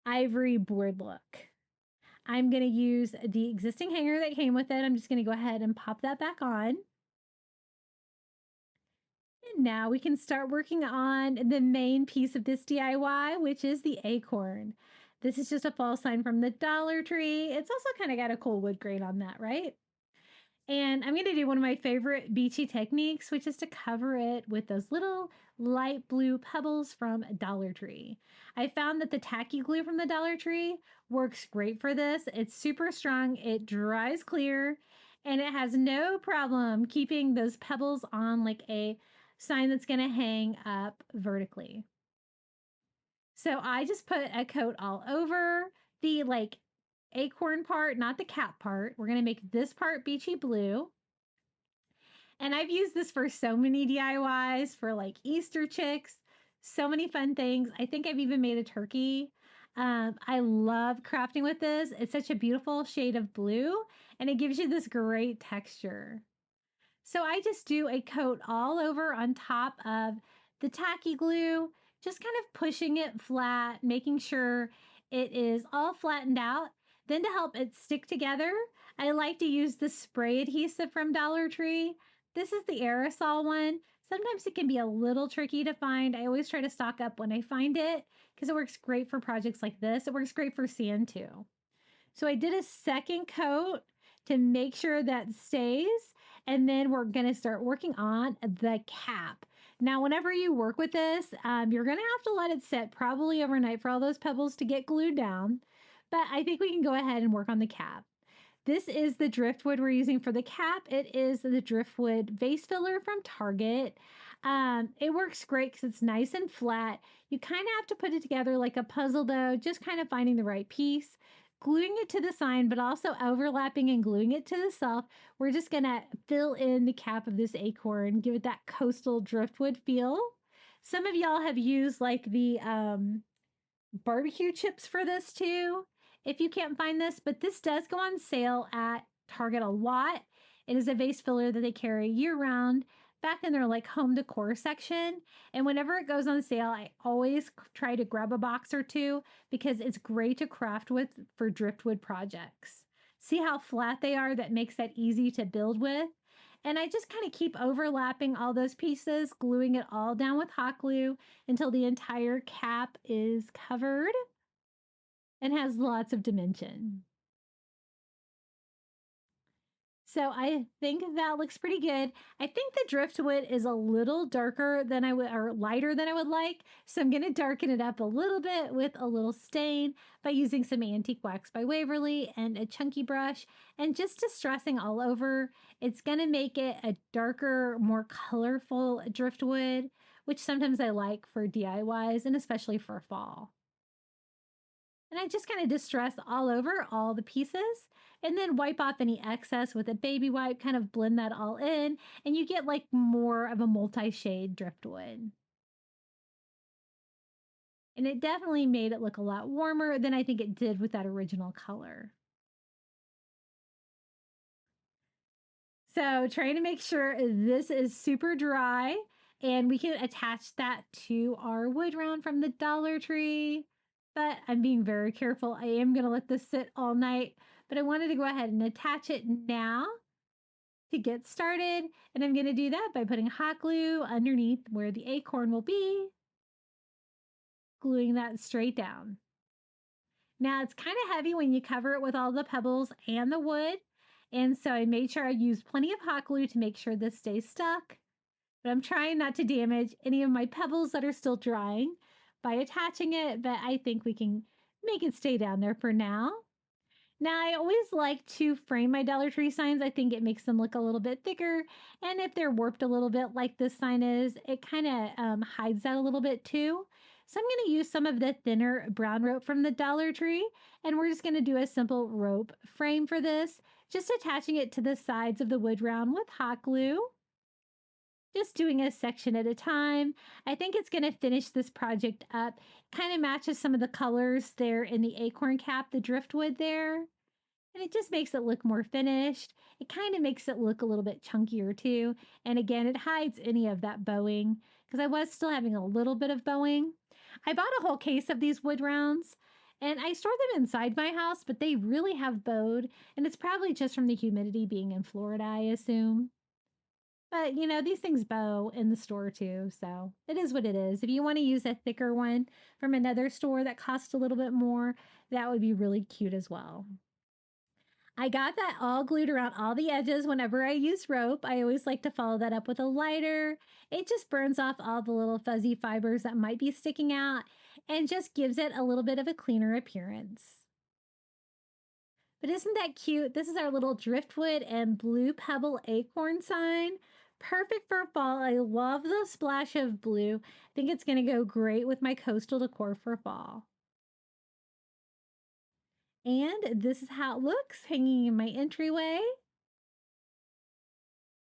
ivory board look. I'm going to use the existing hanger that came with it. I'm just going to go ahead and pop that back on. And now we can start working on the main piece of this DIY, which is the acorn. This is just a fall sign from the Dollar Tree. It's also kind of got a cool wood grain on that, right? And I'm going to do one of my favorite beachy techniques, which is to cover it with those little light blue pebbles from Dollar Tree. I found that the tacky glue from the Dollar Tree works great for this. It's super strong, it dries clear, and it has no problem keeping those pebbles on like a sign that's going to hang up vertically. So I just put a coat all over the like acorn part, not the cap part. We're going to make this part beachy blue. And I've used this for so many DIYs for like Easter chicks, so many fun things. I think I've even made a turkey. I love crafting with this. It's such a beautiful shade of blue and it gives you this great texture. So I just do a coat all over on top of the tacky glue, just kind of pushing it flat, making sure it is all flattened out. Then to help it stick together, I like to use the spray adhesive from Dollar Tree. This is the aerosol one. Sometimes it can be a little tricky to find. I always try to stock up when I find it because it works great for projects like this. It works great for sand too. So I did a second coat to make sure that stays. And then we're going to start working on the cap. Now, whenever you work with this, you're going to have to let it sit probably overnight for all those pebbles to get glued down. But I think we can go ahead and work on the cap. This is the driftwood we're using for the cap. It is the driftwood vase filler from Target. It works great because it's nice and flat. You kind of have to put it together like a puzzle though, just kind of finding the right piece, gluing it to the sign, but also overlapping and gluing it to the self. We're just gonna fill in the cap of this acorn, give it that coastal driftwood feel. Some of y'all have used like the barbecue chips for this too, if you can't find this, but this does go on sale at Target a lot. It is a vase filler that they carry year round back in their like home decor section. And whenever it goes on sale, I always try to grab a box or two because it's great to craft with for driftwood projects. See how flat they are? That makes that easy to build with. And I just kind of keep overlapping all those pieces, gluing it all down with hot glue until the entire cap is covered and has lots of dimension. So I think that looks pretty good. I think the driftwood is a little darker than I would, or lighter than I would like. So I'm going to darken it up a little bit with a little stain by using some antique wax by Waverly and a chunky brush and just distressing all over. It's going to make it a darker, more colorful driftwood, which sometimes I like for DIYs and especially for fall. And I just kind of distress all over all the pieces and then wipe off any excess with a baby wipe, kind of blend that all in, and you get like more of a multi-shade driftwood. And it definitely made it look a lot warmer than I think it did with that original color. So trying to make sure this is super dry and we can attach that to our wood round from the Dollar Tree. But I'm being very careful. I am going to let this sit all night, but I wanted to go ahead and attach it now to get started. And I'm going to do that by putting hot glue underneath where the acorn will be, gluing that straight down. Now it's kind of heavy when you cover it with all the pebbles and the wood. And so I made sure I used plenty of hot glue to make sure this stays stuck. But I'm trying not to damage any of my pebbles that are still drying by attaching it, but I think we can make it stay down there for now. Now, I always like to frame my Dollar Tree signs. I think it makes them look a little bit thicker. And if they're warped a little bit like this sign is, it kind of hides that a little bit too. So I'm going to use some of the thinner brown rope from the Dollar Tree. And we're just going to do a simple rope frame for this, just attaching it to the sides of the wood round with hot glue. Just doing a section at a time. I think it's going to finish this project up. Kind of matches some of the colors there in the acorn cap, the driftwood there. And it just makes it look more finished. It kind of makes it look a little bit chunkier too. And again, it hides any of that bowing because I was still having a little bit of bowing. I bought a whole case of these wood rounds and I store them inside my house, but they really have bowed. And it's probably just from the humidity being in Florida, I assume. But, you know, these things bow in the store too, so it is what it is. If you want to use a thicker one from another store that costs a little bit more, that would be really cute as well. I got that all glued around all the edges whenever I use rope. I always like to follow that up with a lighter. It just burns off all the little fuzzy fibers that might be sticking out and just gives it a little bit of a cleaner appearance. But isn't that cute? This is our little driftwood and blue pebble acorn sign. Perfect for fall. I love the splash of blue. I think it's going to go great with my coastal decor for fall. And this is how it looks hanging in my entryway.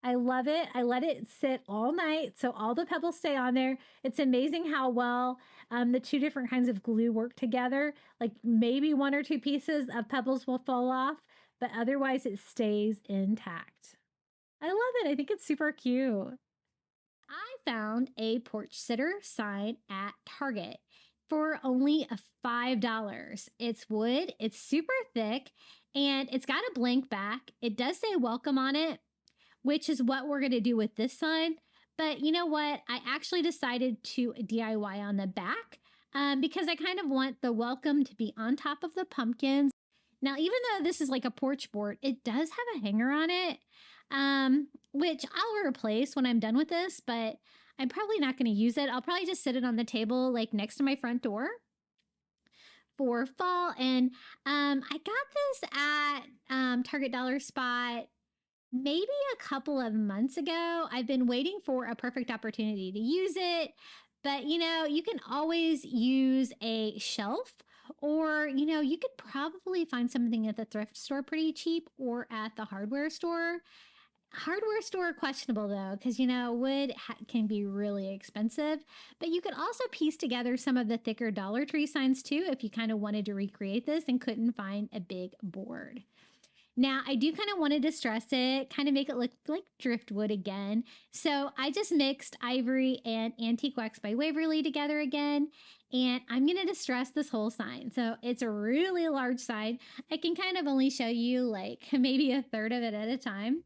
I love it. I let it sit all night so all the pebbles stay on there. It's amazing how well the two different kinds of glue work together. Like maybe one or two pieces of pebbles will fall off, but otherwise it stays intact. I love it. I think it's super cute. I found a porch sitter sign at Target for only $5. It's wood, it's super thick, and it's got a blank back. It does say welcome on it, which is what we're going to do with this sign. But you know what? I actually decided to DIY on the back because I kind of want the welcome to be on top of the pumpkins. Now, even though this is like a porch board, it does have a hanger on it, which I'll replace when I'm done with this, but I'm probably not going to use it. I'll probably just sit it on the table like next to my front door for fall. And I got this at Target Dollar Spot maybe a couple of months ago. I've been waiting for a perfect opportunity to use it, but you know, you can always use a shelf, or you know, you could probably find something at the thrift store pretty cheap or at the hardware store. Hardware store questionable though, because you know, wood can be really expensive, but you could also piece together some of the thicker Dollar Tree signs too if you kind of wanted to recreate this and couldn't find a big board. Now, I do kind of want to distress it, kind of make it look like driftwood again. So I just mixed ivory and antique wax by Waverly together again, and I'm going to distress this whole sign. So it's a really large sign. I can kind of only show you like maybe a third of it at a time.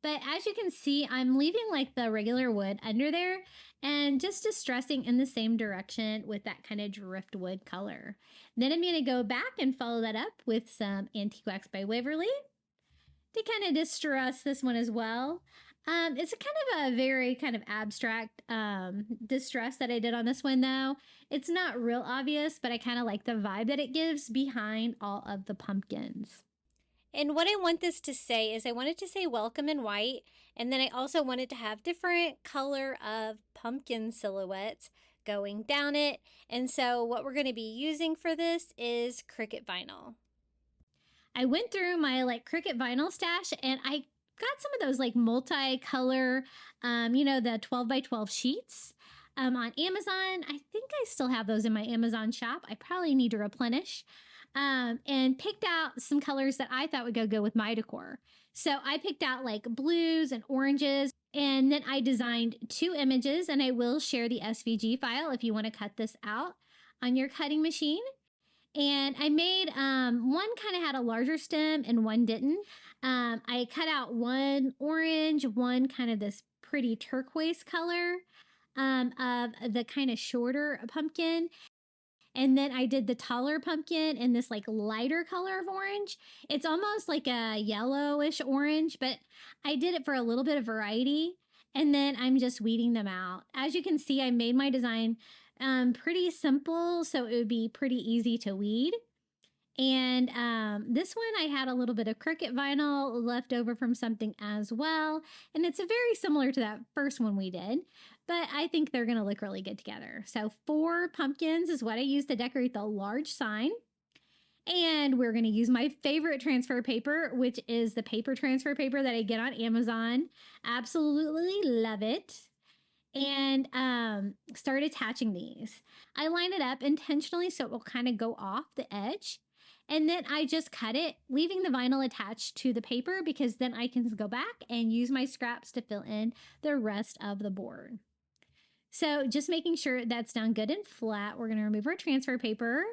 But as you can see, I'm leaving like the regular wood under there and just distressing in the same direction with that kind of driftwood color. Then I'm going to go back and follow that up with some antique wax by Waverly to kind of distress this one as well. It's a kind of a very kind of abstract distress that I did on this one though. It's not real obvious, but I kind of like the vibe that it gives behind all of the pumpkins. And what I want this to say is I wanted to say welcome in white, and then I also wanted to have different color of pumpkin silhouettes going down it. And so what we're going to be using for this is Cricut vinyl. I went through my like Cricut vinyl stash and I got some of those like multicolor, you know, the 12 by 12 sheets on Amazon. I think I still have those in my Amazon shop. I probably need to replenish. And picked out some colors that I thought would go good with my decor. So I picked out like blues and oranges, and then I designed 2 images, and I will share the SVG file if you want to cut this out on your cutting machine. And I made, one kind of had a larger stem and one didn't. I cut out one orange, one kind of this pretty turquoise color, of the kind of shorter pumpkin. And then I did the taller pumpkin in this like lighter color of orange. It's almost like a yellowish orange, but I did it for a little bit of variety. And then I'm just weeding them out. As you can see, I made my design pretty simple, so it would be pretty easy to weed. And this one I had a little bit of Cricut vinyl left over from something as well. And it's very similar to that first one we did, but I think they're going to look really good together. So 4 pumpkins is what I used to decorate the large sign. And we're going to use my favorite transfer paper, which is the paper transfer paper that I get on Amazon. Absolutely love it. And start attaching these. I line it up intentionally so it will kind of go off the edge. And then I just cut it, leaving the vinyl attached to the paper because then I can go back and use my scraps to fill in the rest of the board. So just making sure that's down good and flat. We're going to remove our transfer paper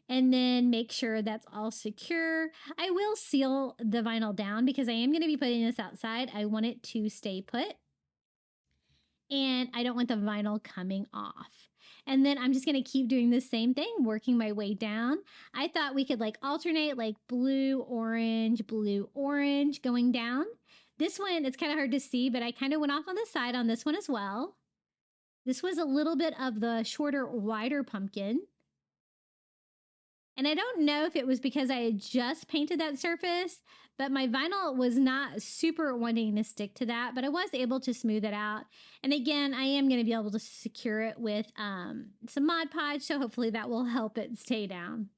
and then make sure that's all secure. I will seal the vinyl down because I am going to be putting this outside. I want it to stay put. And I don't want the vinyl coming off. And then I'm just going to keep doing the same thing, working my way down. I thought we could like alternate like blue, orange, going down. This one, it's kind of hard to see, but I kind of went off on the side on this one as well. This was a little bit of the shorter, wider pumpkin. And I don't know if it was because I had just painted that surface, but my vinyl was not super wanting to stick to that, but I was able to smooth it out. And again, I am going to be able to secure it with some Mod Podge, so hopefully that will help it stay down.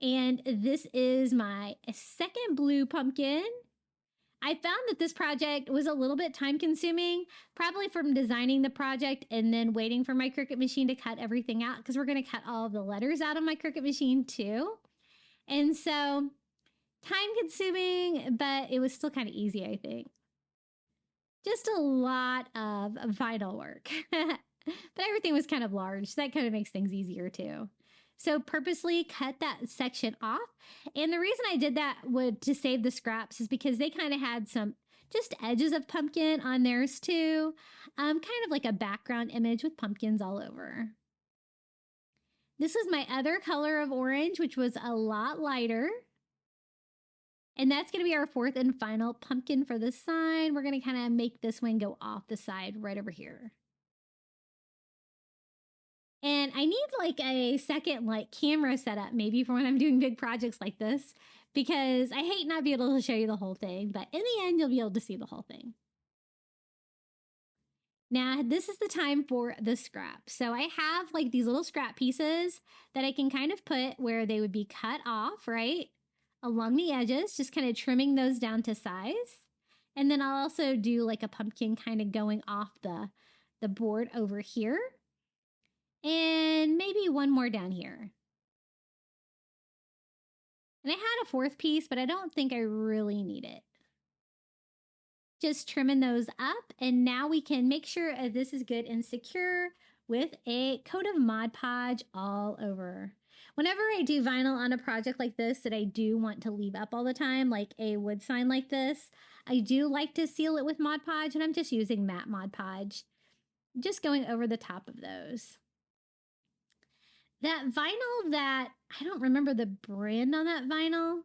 And this is my second blue pumpkin. I found that this project was a little bit time consuming, probably from designing the project and then waiting for my Cricut machine to cut everything out, because we're going to cut all of the letters out of my Cricut machine too. And so time consuming, but it was still kind of easy, I think. Just a lot of vinyl work, but everything was kind of large, so that kind of makes things easier too. So purposely cut that section off. And the reason I did that to save the scraps is because they kind of had some just edges of pumpkin on theirs too. Kind of like a background image with pumpkins all over. This was my other color of orange, which was a lot lighter. And that's going to be our fourth and final pumpkin for the sign. We're going to kind of make this one go off the side right over here. And I need like a second camera setup maybe for when I'm doing big projects like this, because I hate not being able to show you the whole thing, but in the end, you'll be able to see the whole thing. Now, this is the time for the scrap. So I have like these little scrap pieces that I can kind of put where they would be cut off, right? Along the edges, just kind of trimming those down to size. And then I'll also do like a pumpkin kind of going off the board over here. And maybe one more down here. And I had a fourth piece, but I don't think I really need it. Just trimming those up, and now we can make sure this is good and secure with a coat of Mod Podge all over. Whenever I do vinyl on a project like this that I do want to leave up all the time, like a wood sign like this, I do like to seal it with Mod Podge, and I'm just using matte Mod Podge, just going over the top of those. That vinyl that, I don't remember the brand on that vinyl,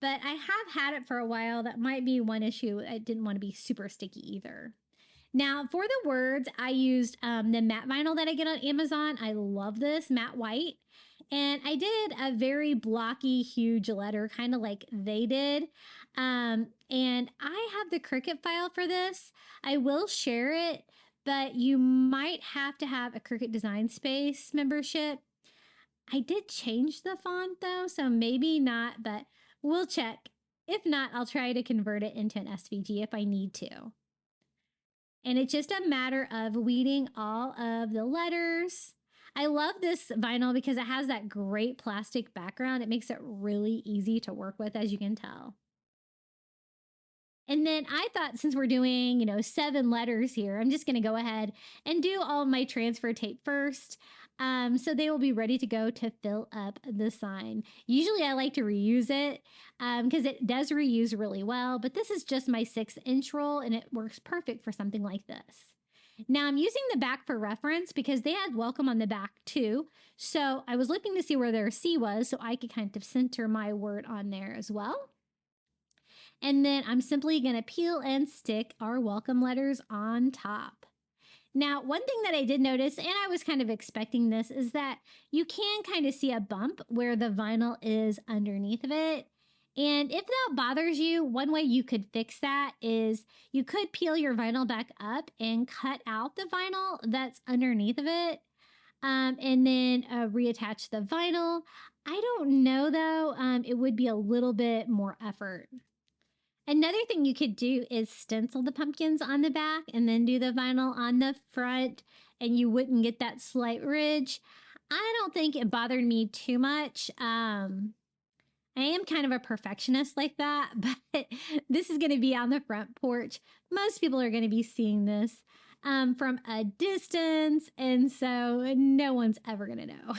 but I have had it for a while. That might be one issue. I didn't want to be super sticky either. Now for the words, I used the matte vinyl that I get on Amazon. I love this, matte white. And I did a very blocky, huge letter, kind of like they did. And I have the Cricut file for this. I will share it, but you might have to have a Cricut Design Space membership. I did change the font though, so maybe not, but we'll check. If not, I'll try to convert it into an SVG if I need to. And it's just a matter of weeding all of the letters. I love this vinyl because it has that great plastic background. It makes it really easy to work with, as you can tell. And then I thought, since we're doing, 7 letters here, I'm just going to go ahead and do all of my transfer tape first. So they will be ready to go to fill up the sign. Usually I like to reuse it because it does reuse really well, but this is just my 6-inch roll and it works perfect for something like this. Now I'm using the back for reference because they had welcome on the back too. So I was looking to see where their C was so I could kind of center my word on there as well. And then I'm simply going to peel and stick our welcome letters on top. Now, one thing that I did notice, and I was kind of expecting this, is that you can kind of see a bump where the vinyl is underneath of it. And if that bothers you, one way you could fix that is you could peel your vinyl back up and cut out the vinyl that's underneath of it, and then reattach the vinyl. I don't know though, it would be a little bit more effort. Another thing you could do is stencil the pumpkins on the back and then do the vinyl on the front, and you wouldn't get that slight ridge. I don't think it bothered me too much. I am kind of a perfectionist like that, but this is going to be on the front porch. Most people are going to be seeing this from a distance, and so no one's ever going to know.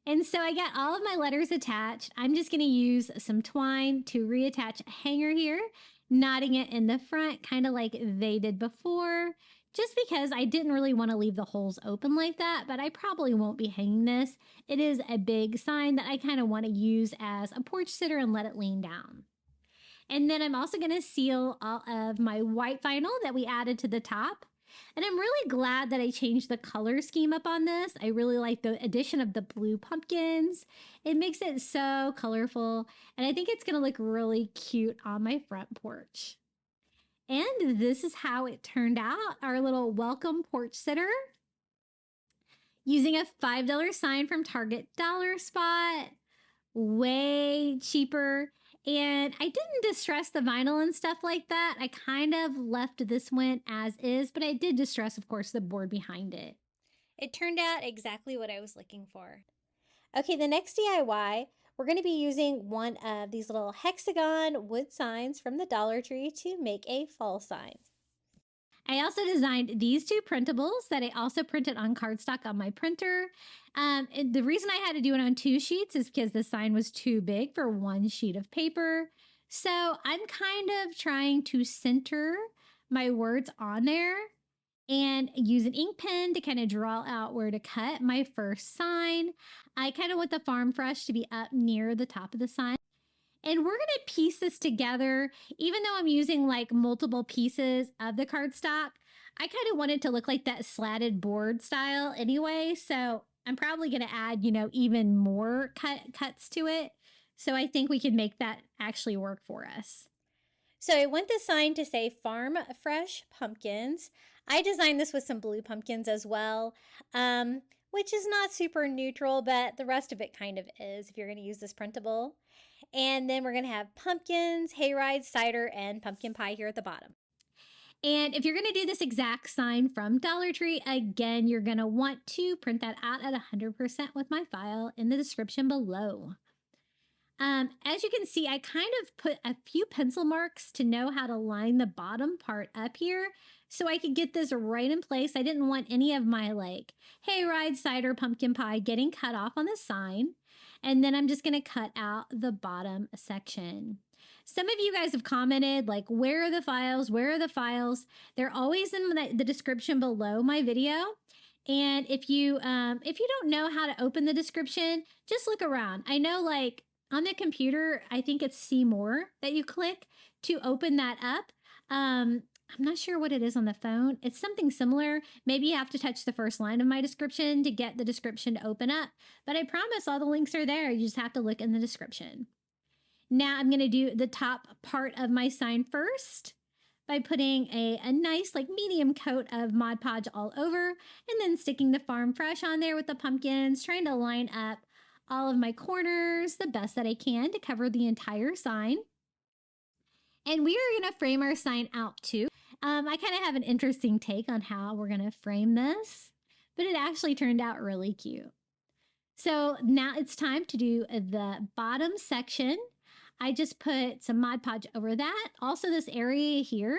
And so I got all of my letters attached. I'm just going to use some twine to reattach a hanger here, knotting it in the front, kind of like they did before, just because I didn't really want to leave the holes open like that, but I probably won't be hanging this. It is a big sign that I kind of want to use as a porch sitter and let it lean down. And then I'm also going to seal all of my white vinyl that we added to the top. And I'm really glad that I changed the color scheme up on this. I really like the addition of the blue pumpkins. It makes it so colorful, and I think it's going to look really cute on my front porch. And this is how it turned out, our little welcome porch sitter. Using a $5 sign from Target Dollar Spot. Way cheaper. And I didn't distress the vinyl and stuff like that. I kind of left this one as is, but I did distress, of course, the board behind it. It turned out exactly what I was looking for. Okay, the next DIY, we're going to be using one of these little hexagon wood signs from the Dollar Tree to make a fall sign. I also designed these two printables that I also printed on cardstock on my printer. The reason I had to do it on 2 sheets is because the sign was too big for 1 sheet of paper. So I'm kind of trying to center my words on there and use an ink pen to kind of draw out where to cut my first sign. I kind of want the farm fresh to be up near the top of the sign. And we're going to piece this together. Even though I'm using like multiple pieces of the cardstock, I kind of want it to look like that slatted board style anyway. So I'm probably going to add, even more cuts to it. So I think we can make that actually work for us. So I want the sign to say Farm Fresh Pumpkins. I designed this with some blue pumpkins as well, which is not super neutral, but the rest of it kind of is if you're going to use this printable. And then we're going to have pumpkins, hayride, cider, and pumpkin pie here at the bottom. And if you're going to do this exact sign from Dollar Tree, again, you're going to want to print that out at 100% with my file in the description below. As you can see, I kind of put a few pencil marks to know how to line the bottom part up here so I could get this right in place. I didn't want any of my hayride, cider, pumpkin pie getting cut off on the sign. And then I'm just going to cut out the bottom section. Some of you guys have commented, where are the files? Where are the files? They're always in the description below my video. And if you don't know how to open the description, just look around. I know, on the computer, I think it's see more that you click to open that up. I'm not sure what it is on the phone. It's something similar. Maybe you have to touch the first line of my description to get the description to open up. But I promise all the links are there. You just have to look in the description. Now I'm going to do the top part of my sign first by putting a nice medium coat of Mod Podge all over and then sticking the Farm Fresh on there with the pumpkins, trying to line up all of my corners the best that I can to cover the entire sign. And we are going to frame our sign out too. I kind of have an interesting take on how we're going to frame this, but it actually turned out really cute. So now it's time to do the bottom section. I just put some Mod Podge over that. Also this area here.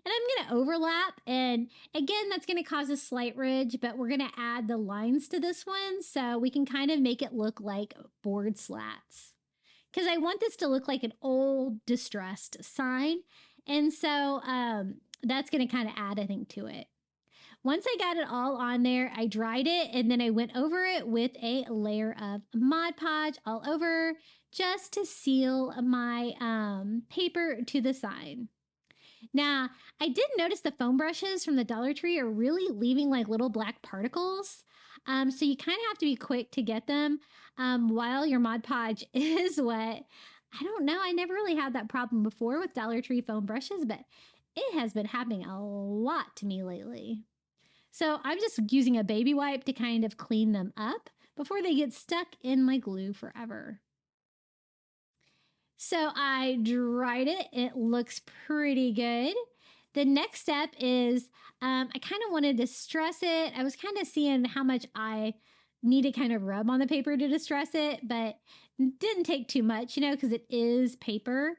And I'm going to overlap. And again, that's going to cause a slight ridge, but we're going to add the lines to this one so we can kind of make it look like board slats. Because I want this to look like an old distressed sign. And so that's going to kind of add, I think, to it. Once I got it all on there, I dried it and then I went over it with a layer of Mod Podge all over just to seal my paper to the sign. Now, I did notice the foam brushes from the Dollar Tree are really leaving little black particles. So you kind of have to be quick to get them while your Mod Podge is wet. I don't know. I never really had that problem before with Dollar Tree foam brushes, but it has been happening a lot to me lately. So I'm just using a baby wipe to kind of clean them up before they get stuck in my glue forever. So I dried it. It looks pretty good. The next step is I kind of wanted to distress it. I was kind of seeing how much I need to kind of rub on the paper to distress it, but didn't take too much, because it is paper.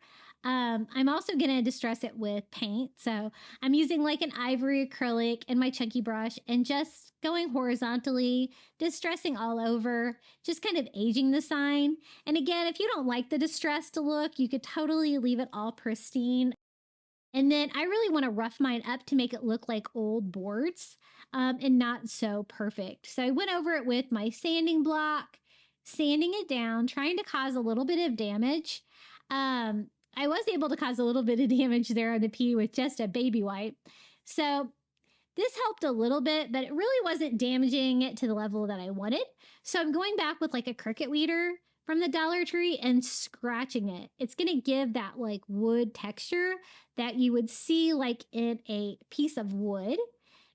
I'm also going to distress it with paint. So I'm using an ivory acrylic and my chunky brush and just going horizontally, distressing all over, just kind of aging the sign. And again, if you don't like the distressed look, you could totally leave it all pristine. And then I really want to rough mine up to make it look like old boards and not so perfect. So I went over it with my sanding block, sanding it down, trying to cause a little bit of damage. I was able to cause a little bit of damage there on the P with just a baby wipe. So this helped a little bit, but it really wasn't damaging it to the level that I wanted. So I'm going back with like a Cricut weeder from the Dollar Tree and scratching it. It's going to give that like wood texture that you would see like in a piece of wood.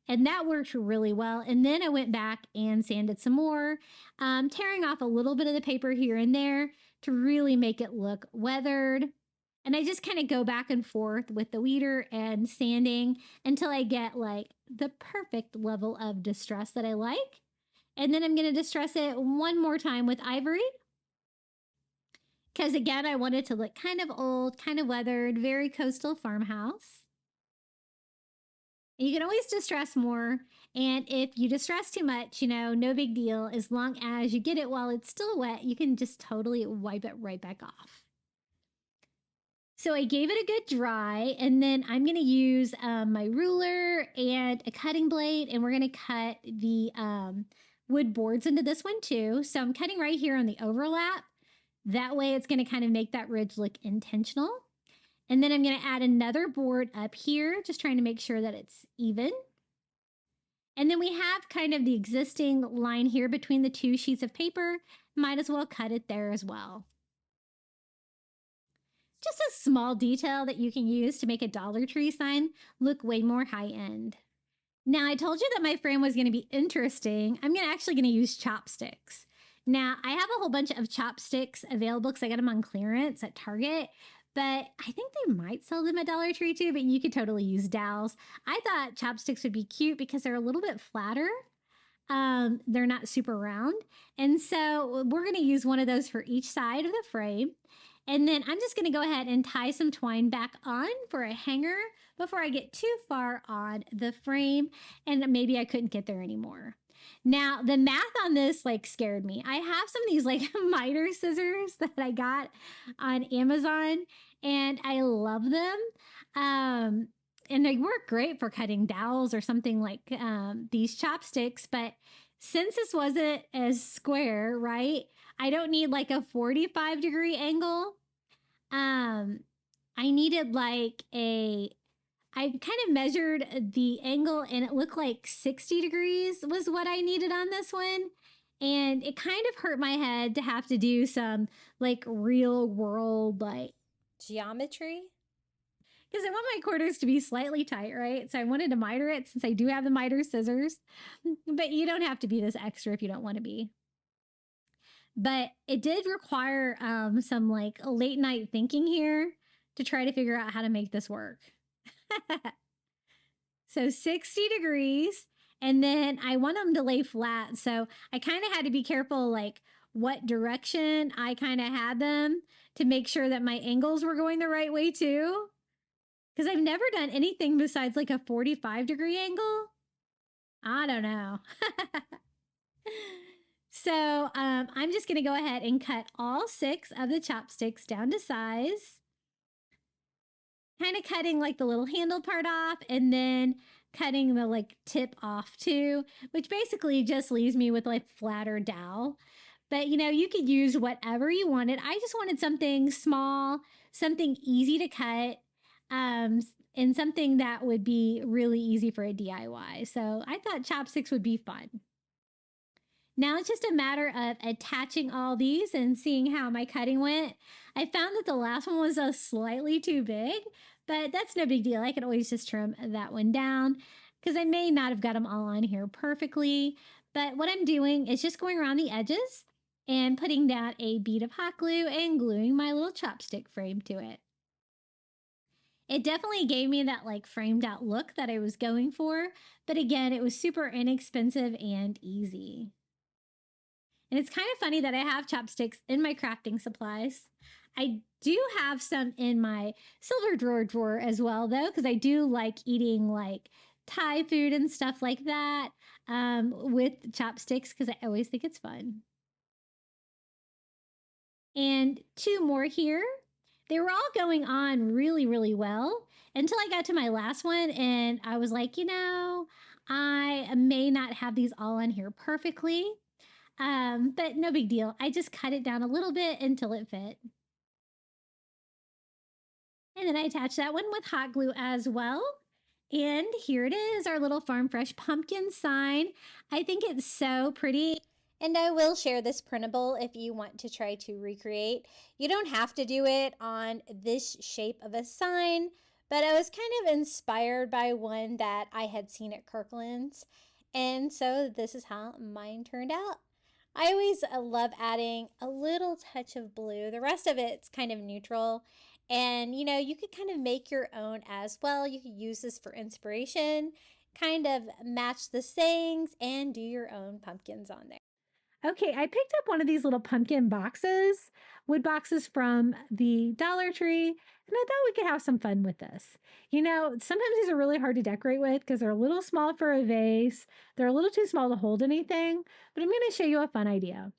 And that worked really well. And then I went back and sanded some more, tearing off a little bit of the paper here and there to really make it look weathered. And I just kind of go back and forth with the weeder and sanding until I get like the perfect level of distress that I like. And then I'm going to distress it one more time with ivory. Because again, I want it to look kind of old, kind of weathered, very coastal farmhouse. You can always distress more. And if you distress too much, you know, no big deal. As long as you get it while it's still wet, you can just totally wipe it right back off. So I gave it a good dry, and then I'm going to use my ruler and a cutting blade, and we're going to cut the wood boards into this one too. So I'm cutting right here on the overlap. That way it's going to kind of make that ridge look intentional. And then I'm going to add another board up here, just trying to make sure that it's even. And then we have kind of the existing line here between the two sheets of paper. Might as well cut it there as well. Just a small detail that you can use to make a Dollar Tree sign look way more high-end. Now, I told you that my frame was going to be interesting. I'm actually going to use chopsticks. Now, I have a whole bunch of chopsticks available because I got them on clearance at Target, but I think they might sell them at Dollar Tree too, but you could totally use dowels. I thought chopsticks would be cute because they're a little bit flatter. They're not super round. And so we're going to use one of those for each side of the frame. And then I'm just going to go ahead and tie some twine back on for a hanger before I get too far on the frame. And maybe I couldn't get there anymore. Now, the math on this like scared me. I have some of these like miter scissors that I got on Amazon and I love them. And they work great for cutting dowels or something like these chopsticks. But since this wasn't as square, right? I don't need like a 45-degree angle. I needed like I kind of measured the angle and it looked like 60 degrees was what I needed on this one. And it kind of hurt my head to have to do some like real world like geometry. Because I want my corners to be slightly tight, right? So I wanted to miter it since I do have the miter scissors. But you don't have to be this extra if you don't want to be. But it did require some like late night thinking here to try to figure out how to make this work. So 60 degrees, and then I want them to lay flat. So I kind of had to be careful like what direction I kind of had them to make sure that my angles were going the right way too. Because I've never done anything besides like a 45-degree angle. I don't know. So I'm just going to go ahead and cut all 6 of the chopsticks down to size. Kind of cutting like the little handle part off and then cutting the like tip off too, which basically just leaves me with like flatter dowel. But you know, you could use whatever you wanted. I just wanted something small, something easy to cut, and something that would be really easy for a DIY. So I thought chopsticks would be fun. Now it's just a matter of attaching all these and seeing how my cutting went. I found that the last one was slightly too big, but that's no big deal. I can always just trim that one down because I may not have got them all on here perfectly. But what I'm doing is just going around the edges and putting down a bead of hot glue and gluing my little chopstick frame to it. It definitely gave me that like framed out look that I was going for. But again, it was super inexpensive and easy. And it's kind of funny that I have chopsticks in my crafting supplies. I do have some in my silver drawer as well, though, because I do like eating like Thai food and stuff like that with chopsticks because I always think it's fun. And 2 more here. They were all going on really, really well. until I got to my last one and I was like, I may not have these all on here perfectly, but no big deal. I just cut it down a little bit until it fit. And then I attached that one with hot glue as well. And here it is, our little Farm Fresh pumpkin sign. I think it's so pretty. And I will share this printable if you want to try to recreate. You don't have to do it on this shape of a sign, but I was kind of inspired by one that I had seen at Kirkland's. And so this is how mine turned out. I always love adding a little touch of blue. The rest of it's kind of neutral. And you could kind of make your own as well. You could use this for inspiration, kind of match the sayings, and do your own pumpkins on there. Okay, I picked up one of these little pumpkin boxes, wood boxes from the Dollar Tree, and I thought we could have some fun with this. Sometimes these are really hard to decorate with because they're a little small for a vase. They're a little too small to hold anything, but I'm going to show you a fun idea.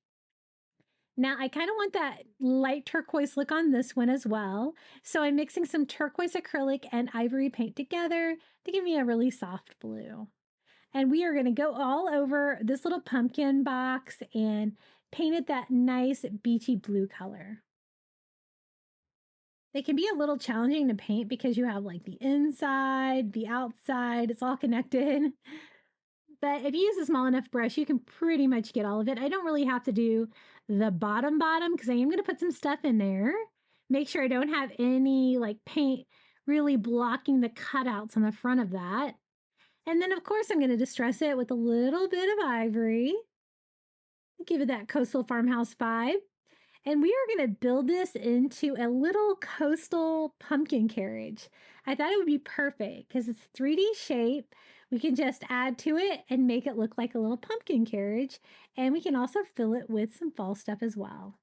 Now, I kind of want that light turquoise look on this one as well. So I'm mixing some turquoise acrylic and ivory paint together to give me a really soft blue. And we are going to go all over this little pumpkin box and paint it that nice beachy blue color. They can be a little challenging to paint because you have like the inside, the outside, it's all connected. But if you use a small enough brush, you can pretty much get all of it. I don't really have to do the bottom because I am going to put some stuff in there. Make sure I don't have any like paint really blocking the cutouts on the front of that. And then, of course, I'm going to distress it with a little bit of ivory. Give it that coastal farmhouse vibe. And we are going to build this into a little coastal pumpkin carriage. I thought it would be perfect because it's 3D shape. We can just add to it and make it look like a little pumpkin carriage. And we can also fill it with some fall stuff as well.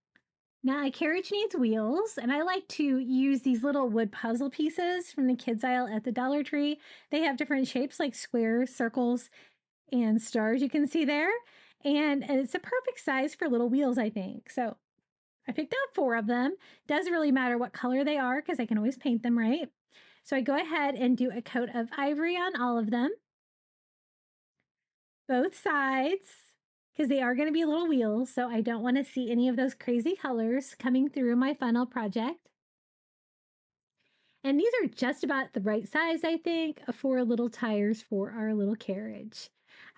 Now, a carriage needs wheels, and I like to use these little wood puzzle pieces from the kids aisle at the Dollar Tree. They have different shapes like squares, circles, and stars you can see there. And it's a perfect size for little wheels, I think. So I picked out 4 of them. Doesn't really matter what color they are because I can always paint them, right? So I go ahead and do a coat of ivory on all of them. Both sides, because they are going to be little wheels, so I don't want to see any of those crazy colors coming through my final project. And these are just about the right size, I think, for little tires for our little carriage.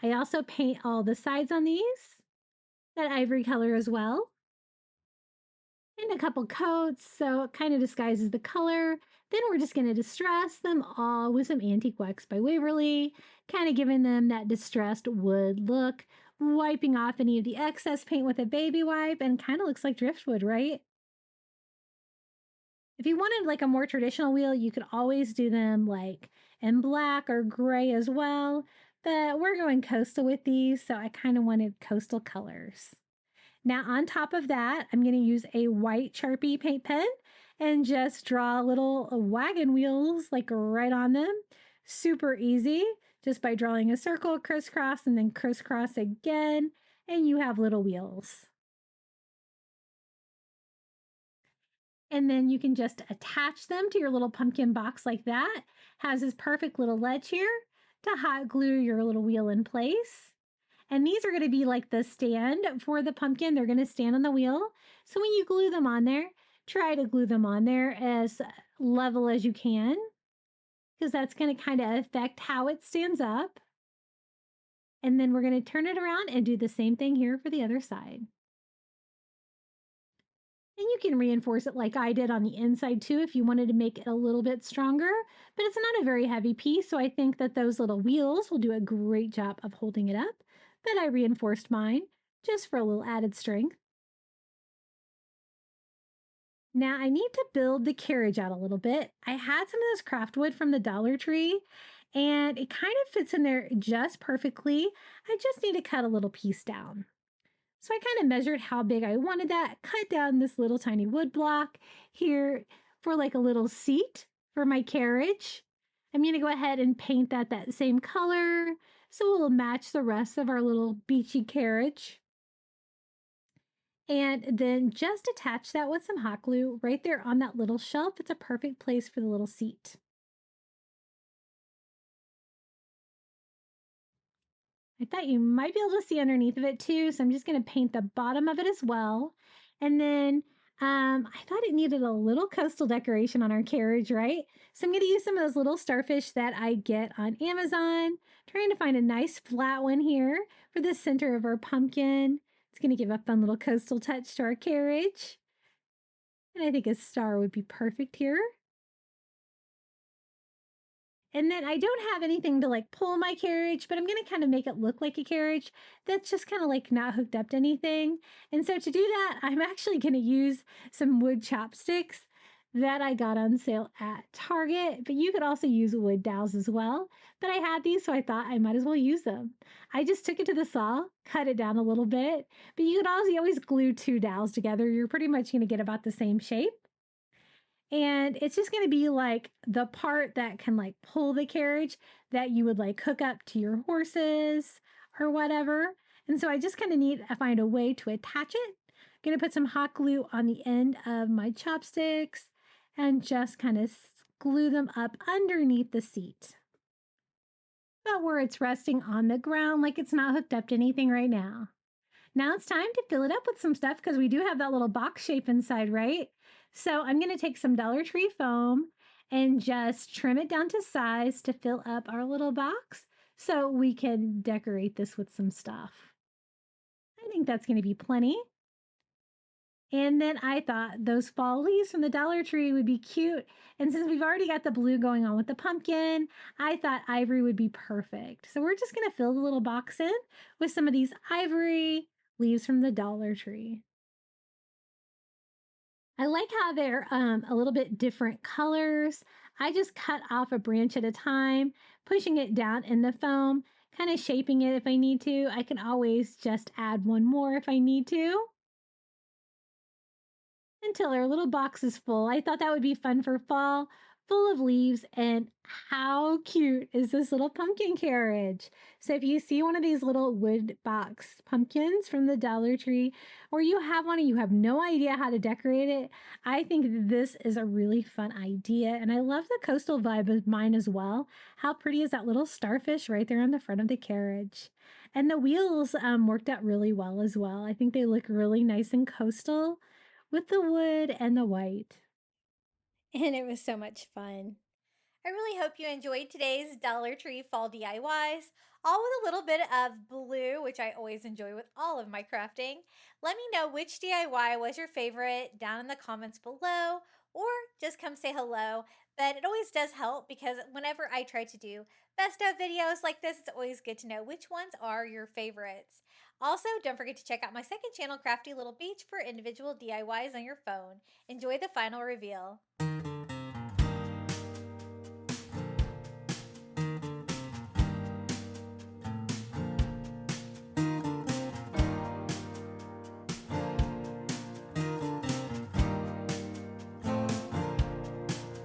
I also paint all the sides on these, that ivory color as well. And a couple coats, so it kind of disguises the color. Then we're just going to distress them all with some Antique Wax by Waverly, kind of giving them that distressed wood look, wiping off any of the excess paint with a baby wipe, and kind of looks like driftwood, right? If you wanted like a more traditional wheel, you could always do them like in black or gray as well, but we're going coastal with these, so I kind of wanted coastal colors. Now on top of that, I'm going to use a white Sharpie paint pen and just draw little wagon wheels like right on them. Super easy, just by drawing a circle, crisscross, and then crisscross again, and you have little wheels. And then you can just attach them to your little pumpkin box like that. Has this perfect little ledge here to hot glue your little wheel in place. And these are going to be like the stand for the pumpkin. They're going to stand on the wheel. So when you glue them on there, try to glue them on there as level as you can, because that's going to kind of affect how it stands up. And then we're going to turn it around and do the same thing here for the other side. And you can reinforce it like I did on the inside too if you wanted to make it a little bit stronger, but it's not a very heavy piece, so I think that those little wheels will do a great job of holding it up. But I reinforced mine just for a little added strength. Now I need to build the carriage out a little bit. I had some of this craft wood from the Dollar Tree and it kind of fits in there just perfectly. I just need to cut a little piece down. So I kind of measured how big I wanted that, cut down this little tiny wood block here for like a little seat for my carriage. I'm going to go ahead and paint that same color so it will match the rest of our little beachy carriage. And then just attach that with some hot glue right there on that little shelf. It's a perfect place for the little seat. I thought you might be able to see underneath of it too, so I'm just going to paint the bottom of it as well. And then I thought it needed a little coastal decoration on our carriage, right? So I'm going to use some of those little starfish that I get on Amazon, trying to find a nice flat one here for the center of our pumpkin. It's going to give a fun little coastal touch to our carriage. And I think a star would be perfect here. And then I don't have anything to like pull my carriage, but I'm going to kind of make it look like a carriage that's just kind of like not hooked up to anything. And so to do that, I'm actually going to use some wood chopsticks that I got on sale at Target, but you could also use wood dowels as well. But I had these, so I thought I might as well use them. I just took it to the saw, cut it down a little bit, but you could also always glue two dowels together. You're pretty much going to get about the same shape. And it's just going to be like the part that can like pull the carriage that you would like hook up to your horses or whatever. And so I just kind of need to find a way to attach it. I'm going to put some hot glue on the end of my chopsticks and just kind of glue them up underneath the seat. But where it's resting on the ground, like it's not hooked up to anything right now. Now it's time to fill it up with some stuff because we do have that little box shape inside, right? So I'm going to take some Dollar Tree foam and just trim it down to size to fill up our little box so we can decorate this with some stuff. I think that's going to be plenty. And then I thought those fall leaves from the Dollar Tree would be cute. And since we've already got the blue going on with the pumpkin, I thought ivory would be perfect. So we're just going to fill the little box in with some of these ivory leaves from the Dollar Tree. I like how they're a little bit different colors. I just cut off a branch at a time, pushing it down in the foam, kind of shaping it if I need to. I can always just add one more if I need to. Until our little box is full. I thought that would be fun for fall, full of leaves. And how cute is this little pumpkin carriage? So if you see one of these little wood box pumpkins from the Dollar Tree, or you have one and you have no idea how to decorate it, I think this is a really fun idea. And I love the coastal vibe of mine as well. How pretty is that little starfish right there on the front of the carriage? And the wheels worked out really well as well. I think they look really nice and coastal with the wood and the white. And it was so much fun. I really hope you enjoyed today's Dollar Tree Fall DIYs, all with a little bit of blue, which I always enjoy with all of my crafting. Let me know which DIY was your favorite down in the comments below, or just come say hello. But it always does help because whenever I try to do best of videos like this, it's always good to know which ones are your favorites. Also, don't forget to check out my second channel, Crafty Little Beach, for individual DIYs on your phone. Enjoy the final reveal.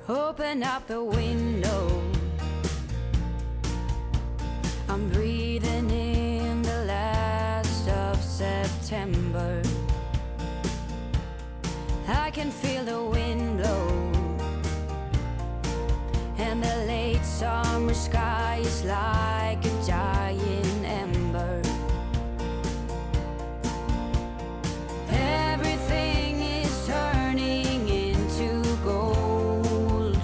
Open up the window. I'm breathing in the last of September. I can feel the wind blow, and the late summer sky is like a giant ember. Everything is turning into gold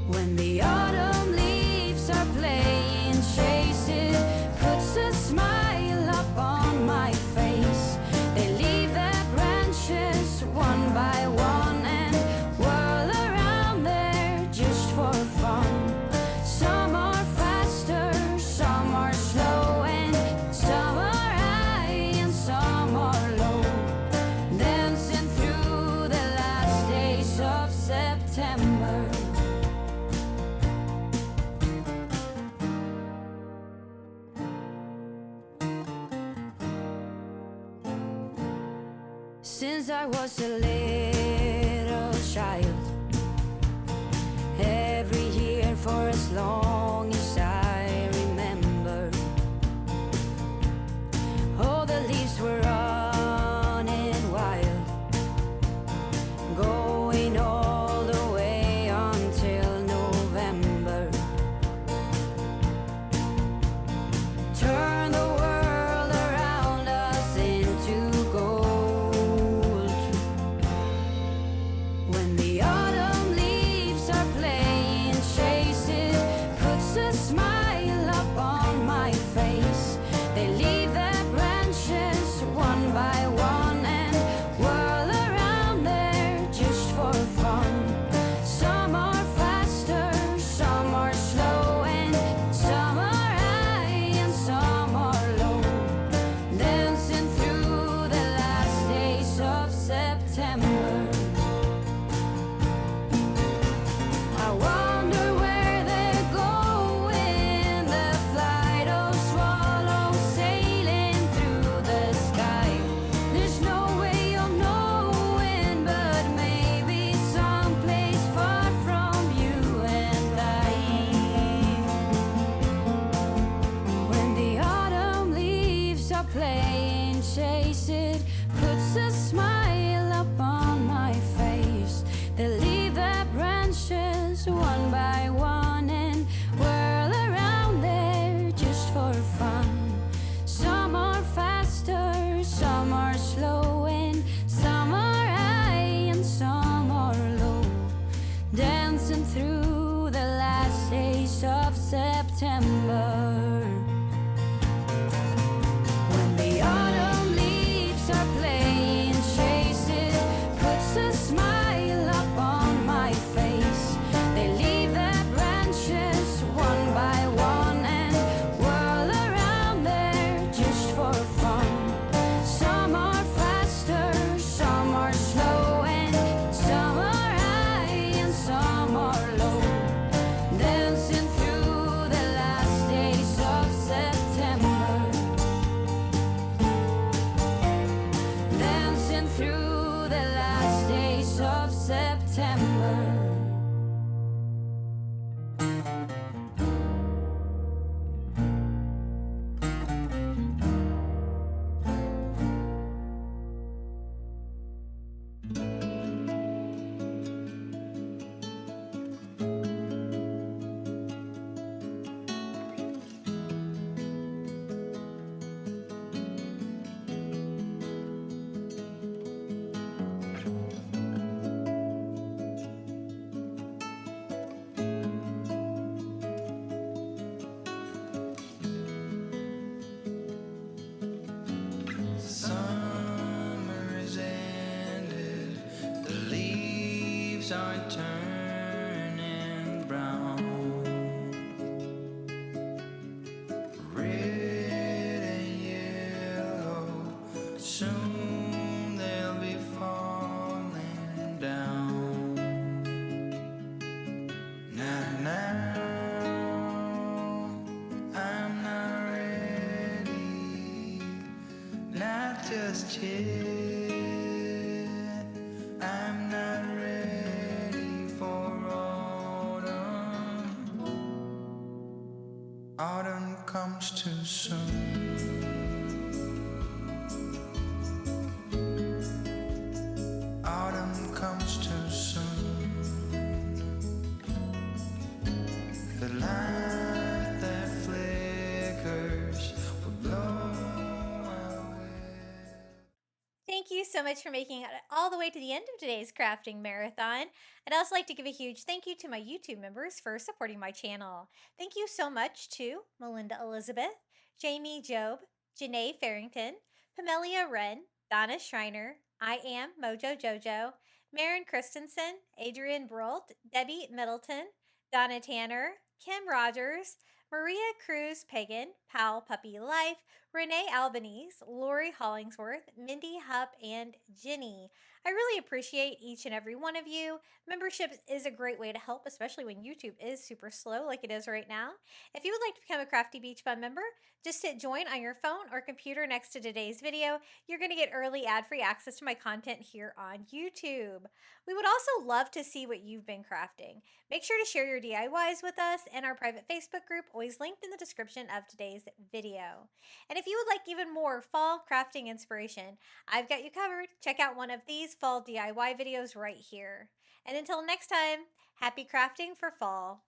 when the autumn leaves are playing chase. It puts a smile up on my face. They leave their branches one by one and whirl around there just for fun. Some are faster, some are slow, and some are high and some are low, dancing through the last days of September. Since I was a little child, every year for as long as I remember, all the leaves were running wild, going all the way until November. play and chase it, puts a smile up on my face. They leave their branches one by one and whirl around there just for fun. Some are faster, some are slow, and some are high and some are low, dancing through the last days of September. When the autumn leaves are playing chase it, puts a smile up on my face. They leave their branches one by one and whirl around there just for fun. Some are faster, some are slow, and some are high and some are low, dancing through the last days of September. Dancing through the last days of September. Summer is ended, the leaves are turning brown. Red and yellow, soon they'll be falling down. Now, I'm not ready, not just yet. I'm not ready for autumn. Autumn comes too soon. Autumn comes too soon. The light that flickers will blow away. Thank you so much for making it all the way to the end of today's crafting marathon. I'd also like to give a huge thank you to my YouTube members for supporting my channel. Thank you so much to Melinda Elizabeth, Jamie Job, Janae Farrington, Pamelia Wren, Donna Schreiner, I Am Mojo Jojo, Maren Christensen, Adrian Brolt, Debbie Middleton, Donna Tanner, Kim Rogers, Maria Cruz Pagan, Pal Puppy Life, Renee Albanese, Lori Hollingsworth, Mindy Hupp, and Jenny. I really appreciate each and every one of you. Membership is a great way to help, especially when YouTube is super slow like it is right now. If you would like to become a Crafty Beach Bum member, just hit join on your phone or computer next to today's video. You're going to get early ad-free access to my content here on YouTube. We would also love to see what you've been crafting. Make sure to share your DIYs with us and our private Facebook group, always linked in the description of today's video. And if you would like even more fall crafting inspiration, I've got you covered. Check out one of these fall DIY videos right here. And until next time, happy crafting for fall.